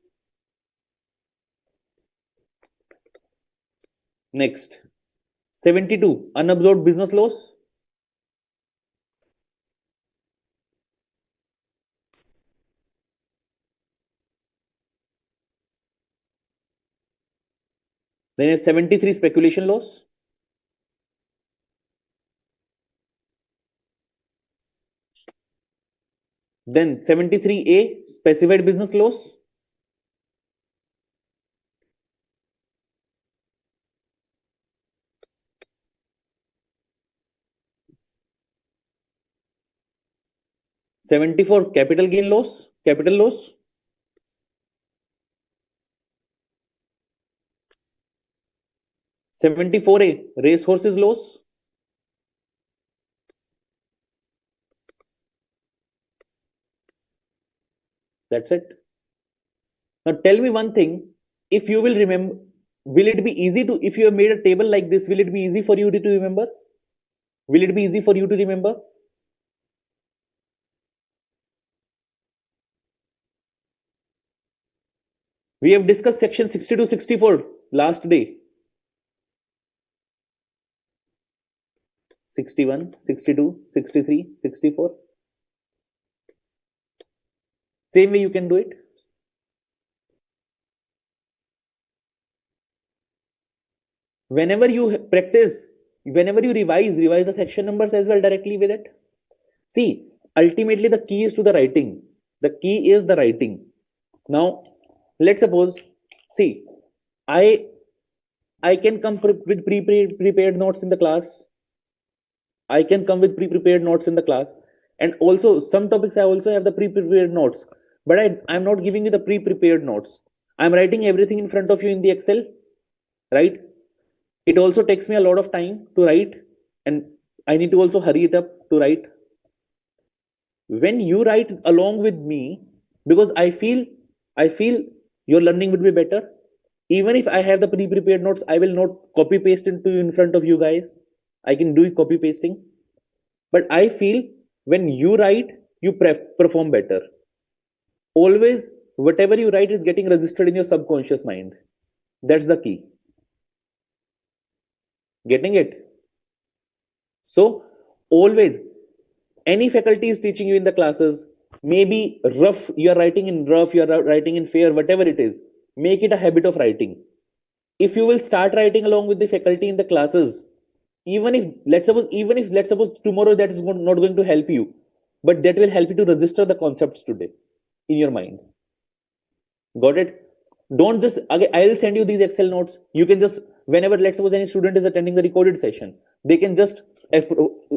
Next, 72, unabsorbed business loss. Then is 73, speculation loss. Then 73A, specified business loss. Seventy-four, capital gain loss, capital loss. 74A, race horses loss. That's it. Now tell me one thing. If you will remember, will it be easy to, if you have made a table like this, will it be easy for you to remember? Will it be easy for you to remember? We have discussed section 60 to 64 last day. 61, 62, 63, 64. Same way you can do it. Whenever you practice, whenever you revise the section numbers as well directly with it. See, ultimately the key is to the writing. The key is the writing. Now, let's suppose, see, I I can come with prepared notes in the class. I can come with pre-prepared notes in the class. And also some topics I also have the pre-prepared notes. But I'm not giving you the pre-prepared notes. I'm writing everything in front of you in the Excel, right? It also takes me a lot of time to write, and I need to also hurry it up to write. When you write along with me, because I feel your learning would be better. Even if I have the pre-prepared notes, I will not copy paste into in front of you guys. I can do copy pasting, but I feel when you write, you perform better. Always, whatever you write is getting registered in your subconscious mind. That's the key. Getting it? So always, any faculty is teaching you in the classes, maybe rough, you're writing in rough, you're writing in fair, whatever it is, make it a habit of writing. If you will start writing along with the faculty in the classes, even if let's suppose tomorrow that is not going to help you, but that will help you to register the concepts today in your mind. Got it? Don't just, okay, I'll send you these Excel notes. You can just, whenever, let's suppose any student is attending the recorded session, they can just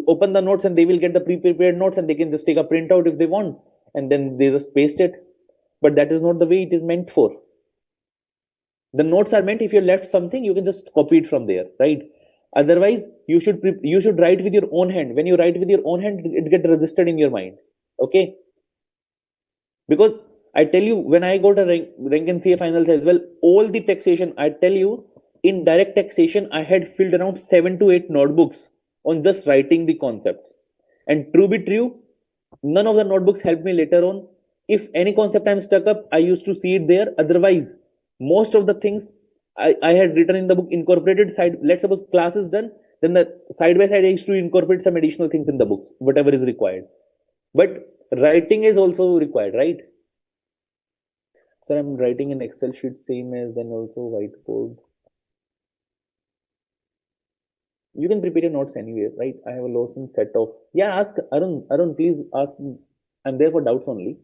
open the notes and they will get the pre-prepared notes and they can just take a printout if they want and then they just paste it. But that is not the way it is meant for. The notes are meant, if you left something, you can just copy it from there, right? Otherwise, you should write with your own hand. When you write with your own hand, it gets registered in your mind. Okay? Because I tell you, when I got a rank and CA finals as well, all the taxation, I tell you, in direct taxation, I had filled around 7 to 8 notebooks on just writing the concepts. And true be true, none of the notebooks helped me later on. If any concept I'm stuck up, I used to see it there. Otherwise, most of the things I had written in the book incorporated side. Let's suppose class is done, then the side by side I used to incorporate some additional things in the books, whatever is required. But writing is also required, right? Sir, I'm writing an Excel sheet same as then also whiteboard. You can prepare your notes anywhere, right? I have a Lawson set of. Yeah, ask Arun. Arun, please ask. I'm there for doubts only.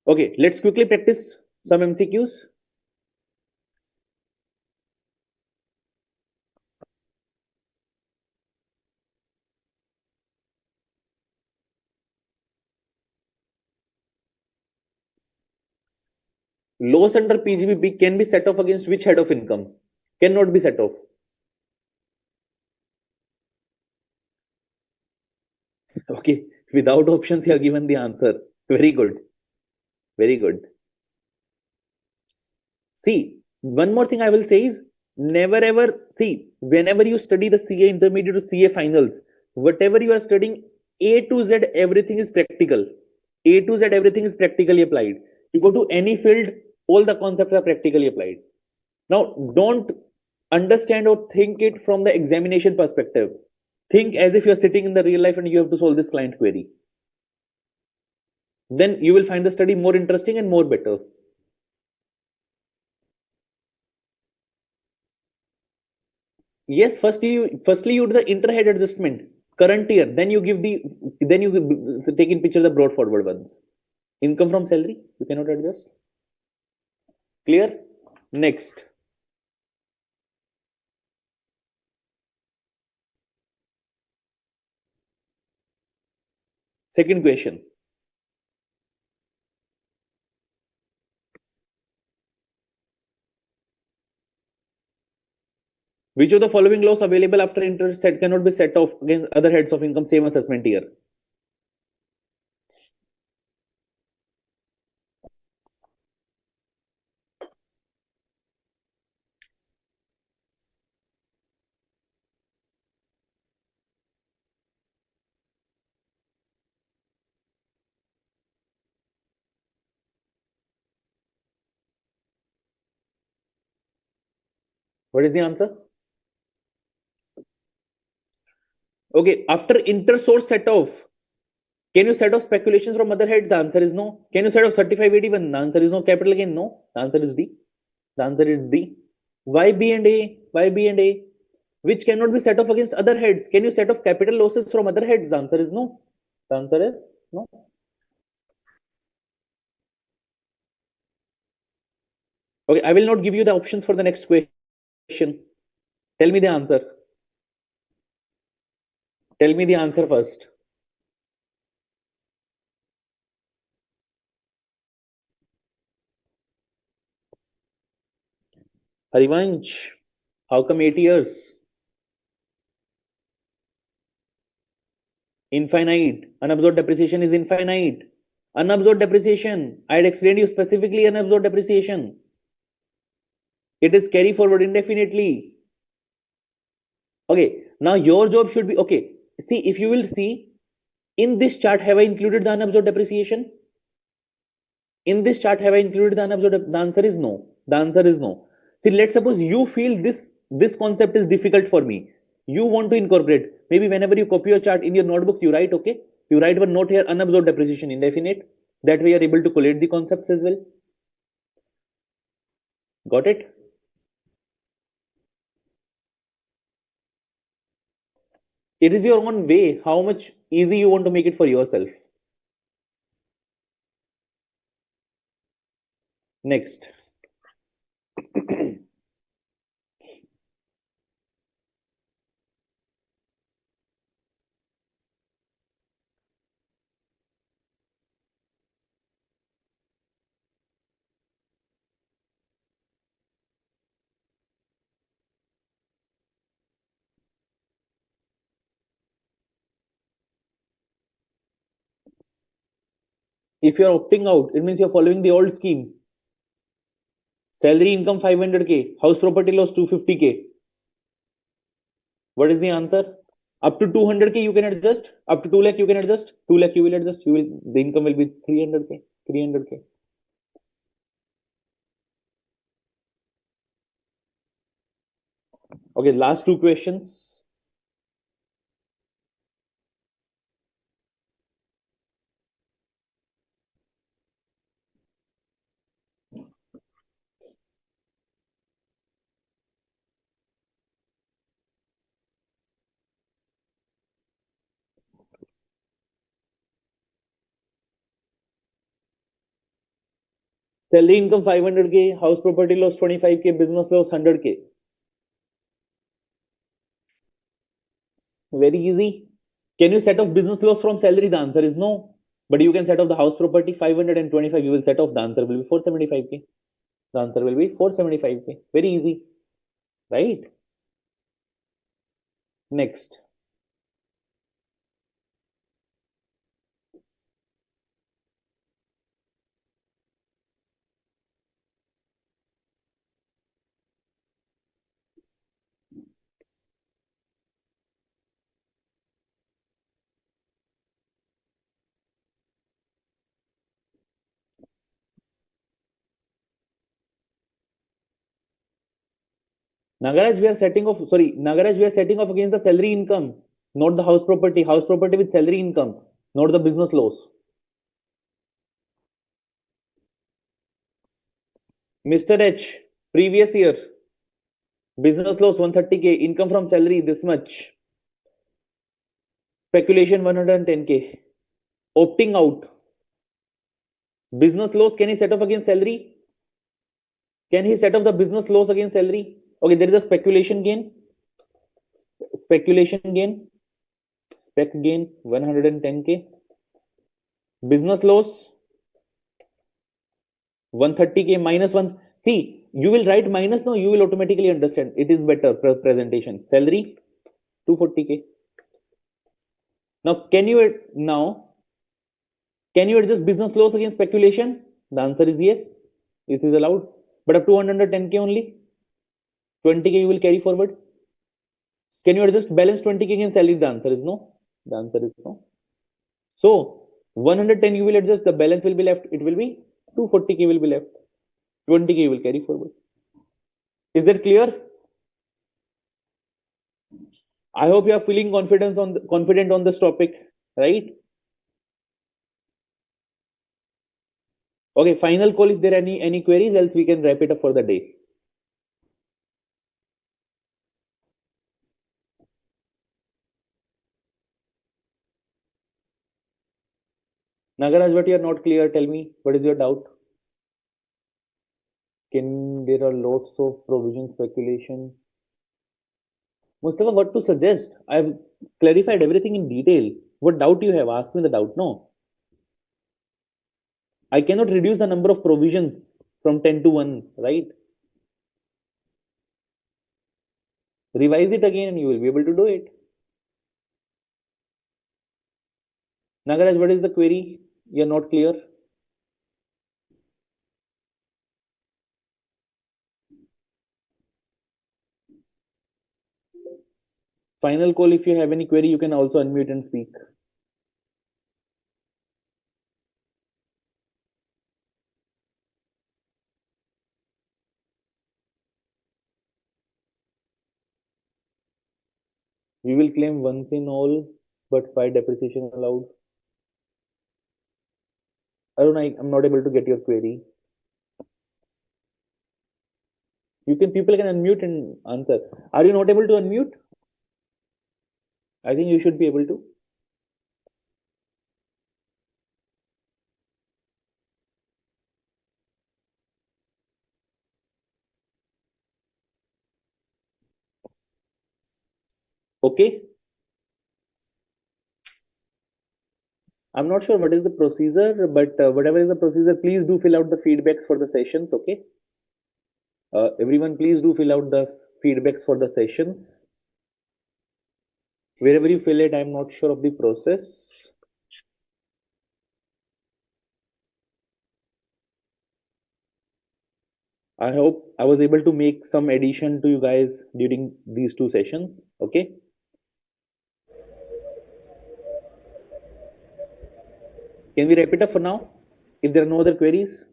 Okay, let's quickly practice some MCQs. Loss under PGBP can be set off against which head of income? Cannot be set off. Okay, without options, you are given the answer. Very good. Very good. See, one more thing I will say is never ever see, whenever you study the CA intermediate to CA finals, whatever you are studying, A to Z, everything is practical. A to Z, everything is practically applied. You go to any field, all the concepts are practically applied. Now, don't understand or think it from the examination perspective. Think as if you're sitting in the real life and you have to solve this client query. Then you will find the study more interesting and more better. Yes, firstly you do the inter-head adjustment, current year. Then you take in picture the brought forward ones. Income from salary, you cannot adjust. Clear? Next, second question. Which of the following laws available after interset cannot be set off against other heads of income, same assessment year? What is the answer? Okay, after inter-source set off, can you set off speculations from other heads? The answer is no. Can you set off 3581? The answer is no. Capital gain? No. The answer is D. The answer is D. Why B and A? Why B and A? Which cannot be set off against other heads. Can you set off capital losses from other heads? The answer is no. The answer is no. Okay, I will not give you the options for the next question. Tell me the answer. Tell me the answer first. Harivansh, how come 8 years? Infinite. Unabsorbed depreciation is infinite. Unabsorbed depreciation. I had explained you specifically unabsorbed depreciation. It is carry forward indefinitely. Okay, now your job should be okay. See, if you will see in this chart, have I included the unabsorbed depreciation? In this chart, have I included the unabsorbed? The answer is no. The answer is no. See, let's suppose you feel this concept is difficult for me. You want to incorporate. Maybe whenever you copy your chart in your notebook, you write, okay, you write one note here, unabsorbed depreciation indefinite. That way, you are able to collate the concepts as well. Got it? It is your own way. How much easy you want to make it for yourself. Next. If you're opting out, it means you're following the old scheme. Salary income 500K, house property loss 250K. What is the answer? Up to 200K you can adjust. Up to 2 lakh you can adjust. 2 lakh you will adjust. You will the income will be 300K. 300K. Okay, last two questions. Salary income 500K, house property loss 25K, business loss 100K. Very easy. Can you set off business loss from salary? The answer is no. But you can set off the house property 525. You will set off. The answer will be 475K. The answer will be 475K. Very easy. Right? Next. Nagaraj, we are setting off. Sorry, Nagaraj, we are setting off against the salary income, not the house property. House property with salary income, not the business loss. Mr. H, previous year, business loss 130K, income from salary this much, speculation 110K, opting out, business loss. Can he set off against salary? Can he set off the business loss against salary? Okay, there is a speculation gain, speculation gain, spec gain 110K, business loss 130K minus one. See, You will write minus, no, you will automatically understand. It is better presentation. Salary 240K. Now, can you adjust business loss against speculation? The answer is yes. It is allowed. But up to 110K only. 20K you will carry forward. Can you adjust balance 20K against salary? The answer is no. The answer is no. So 110 you will adjust, the balance will be left. It will be 240K will be left. 20K you will carry forward. Is that clear? I hope you are feeling confident on this topic, right? Okay, final call if there are any queries, else we can wrap it up for the day. Nagaraj, what you are not clear, tell me, what is your doubt? There are lots of provision speculation. Mustafa, what to suggest? I've clarified everything in detail. What doubt you have? Ask me the doubt. No, I cannot reduce the number of provisions from 10 to 1, right? Revise it again and you will be able to do it. Nagaraj, what is the query? You're not clear? Final call, if you have any query, you can also unmute and speak. We will claim once in all, but 5 depreciation allowed. Arun, I'm not able to get your query. People can unmute and answer. Are you not able to unmute? I think you should be able to. Okay. I'm not sure what is the procedure, but whatever is the procedure, please do fill out the feedbacks for the sessions. Okay. Everyone, please do fill out the feedbacks for the sessions. Wherever you fill it, I'm not sure of the process. I hope I was able to make some addition to you guys during these 2 sessions. Okay. Can we wrap it up for now? If there are no other queries?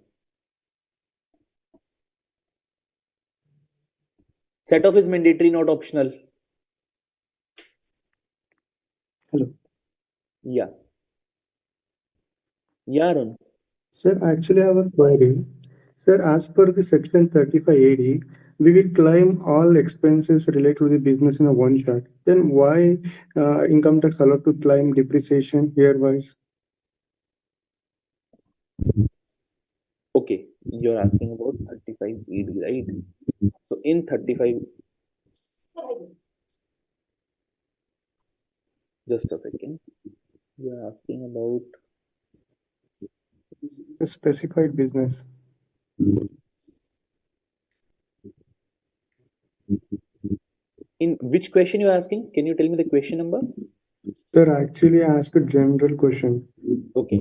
Set off is mandatory, not optional. Hello. Yeah. Yeah, Arun. Sir, actually I have a query. Sir, as per the section 35 AD, we will claim all expenses related to the business in a one shot. Then why income tax allowed to claim depreciation year-wise? Okay, you're asking about 35 ED, right? So in 35, just a second. You're asking about A specified business. in which question you're asking? Can you tell me the question number? Sir, actually I asked a general question. Okay.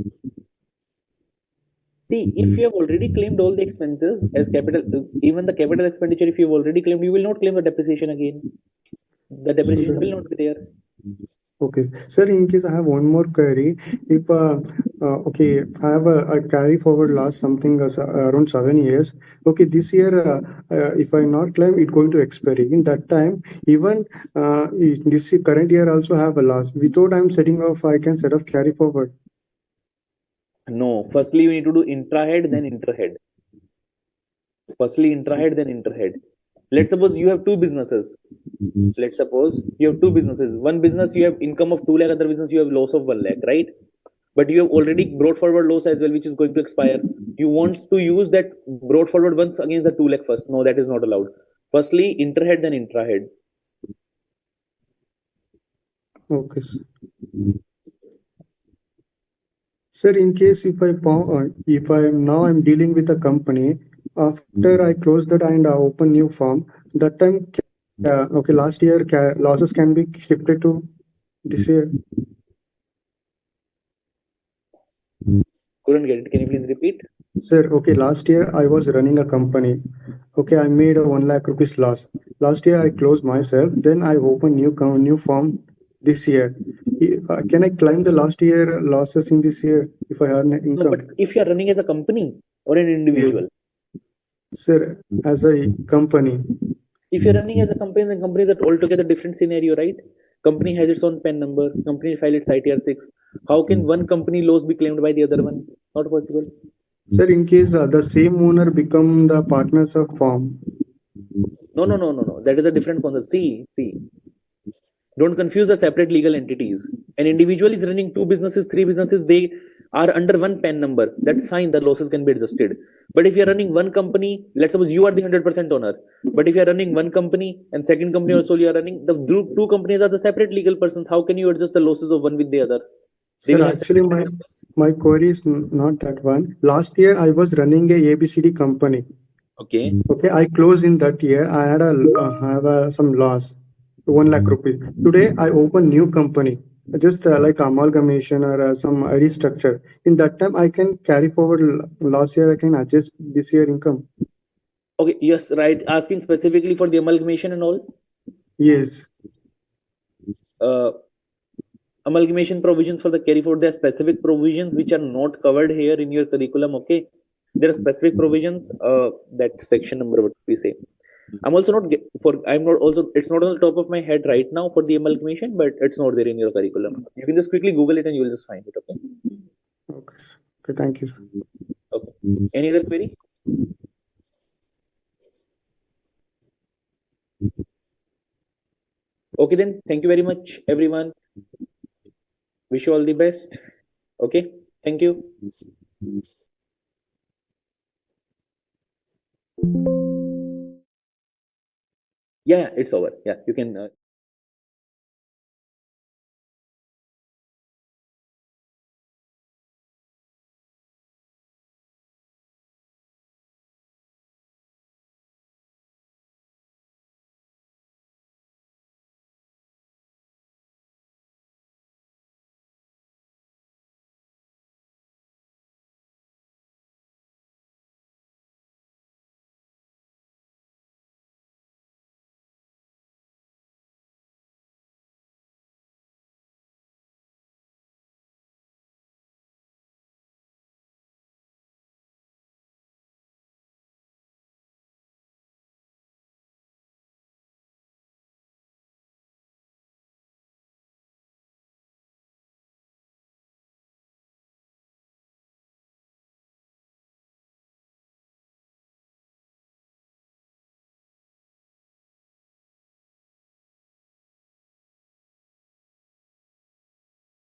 See, if you have already claimed all the expenses as capital, even the capital expenditure, if you've already claimed, you will not claim the depreciation again. The depreciation will not be there. Okay, sir. In case I have one more query, if okay, I have a carry forward loss something around 7 years. Okay, this year if I not claim, it going to expiry. In that time, even this current year also have a loss. Without I'm setting off, I can set off carry forward. No, firstly, you need to do intra-head, then inter-head. Firstly, intra-head, then inter-head. Let's suppose you have 2 businesses. Let's suppose you have 2 businesses. One business you have income of 2 lakh, other business you have loss of 1 lakh, right? But you have already brought forward loss as well, which is going to expire. You want to use that brought forward once against the 2 lakh first. No, that is not allowed. Firstly, inter-head, then intra-head. Okay. Sir, in case if I'm now I'm dealing with a company, After I close that and open new form, that time, okay, last year losses can be shifted to this year. Couldn't get it. Can you please repeat? Sir, okay, last year I was running a company. Okay, I made a 1 lakh rupees loss. Last year I closed myself, then I open new form this year. Can I claim the last year losses in this year if I earn No, but income? if you are running as a company or an Yes. individual, Sir, as a company. if you're running as a company, then company is a altogether different scenario, right? Company has its own PAN number, company file its ITR 6. How can one company loss be claimed by the other one? Not possible. Sir, in case the same owner become the partners of firm. No, no, no, no, no. That is a different concept. See. Don't confuse the separate legal entities. An individual is running 2 businesses, 3 businesses. They are under one PAN number. That's fine. The losses can be adjusted. But if you're running one company, let's suppose you are the 100% owner. But if you're running one company and second company also you are running, the two companies are the separate legal persons. How can you adjust the losses of one with the other? They Sir, will have actually, separate PAN numbers. my query is not that one. Last year, I was running a ABCD company. Okay. Okay, I closed in that year. I had some loss, 1 lakh rupees. Today, I open new company, just like amalgamation or some restructure. In that time, I can carry forward last year. I can adjust this year income. Okay. Yes, right. Asking specifically for the amalgamation and all. Yes, Uh, Amalgamation provisions for the carry forward, there are specific provisions which are not covered here in your curriculum. Okay, there are specific provisions, that section number what we say. I'm also not I'm not also, it's not on the top of my head right now for the amalgamation, but it's not there in your curriculum. You can just quickly google it and you will just find it. Okay. okay, sir. Okay, thank you, sir. Okay, any other query? Okay, then thank you very much everyone. Wish you all the best. Okay, thank you. Yeah, it's over. Yeah, you can